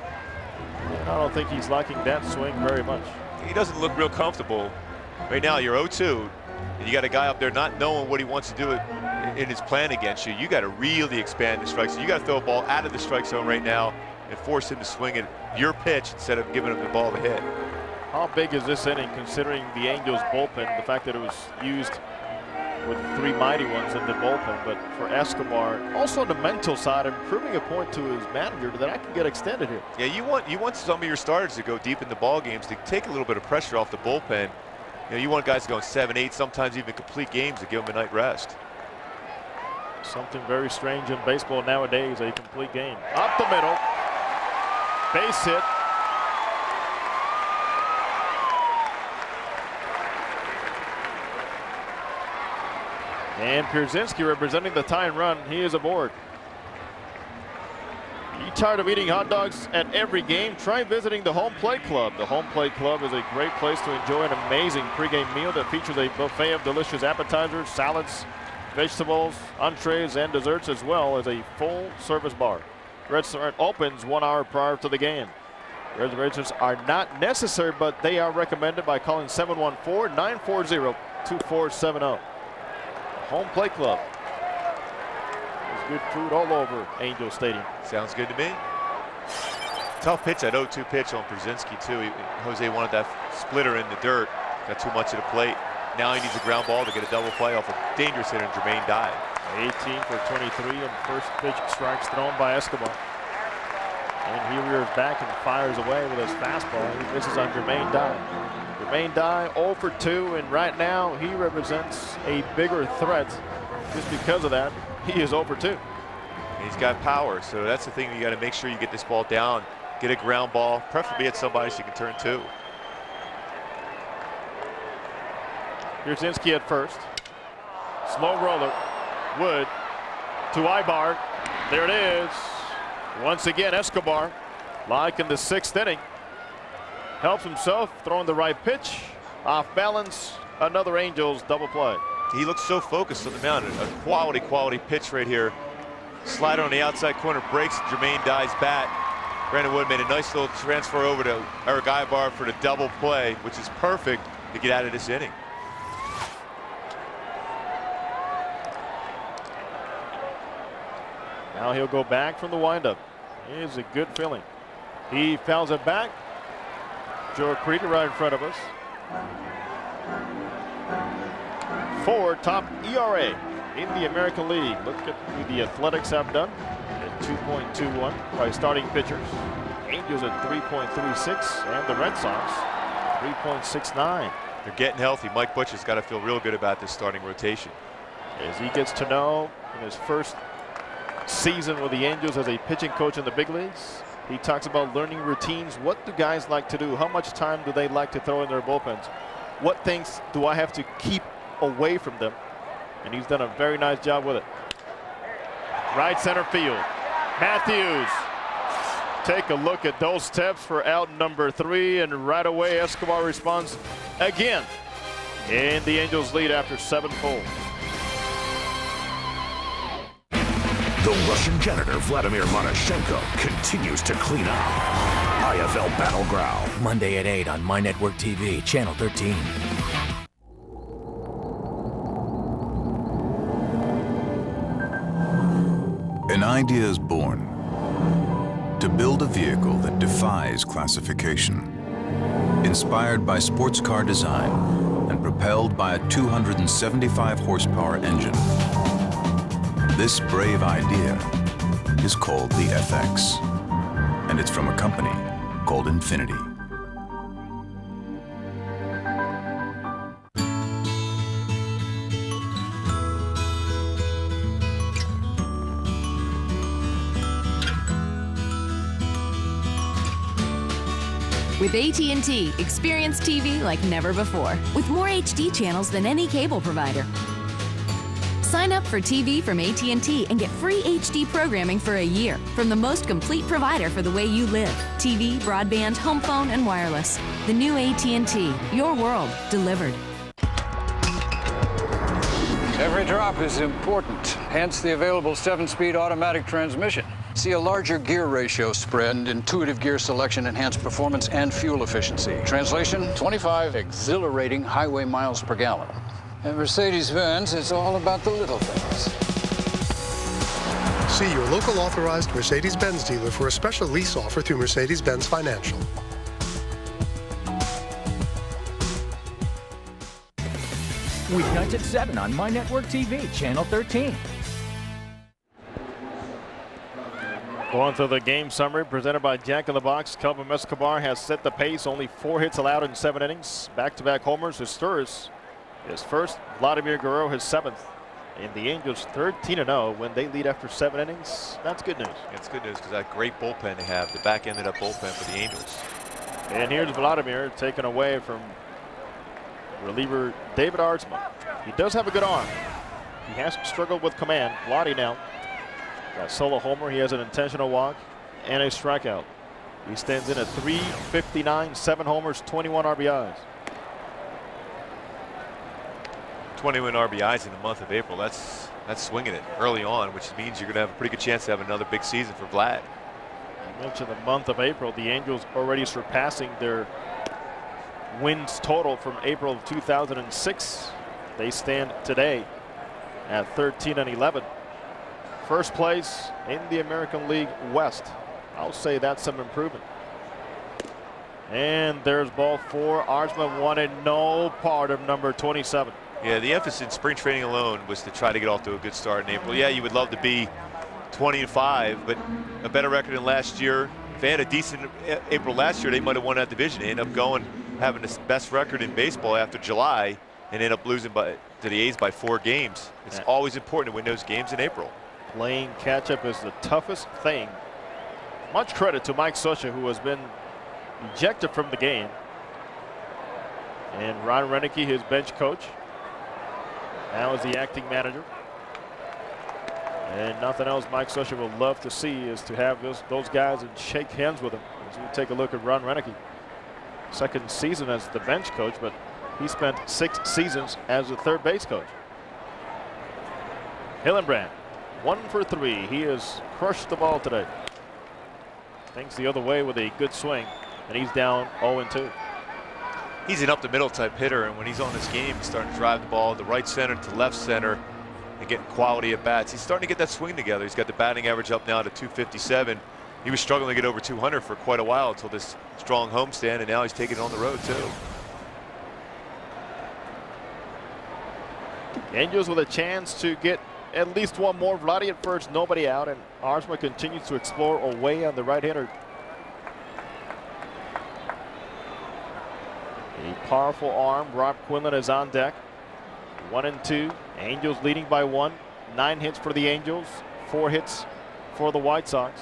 I don't think he's liking that swing very much. He doesn't look real comfortable. Right now, you're 0-2, and you got a guy up there not knowing what he wants to do in his plan against you. You got to really expand the strike zone. You got to throw a ball out of the strike zone right now and force him to swing at your pitch instead of giving him the ball to hit. How big is this inning considering the Angels bullpen, the fact that it was used with 3 mighty ones in the bullpen, but for Escobar, also on the mental side, and proving a point to his manager that I can get extended here. Yeah, you want some of your starters to go deep in the ball games to take a little bit of pressure off the bullpen. You know, you want guys going 7, 8, sometimes even complete games to give them a night rest. Something very strange in baseball nowadays, a complete game. Up the middle, base hit. And Pierzynski representing the tying run. He is aboard. You tired of eating hot dogs at every game? Try visiting the Home Plate Club. The Home Plate Club is a great place to enjoy an amazing pregame meal that features a buffet of delicious appetizers, salads, vegetables, entrees, and desserts, as well as a full-service bar. Restaurant opens 1 hour prior to the game. Reservations are not necessary, but they are recommended by calling 714-940-2470. Home Plate Club. There's good food all over Angel Stadium. Sounds good to me. Tough pitch, that 0-2 pitch on Pierzynski too. Jose wanted that splitter in the dirt. Got too much at the plate. Now he needs a ground ball to get a double play off a dangerous hitter, Jermaine Dye. 18 for 23 and first pitch strikes thrown by Escobar. And he rears back and fires away with his fastball. He misses on Jermaine Dye. Jermaine Dye 0 for 2, and right now he represents a bigger threat. Just because of that, he is 0 for 2. He's got power, so that's the thing. You got to make sure you get this ball down, get a ground ball, preferably at somebody so you can turn 2. Pierzynski at first. Slow roller. Wood to Ibar. There it is. Once again, Escobar, like in the 6th inning, helps himself, throwing the right pitch, off balance, another Angels double play. He looks so focused on the mound. A quality pitch right here. Slider on the outside corner, breaks Jermaine Dye's bat. Brandon Wood made a nice little transfer over to Eric Ibar for the double play, which is perfect to get out of this inning. Now he'll go back from the windup. It is a good feeling. He fouls it back. Joe Krieger right in front of us. 4 top ERA in the American League. Look at who the Athletics have done at 2.21 by starting pitchers. Angels at 3.36 and the Red Sox 3.69. They're getting healthy. Mike Butcher's got to feel real good about this starting rotation. As he gets to know in his first season with the Angels as a pitching coach in the big leagues, he talks about learning routines. What do guys like to do? How much time do they like to throw in their bullpens? What things do I have to keep away from them? And he's done a very nice job with it. Right center field. Matthews. Take a look at those steps for out number 3, and right away Escobar responds again. And the Angels lead after 7 full. The Russian janitor Vladimir Monashenko continues to clean up. IFL Battleground. Monday at 8 on My Network TV, Channel 13. An idea is born. to build a vehicle that defies classification. Inspired by sports car design and propelled by a 275 horsepower engine. This brave idea is called the FX, and it's from a company called Infinity. With AT&T, experience TV like never before, with more HD channels than any cable provider. Sign up for TV from AT&T and get free HD programming for a year from the most complete provider for the way you live. TV, broadband, home phone, and wireless. The new AT&T, your world delivered. Every drop is important, hence the available 7-speed automatic transmission. See a larger gear ratio spread and intuitive gear selection enhance performance and fuel efficiency. Translation, 25 exhilarating highway miles per gallon. At Mercedes-Benz, it's all about the little things. See your local authorized Mercedes-Benz dealer for a special lease offer through Mercedes-Benz Financial. Weeknights at 7 on My Network TV, Channel 13. Going through the game summary presented by Jack in the Box. Kelvim Escobar has set the pace. Only 4 hits allowed in 7 innings. Back-to-back homers. Historis his first. Vladimir Guerrero his 7th. And the Angels 13-0 when they lead after 7 innings. That's good news. It's good news because that great bullpen they have. The back end of that bullpen for the Angels. And here's Vladimir taken away from reliever David Artsma. He does have a good arm. He has struggled with command. Vladdy now. Got solo homer. He has an intentional walk and a strikeout. He stands in at .359, 7 homers, 21 RBIs. 21 RBIs in the month of April. That's swinging it early on, which means you're going to have a pretty good chance to have another big season for Vlad. I mentioned the month of April. The Angels already surpassing their wins total from April of 2006. They stand today at 13-11. First place in the American League West. I'll say that's some improvement. And there's ball 4. Artsma wanted no part of number 27. Yeah, the emphasis in spring training alone was to try to get off to a good start in April. Yeah, you would love to be 20-5, but a better record than last year. If they had a decent April last year, they might have won that division. They ended up having the best record in baseball after July and ended up losing to the A's by 4 games. It's always important to win those games in April. Playing catch-up is the toughest thing. Much credit to Mike Scioscia, who has been ejected from the game. And Ron Renicky, his bench coach, now is the acting manager. And nothing else Mike Scioscia would love to see is to have those guys and shake hands with them. As we take a look at Ron Renicky. Second season as the bench coach, but he spent 6 seasons as the third base coach. Hillenbrand, 1 for 3. He has crushed the ball today. Things the other way with a good swing, and he's down 0-2. He's an up-the-middle type hitter, and when he's on this game, he's starting to drive the ball to right center to left center and getting quality at bats. He's starting to get that swing together. He's got the batting average up now to 257. He was struggling to get over 200 for quite a while until this strong homestand, and now he's taking it on the road too. Angels with a chance to get at least one more. Vladdy at first, nobody out, and Artsma continues to explore away on the right-hander. A powerful arm. Rob Quinlan is on deck. 1-2. Angels leading by 1. 9 hits for the Angels, 4 hits for the White Sox.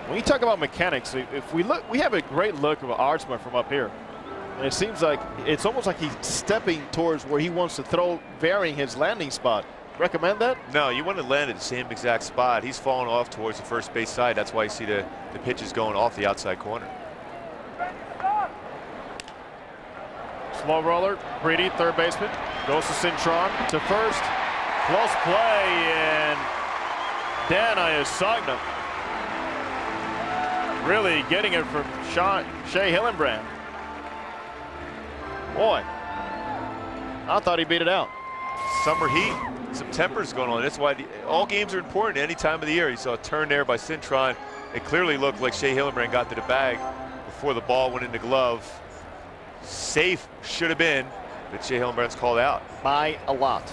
When you talk about mechanics, if we look, we have a great look of Artsma from up here. And it seems like it's almost like he's stepping towards where he wants to throw, varying his landing spot. Recommend that? No, you want to land at the same exact spot. He's falling off towards the first base side. That's why you see the pitches going off the outside corner. Slow roller, Breedy, third baseman, goes to Cintron to first. Close play, and Dan Iasagna really getting it from Shea Hillenbrand. Boy, I thought he beat it out. Summer heat. some tempers going on. That's why all games are important any time of the year. You saw a turn there by Cintron. It clearly looked like Shea Hillenbrand got to the bag before the ball went in the glove. Safe should have been, but Shea Hillenbrand's called out. By a lot.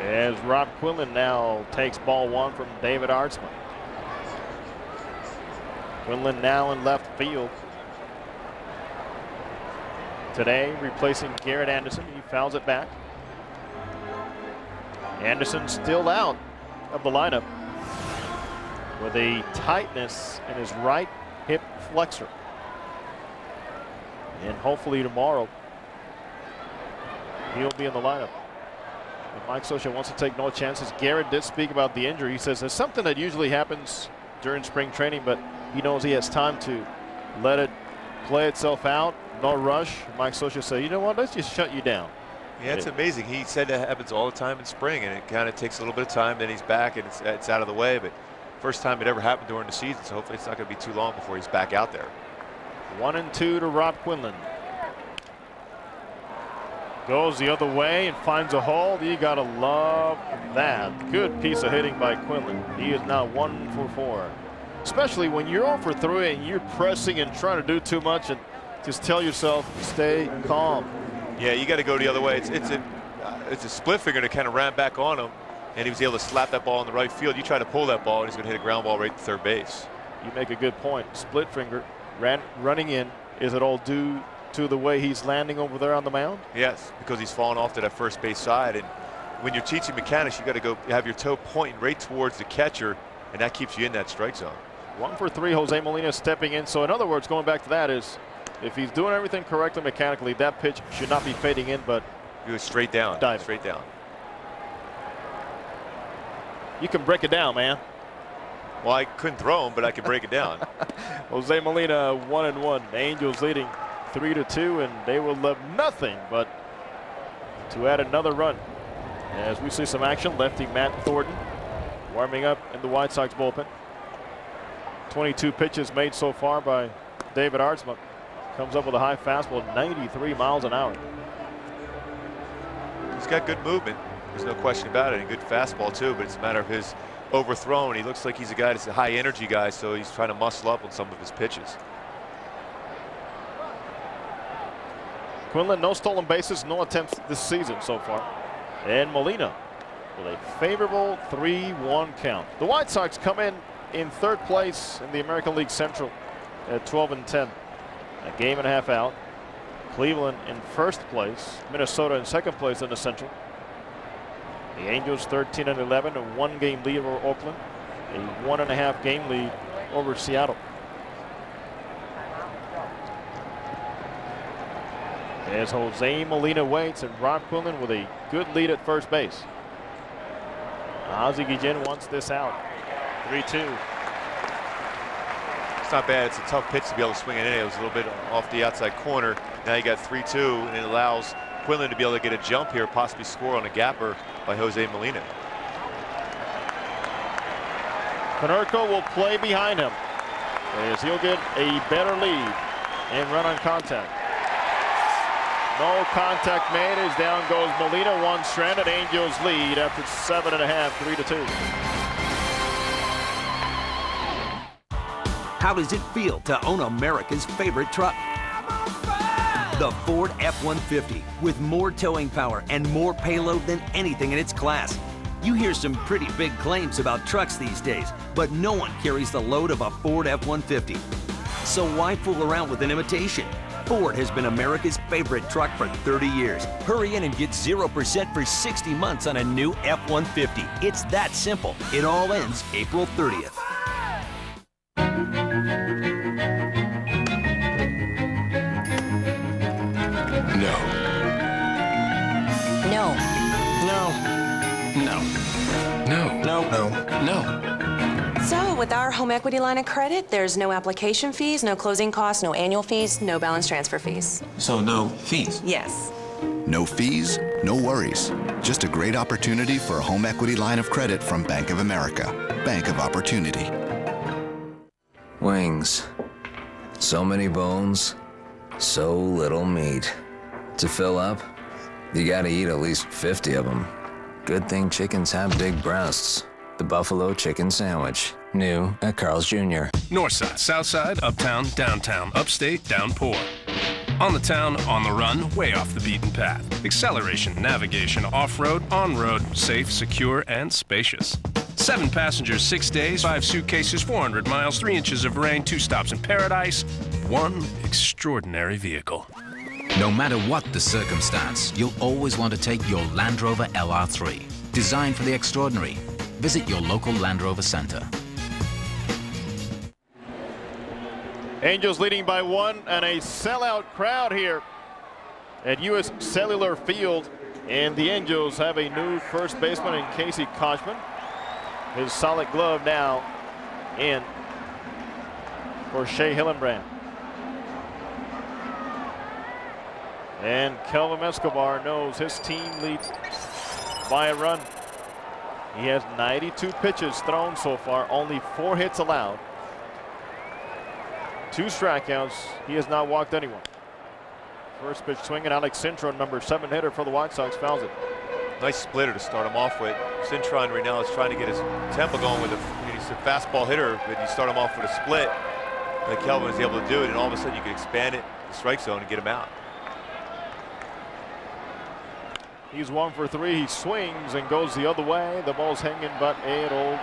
As Rob Quinlan now takes ball one from David Artsman. Quinlan now in left field. Today replacing Garrett Anderson. He fouls it back. Anderson still out of the lineup with a tightness in his right hip flexor. And hopefully tomorrow he'll be in the lineup. And Mike Scioscia wants to take no chances. Garrett did speak about the injury. He says it's something that usually happens during spring training, but he knows he has time to let it play itself out. No rush. Mike Scioscia said, you know what, let's just shut you down. Yeah, it's amazing. He said that happens all the time in spring, and it kind of takes a little bit of time. Then he's back, and it's out of the way. But first time it ever happened during the season, so hopefully it's not going to be too long before he's back out there. 1-2 to Rob Quinlan. Goes the other way and finds a hole. You got to love that. Good piece of hitting by Quinlan. He is now 1 for 4. Especially when you're 0 for 3 and you're pressing and trying to do too much, and just tell yourself, stay calm. Yeah, you got to go the other way. It's a split finger that kind of ran back on him, and he was able to slap that ball in the right field. You try to pull that ball, and he's going to hit a ground ball right to third base. You make a good point. Split finger running in. Is it all due to the way he's landing over there on the mound? Yes, because he's falling off to that first base side. And when you're teaching mechanics, you got to go have your toe pointing right towards the catcher, and that keeps you in that strike zone. 1 for 3. Jose Molina stepping in. So in other words, going back to that, is if he's doing everything correctly mechanically, that pitch should not be fading in, but go straight down. Diving. Straight down. You can break it down, man. Well, I couldn't throw him, but I can break it down. Jose Molina 1-1. The Angels leading 3-2, and they will love nothing but to add another run. As we see some action, lefty Matt Thornton warming up in the White Sox bullpen. 22 pitches made so far by David Artsman. Comes up with a high fastball, 93 miles an hour. He's got good movement. There's no question about it. And good fastball, too, but it's a matter of his overthrown. He looks like he's a guy that's a high-energy guy, so he's trying to muscle up on some of his pitches. Quinlan, no stolen bases, no attempts this season so far. And Molina with a favorable 3-1 count. The White Sox come in third place in the American League Central at 12-10. A game and a half out. Cleveland in first place. Minnesota in second place in the Central. The Angels 13-11, a 1-game lead over Oakland. A 1.5 game lead over Seattle. As Jose Molina waits, and Rob Quinlan with a good lead at first base. Ozzie Guillen wants this out. 3-2. It's not bad. It's a tough pitch to be able to swing it in. It was a little bit off the outside corner. Now you got 3-2, and it allows Quinlan to be able to get a jump here, possibly score on a gapper by Jose Molina. Konerko will play behind him as he'll get a better lead and run on contact. No contact made as down goes Molina. One stranded. Angels lead after 7.5, 3-2. How does it feel to own America's favorite truck? The Ford F-150, with more towing power and more payload than anything in its class. You hear some pretty big claims about trucks these days, but no one carries the load of a Ford F-150. So why fool around with an imitation? Ford has been America's favorite truck for 30 years. Hurry in and get 0% for 60 months on a new F-150. It's that simple. It all ends April 30th. No. No. No. No. No. No. No. So, with our home equity line of credit, there's no application fees, no closing costs, no annual fees, no balance transfer fees. So, no fees? Yes. No fees, no worries. Just a great opportunity for a home equity line of credit from Bank of America. Bank of Opportunity. Wings. So many bones, so little meat. To fill up, you gotta eat at least 50 of them. Good thing chickens have big breasts. The Buffalo Chicken Sandwich. New at Carl's Jr. Northside, Southside, Uptown, Downtown, Upstate, Downpour. On the town, on the run, way off the beaten path. Acceleration, navigation, off-road, on-road, safe, secure, and spacious. 7 passengers, 6 days, 5 suitcases, 400 miles, 3 inches of rain, 2 stops in paradise, 1 extraordinary vehicle. No matter what the circumstance, you'll always want to take your Land Rover LR3. Designed for the extraordinary. Visit your local Land Rover center. Angels leading by 1 and a sellout crowd here at U.S. Cellular Field. And the Angels have a new first baseman in Casey Kochman. His solid glove now in for Shea Hillenbrand. And Kelvim Escobar knows his team leads by a run. He has 92 pitches thrown so far, only 4 hits allowed. 2 strikeouts. He has not walked anyone. First pitch swinging. Alex Cintron, number 7 hitter for the White Sox, fouls it. Nice splitter to start him off with. Cintron right now is trying to get his tempo going with he's a fastball hitter, but you start him off with a split. Like Kelvin is able to do it, and all of a sudden you can expand it, the strike zone, and get him out. He's 1 for 3. He swings and goes the other way. The ball's hanging, but it'll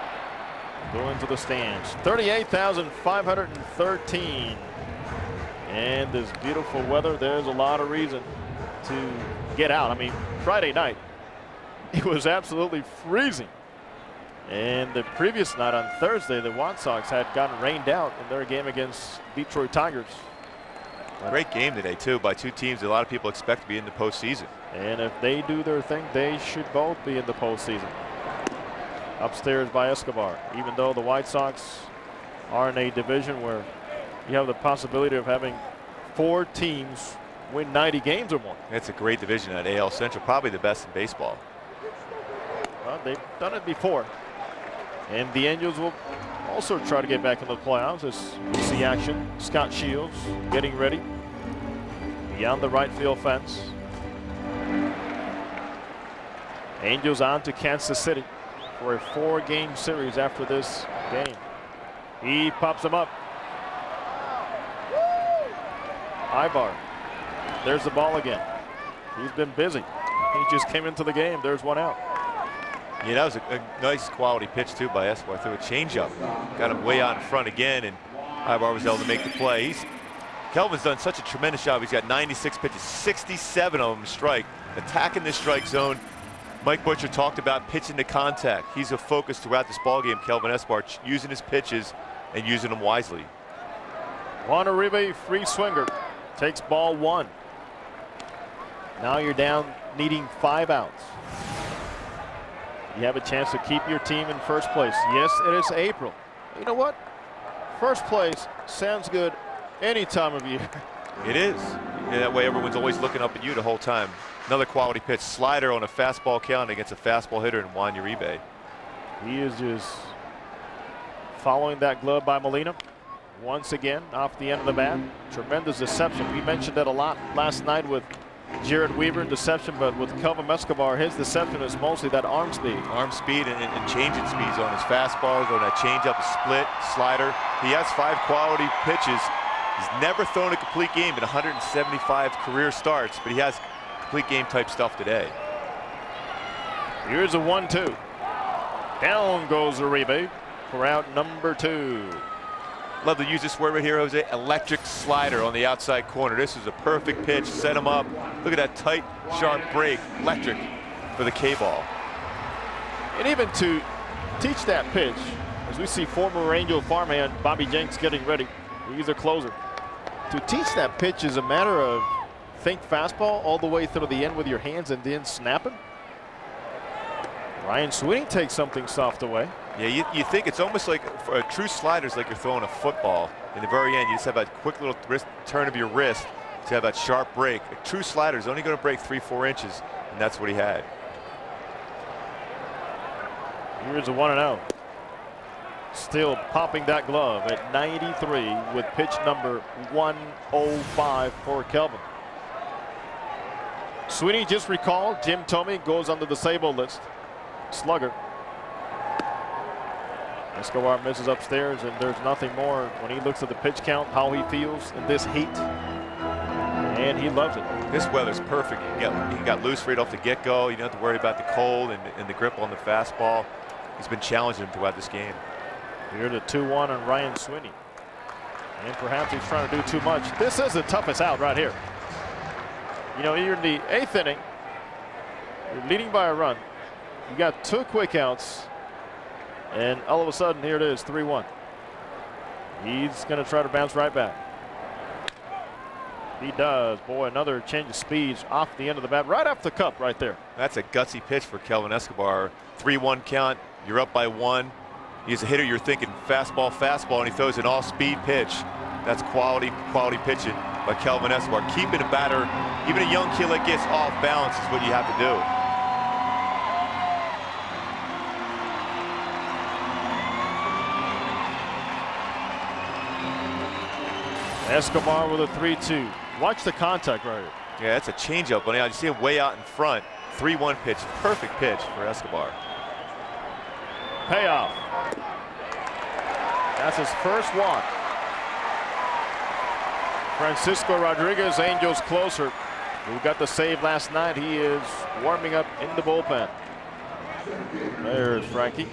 go into the stands. 38,513. And this beautiful weather, there's a lot of reason to get out. I mean, Friday night, it was absolutely freezing. And the previous night on Thursday, the White Sox had gotten rained out in their game against Detroit Tigers. Great game today, too, by 2 teams that a lot of people expect to be in the postseason. And if they do their thing, they should both be in the postseason. Upstairs by Escobar. Even though the White Sox are in a division where you have the possibility of having 4 teams win 90 games or more. It's a great division at AL Central, probably the best in baseball. Well, they've done it before. And the Angels will also try to get back in the playoffs as we see action. Scott Shields getting ready beyond the right field fence. Angels on to Kansas City for a 4-game series after this game. He pops him up. Ibar. There's the ball again. He's been busy. He just came into the game. There's 1 out. Yeah, that was a nice quality pitch too by Escobar. Threw a changeup, got him way out in front again, and Ibar was able to make the play. Kelvin's done such a tremendous job. He's got 96 pitches, 67 of them strike, attacking the strike zone. Mike Butcher talked about pitching to contact. He's a focus throughout this ballgame, Kelvin Escobar, using his pitches and using them wisely. Juan Uribe, free swinger, takes ball 1. Now you're down, needing 5 outs. You have a chance to keep your team in first place. Yes, it is April. You know what? First place sounds good any time of year. It is. Yeah, that way everyone's always looking up at you the whole time. Another quality pitch, slider on a fastball count against a fastball hitter in Juan Uribe. He is just following that glove by Molina. Once again, off the end of the bat. Tremendous deception. We mentioned that a lot last night with Jared Weaver in deception, but with Kelvim Escobar, his deception is mostly that arm speed. Arm speed and changing speeds on his fastballs, on that changeup, a split, slider. He has 5 quality pitches. He's never thrown a complete game in 175 career starts, but he has complete game type stuff today. Here's a 1-2. Down goes Uribe for out number 2. Love to use this word right here, Jose. Electric slider on the outside corner. This is a perfect pitch. Set him up. Look at that tight, sharp break. Electric for the K-ball. And even to teach that pitch, as we see former Angel farmhand Bobby Jenks getting ready. He's a closer. To teach that pitch is a matter of think fastball all the way through the end with your hands and then snap it. Ryan Sweeney takes something soft away. Yeah, you think it's almost like for a true slider is like you're throwing a football. In the very end, you just have that quick little turn of your wrist to have that sharp break. A true slider is only going to break 3-4 inches, and that's what he had. Here's a 1-0. Still popping that glove at 93 with pitch number 105 for Kelvin. Sweeney just recalled Jim Thome goes on the disabled list. Slugger. Escobar misses upstairs, and there's nothing more when he looks at the pitch count, how he feels in this heat. And he loves it. This weather's perfect. He got loose right off the get-go. You don't have to worry about the cold and the grip on the fastball. He's been challenging him throughout this game. Here to 2-1 on Ryan Sweeney. And perhaps he's trying to do too much. This is the toughest out right here. You know, you're in the 8th inning. You're leading by a run. You got 2 quick outs. And all of a sudden, here it is, 3-1. He's going to try to bounce right back. He does. Boy, another change of speeds off the end of the bat, right off the cup right there. That's a gutsy pitch for Kelvim Escobar. 3-1 count. You're up by 1. He's a hitter. You're thinking fastball, fastball, and he throws an all-speed pitch. That's quality pitching by Kelvim Escobar. Keeping a batter, even a young kid that gets off balance, is what you have to do. Escobar with a 3-2. Watch the contact right here. Yeah, that's a changeup. But you see him way out in front. 3-1 pitch. Perfect pitch for Escobar. Payoff. That's his first walk. Francisco Rodriguez, Angels closer, who got the save last night. He is warming up in the bullpen. There's Frankie.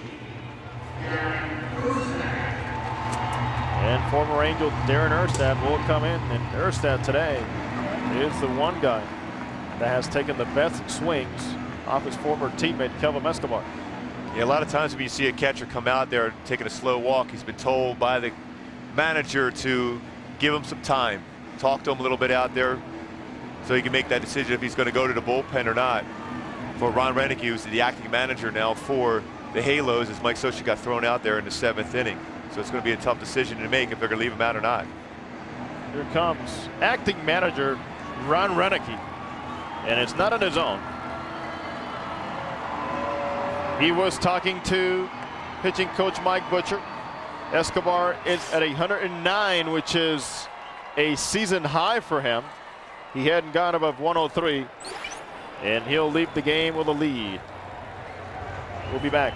And former Angel Darren Erstad will come in, and Erstad today is the one guy that has taken the best swings off his former teammate Kelvim Escobar. Yeah, a lot of times when you see a catcher come out there taking a slow walk, he's been told by the manager to give him some time, talk to him a little bit out there so he can make that decision if he's going to go to the bullpen or not. For Ron Renick, who's the acting manager now for the Halos, as Mike Scioscia got thrown out there in the 7th inning. So it's going to be a tough decision to make if they're going to leave him out or not. Here comes acting manager Ron Renick, and it's not on his own. He was talking to pitching coach Mike Butcher. Escobar is at 109, which is a season high for him. He hadn't gone above 103, and he'll leave the game with a lead. We'll be back.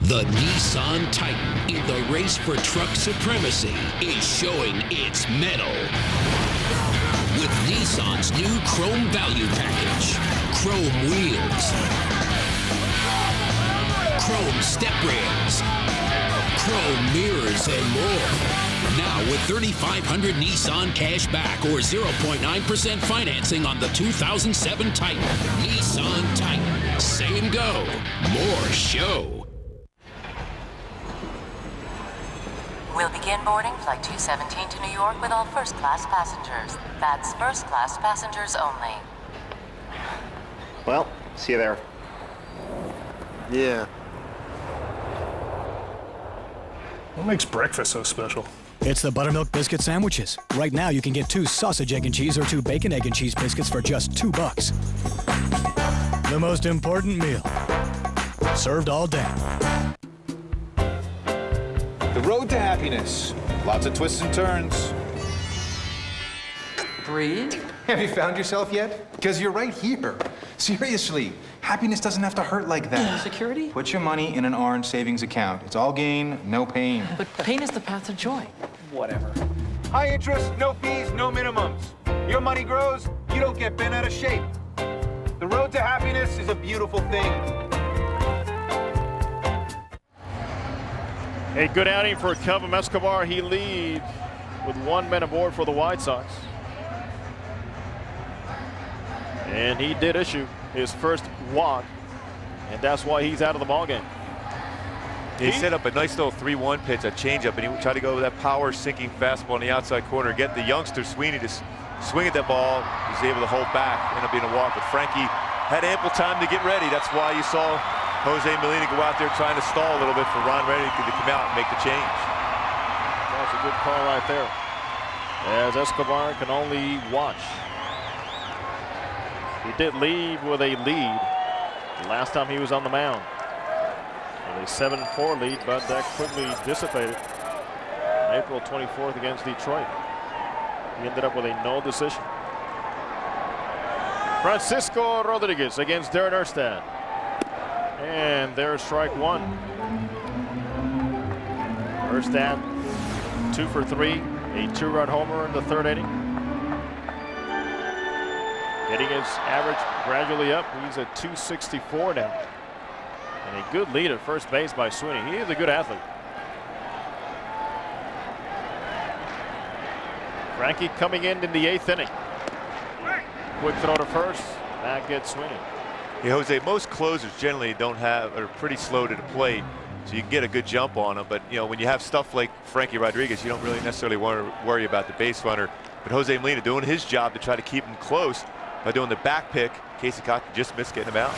The Nissan Titan in the race for truck supremacy is showing its mettle. With Nissan's new Chrome Value Package. Chrome wheels. Chrome step rails. Chrome mirrors and more. Now with $3,500 Nissan cash back or 0.9% financing on the 2007 Titan. Nissan Titan. Say and go. More show. We'll begin boarding Flight 217 to New York with all first-class passengers. That's first-class passengers only. Well, see you there. Yeah. What makes breakfast so special? It's the buttermilk biscuit sandwiches. Right now, you can get 2 sausage, egg, and cheese or 2 bacon, egg, and cheese biscuits for just $2. The most important meal. Served all day. The road to happiness. Lots of twists and turns. Breathe. Have you found yourself yet? Because you're right here. Seriously, happiness doesn't have to hurt like that. Security? Put your money in an orange savings account. It's all gain, no pain. But pain is the path to joy. Whatever. High interest, no fees, no minimums. Your money grows, you don't get bent out of shape. The road to happiness is a beautiful thing. A good outing for Kelvim Escobar. He leads with 1 man aboard for the White Sox. And he did issue his first walk, and that's why he's out of the ballgame. He set up a nice little 3-1 pitch, a changeup, and he tried to go with that power sinking fastball on the outside corner, get the youngster Sweeney to swing at that ball. He's able to hold back, end up being a walk, but Frankie had ample time to get ready. That's why you saw Jose Molina go out there trying to stall a little bit for Ron Renick to come out and make the change. That's a good call right there, as Escobar can only watch. He did leave with a lead last time he was on the mound. With a 7-4 lead, but that quickly dissipated on April 24th against Detroit. He ended up with a no decision. Francisco Rodriguez against Darren Erstad. And there's strike one. Erstad 2 for 3, a 2-run homer in the 3rd inning. Getting his average gradually up. He's at 264 now. And a good lead at first base by Sweeney. He is a good athlete. Frankie coming in the 8th inning. Quick throw to first. That gets Sweeney. Yeah, Jose, most closers generally are pretty slow to the plate, so you can get a good jump on them. But you know, when you have stuff like Frankie Rodriguez, you don't really necessarily want to worry about the base runner. But Jose Molina doing his job to try to keep him close by doing the back pick. Casey Cochran just missed getting him out.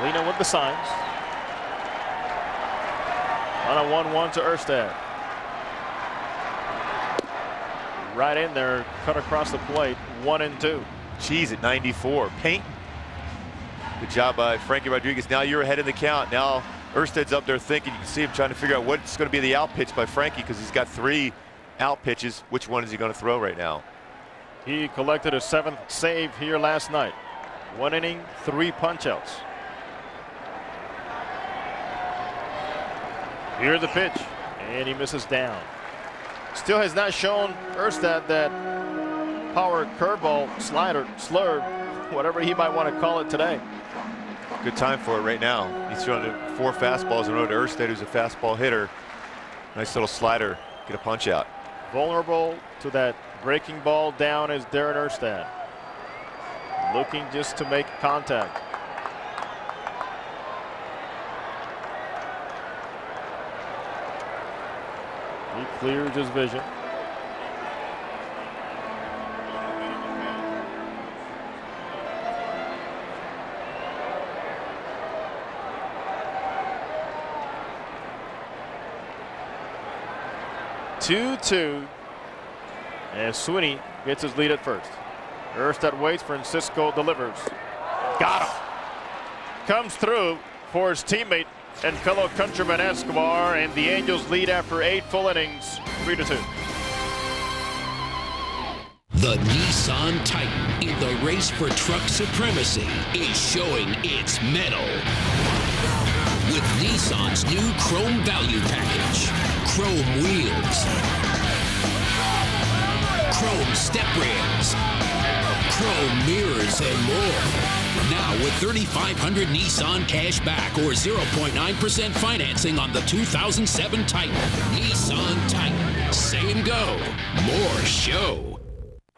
Molina with the signs. On a 1-1 to Erstad. Right in there, cut across the plate, 1-2. Cheese at 94. Paint. Good job by Frankie Rodriguez. Now you're ahead in the count. Now Erstad's up there thinking. You can see him trying to figure out what's going to be the out pitch by Frankie, because he's got 3 out pitches. Which one is he going to throw right now? He collected a 7th save here last night. 1 inning, 3 punch-outs. Here's the pitch, and he misses down. Still has not shown Erstad that power curveball, slider, slurve, whatever he might want to call it today. Good time for it right now. He's throwing 4 fastballs in a row to Erstad, who's a fastball hitter. Nice little slider, get a punch out. Vulnerable to that breaking ball down is Darren Erstad. Looking just to make contact. He clears his vision. Two-two, as Sweeney gets his lead at first. Erstad waits, Francisco delivers. Got him. Comes through for his teammate and fellow countryman Escobar, and the Angels lead after 8 full innings, 3-2. The Nissan Titan in the race for truck supremacy is showing its mettle. With Nissan's new Chrome Value Package, chrome wheels, chrome step rails, chrome mirrors, and more. Now with 3,500 Nissan cash back or 0.9% financing on the 2007 Titan. Nissan Titan. Same go, more show.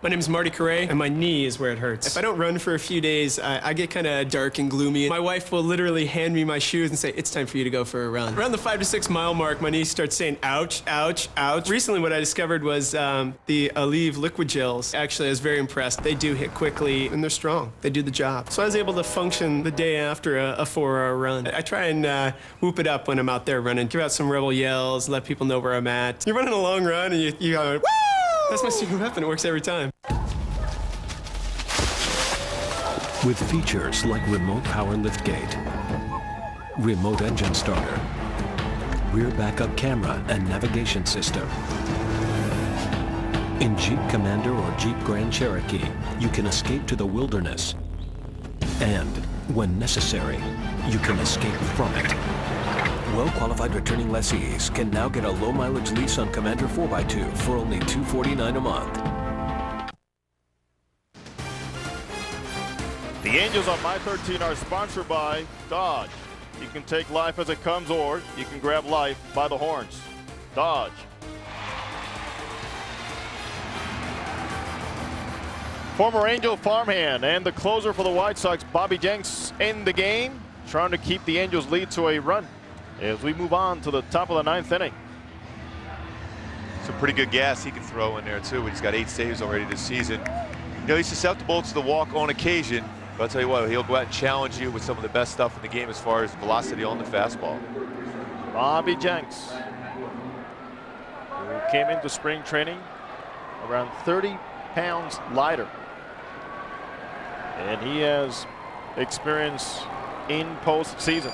My name is Marty Correa, and my knee is where it hurts. If I don't run for a few days, I get kind of dark and gloomy. My wife will literally hand me my shoes and say, it's time for you to go for a run. Around the 5 to 6 mile mark, my knee starts saying, ouch, ouch, ouch. Recently, what I discovered was the Aleve liquid gels. Actually, I was very impressed. They do hit quickly, and they're strong. They do the job. So I was able to function the day after a 4-hour run. I try and whoop it up when I'm out there running. Give out some rebel yells, let people know where I'm at. You're running a long run, and you go, woo! That's my secret weapon. It works every time. With features like remote power liftgate, remote engine starter, rear backup camera and navigation system. In Jeep Commander or Jeep Grand Cherokee, you can escape to the wilderness. And, when necessary, you can escape from it. Well-qualified returning lessees can now get a low-mileage lease on Commander 4x2 for only $249 a month. The Angels on My 13 are sponsored by Dodge. You can take life as it comes, or you can grab life by the horns. Dodge. Former Angel farmhand and the closer for the White Sox, Bobby Jenks, in the game, trying to keep the Angels' lead to a run as we move on to the top of the 9th inning. Some pretty good gas he can throw in there too. He's got 8 saves already this season. You know, he's susceptible to the walk on occasion, but I'll tell you what, he'll go out and challenge you with some of the best stuff in the game as far as velocity on the fastball. Bobby Jenks, who came into spring training around 30 pounds lighter, and he has experience in postseason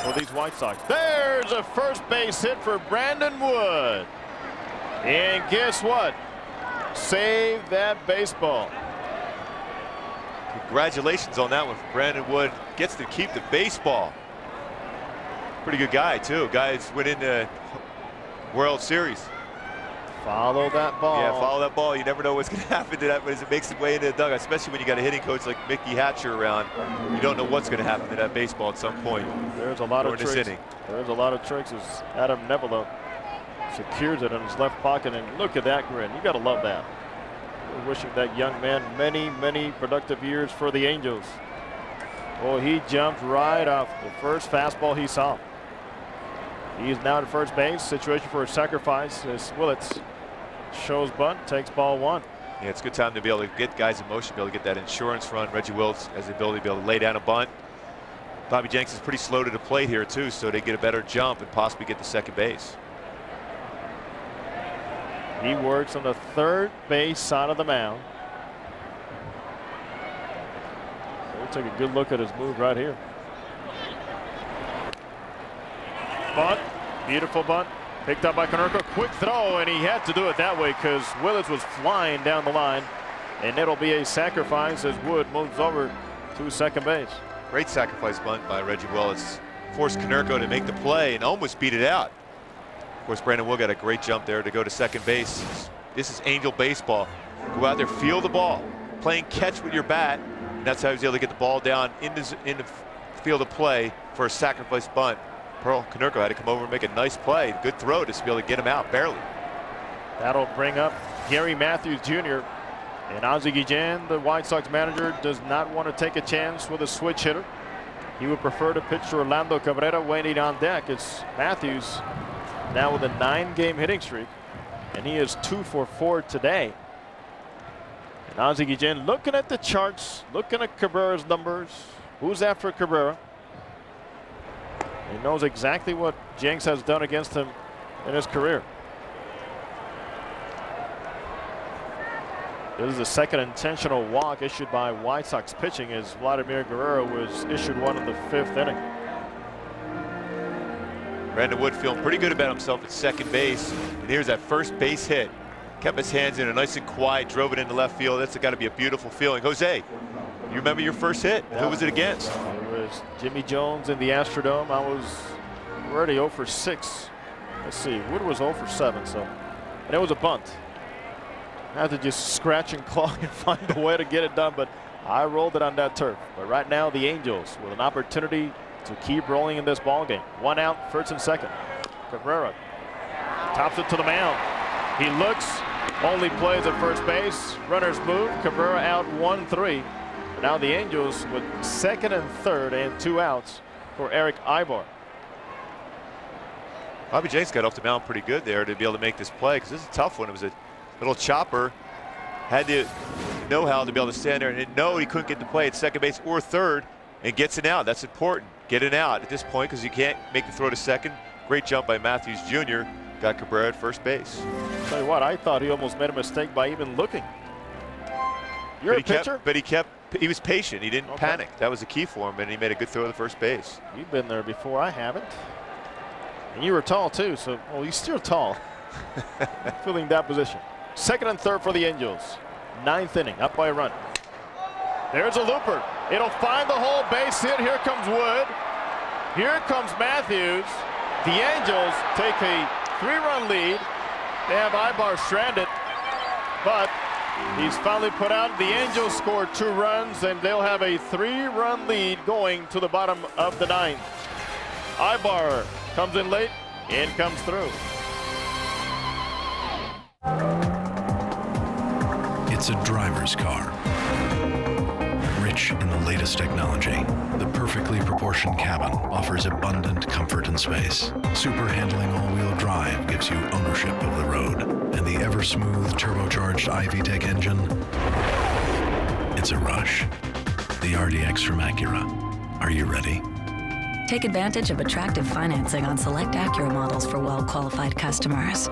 for these White Sox. There's There's a first base hit for Brandon Wood. And guess what? Save that baseball. Congratulations on that one. Brandon Wood gets to keep the baseball. Pretty good guy, too. Guys went into World Series. Follow that ball. Yeah, follow that ball. You never know what's going to happen to that as it makes its way into the dugout, especially when you got a hitting coach like Mickey Hatcher around. You don't know what's going to happen to that baseball at some point. There's a lot of tricks. Inning. There's a lot of tricks as Adam Neville secures it in his left pocket, and look at that grin. You got to love that. We're wishing that young man many, many productive years for the Angels. Oh, he jumped right off the first fastball he saw. He is now at first base. Situation for a sacrifice as Willits shows bunt, takes ball one. Yeah, it's a good time to be able to get guys in motion, be able to get that insurance run. Reggie Willits has the ability to be able to lay down a bunt. Bobby Jenks is pretty slow to the plate here, too, so they get a better jump and possibly get to second base. He works on the third base side of the mound. We'll take a good look at his move right here. Bunt, beautiful bunt, picked up by Konerko. Quick throw, and he had to do it that way because Willits was flying down the line, and it'll be a sacrifice as Wood moves over to second base. Great sacrifice bunt by Reggie Willits. Forced Konerko to make the play and almost beat it out. Of course, Brandon Wood got a great jump there to go to second base. This is Angel baseball. Go out there, feel the ball, playing catch with your bat, and that's how he was able to get the ball down in the field of play for a sacrifice bunt. Pearl Konerko had to come over and make a nice play. Good throw to be able to get him out, barely. That'll bring up Gary Matthews Jr. And Ozzie Guillen, the White Sox manager, does not want to take a chance with a switch hitter. He would prefer to pitch to Orlando Cabrera waiting on deck. It's Matthews now with a 9-game hitting streak, and he is 2 for 4 today. And Ozzie Guillen looking at the charts, looking at Cabrera's numbers. Who's after Cabrera? He knows exactly what Jenks has done against him in his career. This is the second intentional walk issued by White Sox pitching as Vladimir Guerrero was issued one in the 5th inning. Brandon Wood feeling pretty good about himself at second base. And here's that first base hit. Kept his hands in it nice and quiet, drove it into left field. That's got to be a beautiful feeling. Jose, you remember your first hit? Who was it against? It was Jimmy Jones in the Astrodome. I was already 0 for 6. Let's see, Wood was 0 for 7, so. And it was a bunt. I had to just scratch and claw and find a way to get it done, but I rolled it on that turf. But right now, the Angels with an opportunity to keep rolling in this ball game. 1 out, first and second. Cabrera tops it to the mound. He looks, only plays at first base. Runners move. Cabrera out 1-3. Now the Angels with second and third and 2 outs for Eric Ibar. Bobby Jenks got off the mound pretty good there to be able to make this play because this is a tough one. It was a little chopper. Had to know how to be able to stand there and know he couldn't get the play at second base or third and gets it out. That's important. Get it out at this point because you can't make the throw to second. Great jump by Matthews Jr. Got Cabrera at first base. Tell you what, I thought he almost made a mistake by even looking. You're a pitcher? He was patient. He didn't panic. That was the key for him, and he made a good throw to first base. You've been there before. I haven't. And you were tall, too, so, well, you're still tall. Filling that position. Second and third for the Angels. 9th inning, up by a run. There's a looper. It'll find the hole, base hit. Here comes Wood. Here comes Matthews. The Angels take a 3-run lead. They have Ibar stranded, but he's finally put out. The Angels scored 2 runs, and they'll have a 3-run lead going to the bottom of the 9th. Ibar comes in late and comes through. It's a driver's car. Rich in the latest technology, the perfectly proportioned cabin offers abundant comfort and space. Super handling all-wheel drive gives you ownership of the road. And the ever-smooth turbocharged iVTEC engine, it's a rush. The RDX from Acura. Are you ready? Take advantage of attractive financing on select Acura models for well-qualified customers.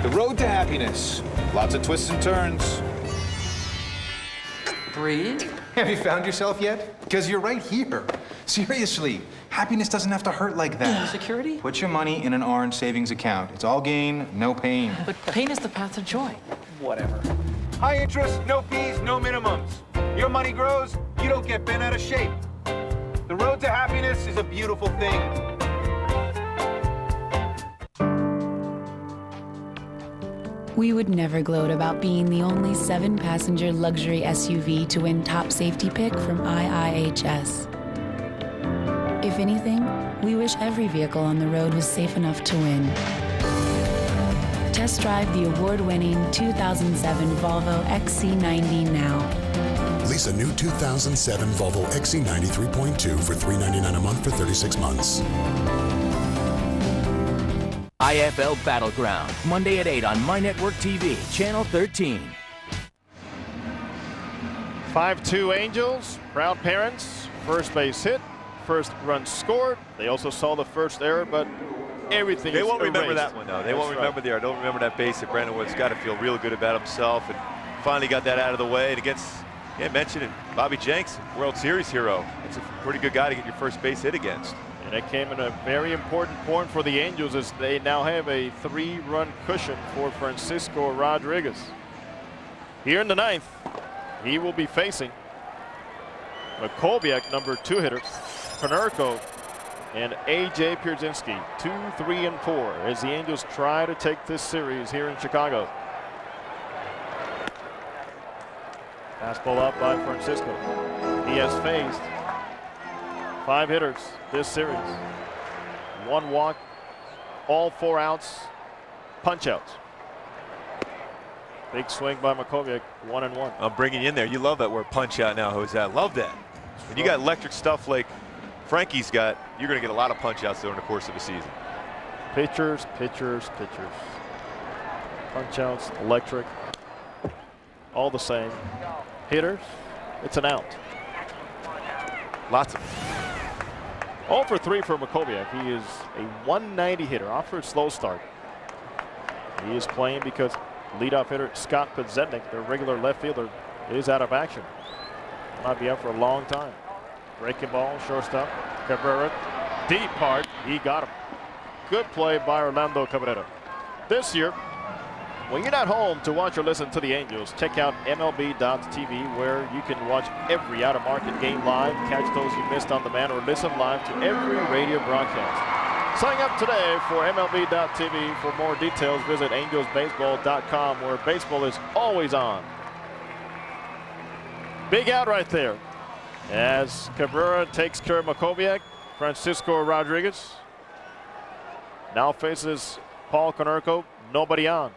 The road to happiness. Lots of twists and turns. 3. Have you found yourself yet? Because you're right here. Seriously, happiness doesn't have to hurt like that. Security? Put your money in an orange savings account. It's all gain, no pain. But pain is the path to joy. Whatever. High interest, no fees, no minimums. Your money grows, you don't get bent out of shape. The road to happiness is a beautiful thing. We would never gloat about being the only 7-passenger luxury SUV to win top safety pick from IIHS. If anything, we wish every vehicle on the road was safe enough to win. Test drive the award-winning 2007 Volvo XC90 now. Lease a new 2007 Volvo XC90 3.2 for $399 a month for 36 months. IFL Battleground, Monday at 8 on My Network TV, Channel 13. 5-2 Angels, proud parents, first base hit, first run scored. They also saw the first error, but everything They is won't remember erased. that one, though. They won't remember the error. Don't remember that base that Brandon Wood's got to feel real good about himself, and finally got that out of the way. And against, mentioned it, Bobby Jenks, World Series hero. It's a pretty good guy to get your first base hit against. And it came in a very important point for the Angels as they now have a 3-run cushion for Francisco Rodriguez. Here in the 9th, he will be facing Makoviak, number 2 hitter, Konerko, and A.J. Pierzynski, 2, 3, and 4, as the Angels try to take this series here in Chicago. Fastball up by Francisco. He has faced 5 hitters this series. 1 walk, all 4 outs, punch outs. Big swing by Makoviak, 1-1. I'm bringing you in there. You love that word punch out now, Jose. I love that. When you got electric stuff like Frankie's got, you're going to get a lot of punch outs during the course of the season. Pitchers, pitchers, pitchers. Punch outs, electric, all the same. Hitters, it's an out. Lots of them. 0 for 3 for Makoviak. He is a 190 hitter, off for a slow start. He is playing because leadoff hitter Scott Podsednik, their regular left fielder, is out of action. Might be out for a long time. Breaking ball, shortstop, Cabrera, deep part, he got him. Good play by Orlando Cabrera. This year, when you're not home to watch or listen to the Angels, check out MLB.tv, where you can watch every out-of-market game live, catch those you missed on demand, or listen live to every radio broadcast. Sign up today for MLB.tv. For more details, visit angelsbaseball.com, where baseball is always on. Big out right there as Cabrera takes care of Makoviak. Francisco Rodriguez now faces Paul Konerko. Nobody on.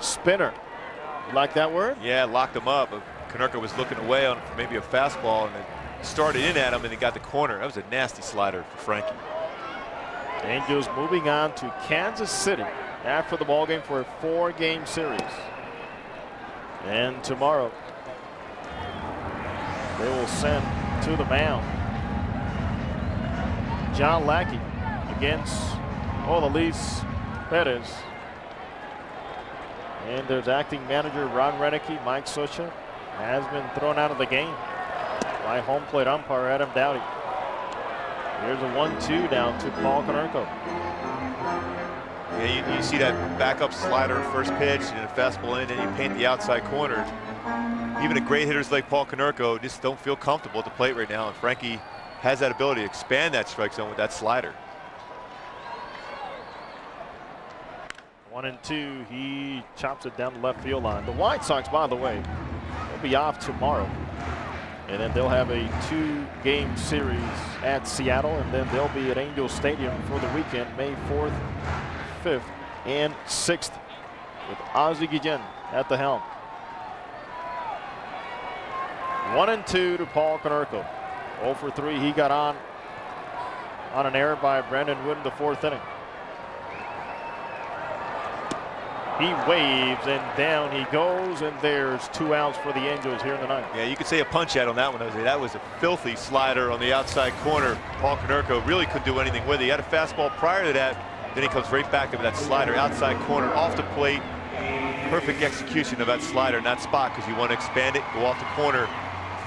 Spinner. You like that word? Yeah, locked him up. Konerko was looking away on maybe a fastball, and it started in at him, and he got the corner. That was a nasty slider for Frankie. Angels moving on to Kansas City after the ballgame for a 4-game series. And tomorrow, they will send to the mound John Lackey against Luis Perez. And there's acting manager Ron Renicky. Mike Socha has been thrown out of the game by home plate umpire Adam Dowdy. Here's a 1-2 down to Paul Konerko. Yeah, you see that backup slider first pitch and a fastball in, and you paint the outside corner. Even the great hitters like Paul Konerko just don't feel comfortable at the plate right now, and Frankie has that ability to expand that strike zone with that slider. 1-2. He chops it down the left field line. The White Sox, by the way, will be off tomorrow. And then they'll have a 2-game series at Seattle. And then they'll be at Angel Stadium for the weekend, May 4th, 5th, and 6th, with Ozzie Guillen at the helm. 1-2 to Paul Konerko. 0 for 3. He got on an error by Brandon Wood in the 4th inning. He waves, and down he goes, and there's 2 outs for the Angels here in the 9th. Yeah, you could say a punch out on that one, Jose. That was a filthy slider on the outside corner. Paul Konerko really couldn't do anything with it. He had a fastball prior to that. Then he comes right back to that slider outside corner off the plate. Perfect execution of that slider in that spot, because you want to expand it, go off the corner,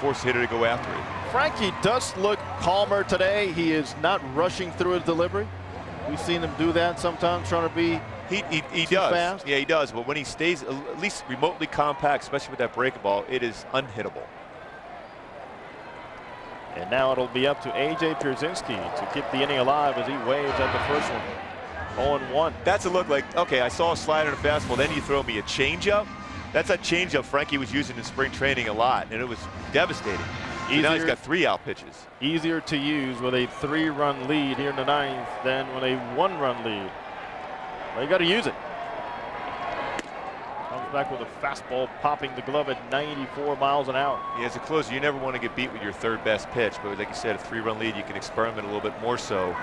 force the hitter to go after it. Frankie does look calmer today. He is not rushing through his delivery. We've seen him do that sometimes, trying to be he does fast. Yeah, he does. But when he stays at least remotely compact, especially with that breaking ball, it is unhittable. And now it'll be up to A.J. Pierzynski to keep the inning alive as he waves at the first one. 0-1. That's a look like, okay, I saw a slider and a fastball, then you throw me a changeup. That's that changeup Frankie was using in spring training a lot, and it was devastating. Now he's got 3 out pitches. Easier to use with a 3-run lead here in the 9th than with a 1-run lead. Well, you got to use it. Comes back with a fastball popping the glove at 94 miles an hour. Yeah, as a closer, you never want to get beat with your 3rd best pitch, but like you said, a 3-run lead, you can experiment a little bit more so.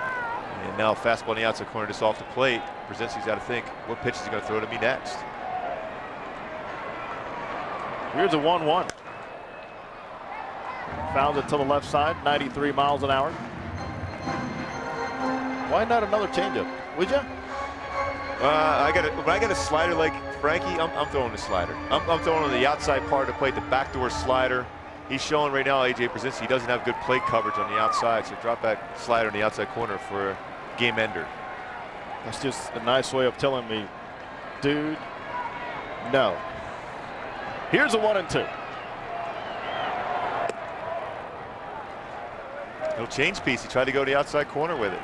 And now fastball on the outside corner just off the plate. Pierzynski's got to think, what pitch is he going to throw to me next? Here's a 1-1. Found it to the left side, 93 miles an hour. Why not another changeup? Would you? When I got a slider like Frankie, I'm throwing the slider. I'm throwing on the outside part of the plate, the backdoor slider. He's showing right now, A.J. Pierzynski, he doesn't have good plate coverage on the outside, so drop back slider on the outside corner for a game ender. That's just a nice way of telling me, dude, no. Here's a 1-2. No change piece. He tried to go to the outside corner with it.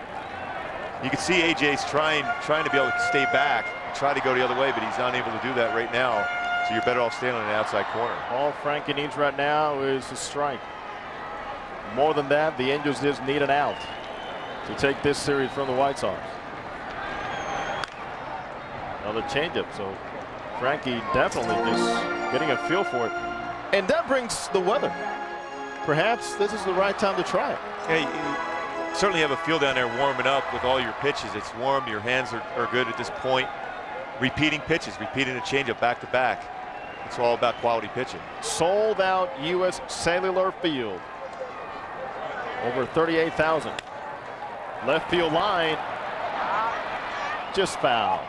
You can see AJ's trying to be able to stay back, try to go the other way, but he's unable to do that right now. So you're better off staying on the outside corner. All Frankie needs right now is a strike. More than that, the Angels just need an out to take this series from the White Sox. Another changeup, so Frankie definitely just getting a feel for it. And that brings the weather. Perhaps this is the right time to try it. Yeah, you certainly have a feel down there warming up with all your pitches. It's warm, your hands are good at this point. Repeating pitches, repeating a changeup back to back. It's all about quality pitching. Sold out U.S. Cellular Field. Over 38,000. Left field line. Just foul.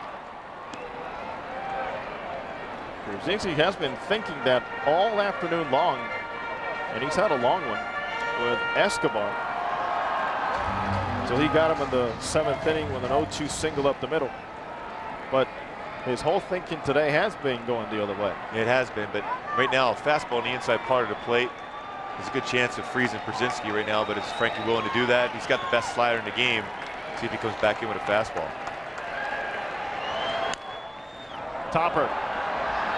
Pierzynski has been thinking that all afternoon long, and he's had a long one with Escobar. So he got him in the 7th inning with an 0-2 single up the middle. But his whole thinking today has been going the other way. It has been, but right now, a fastball on the inside part of the plate. There's a good chance of freezing Pierzynski right now, but is Frankie willing to do that? He's got the best slider in the game. See if he comes back in with a fastball. Topper.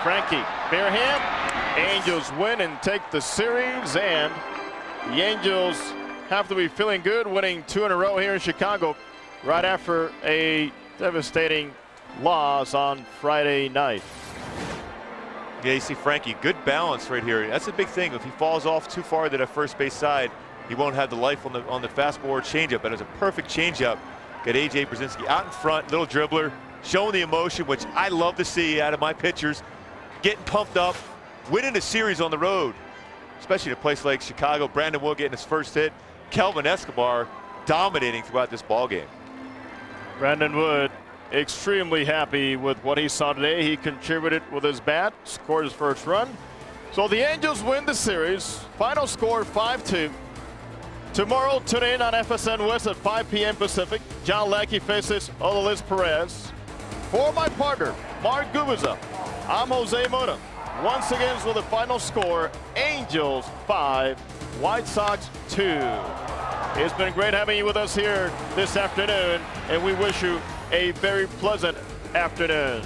Frankie, bare hand. Angels win and take the series, and the Angels have to be feeling good, winning 2 in a row here in Chicago right after a devastating loss on Friday night. Yeah, you see Frankie, good balance right here. That's a big thing. If he falls off too far to the first base side, he won't have the life on the fastball or changeup. But it was a perfect changeup. Got A.J. Pierzynski out in front, little dribbler, showing the emotion, which I love to see out of my pitchers. Getting pumped up, winning a series on the road, especially in a place like Chicago. Brandon Wood getting his first hit. Kelvim Escobar dominating throughout this ballgame. Brandon Wood extremely happy with what he saw today. He contributed with his bat, scored his first run. So the Angels win the series. Final score 5-2. Tomorrow, tune in on FSN West at 5 p.m. Pacific. John Lackey faces Odalys Perez. For my partner, Mark Gubiza, I'm Jose Mota. Once again, with the final score, Angels 5, White Sox 2. It's been great having you with us here this afternoon, and we wish you a very pleasant afternoon.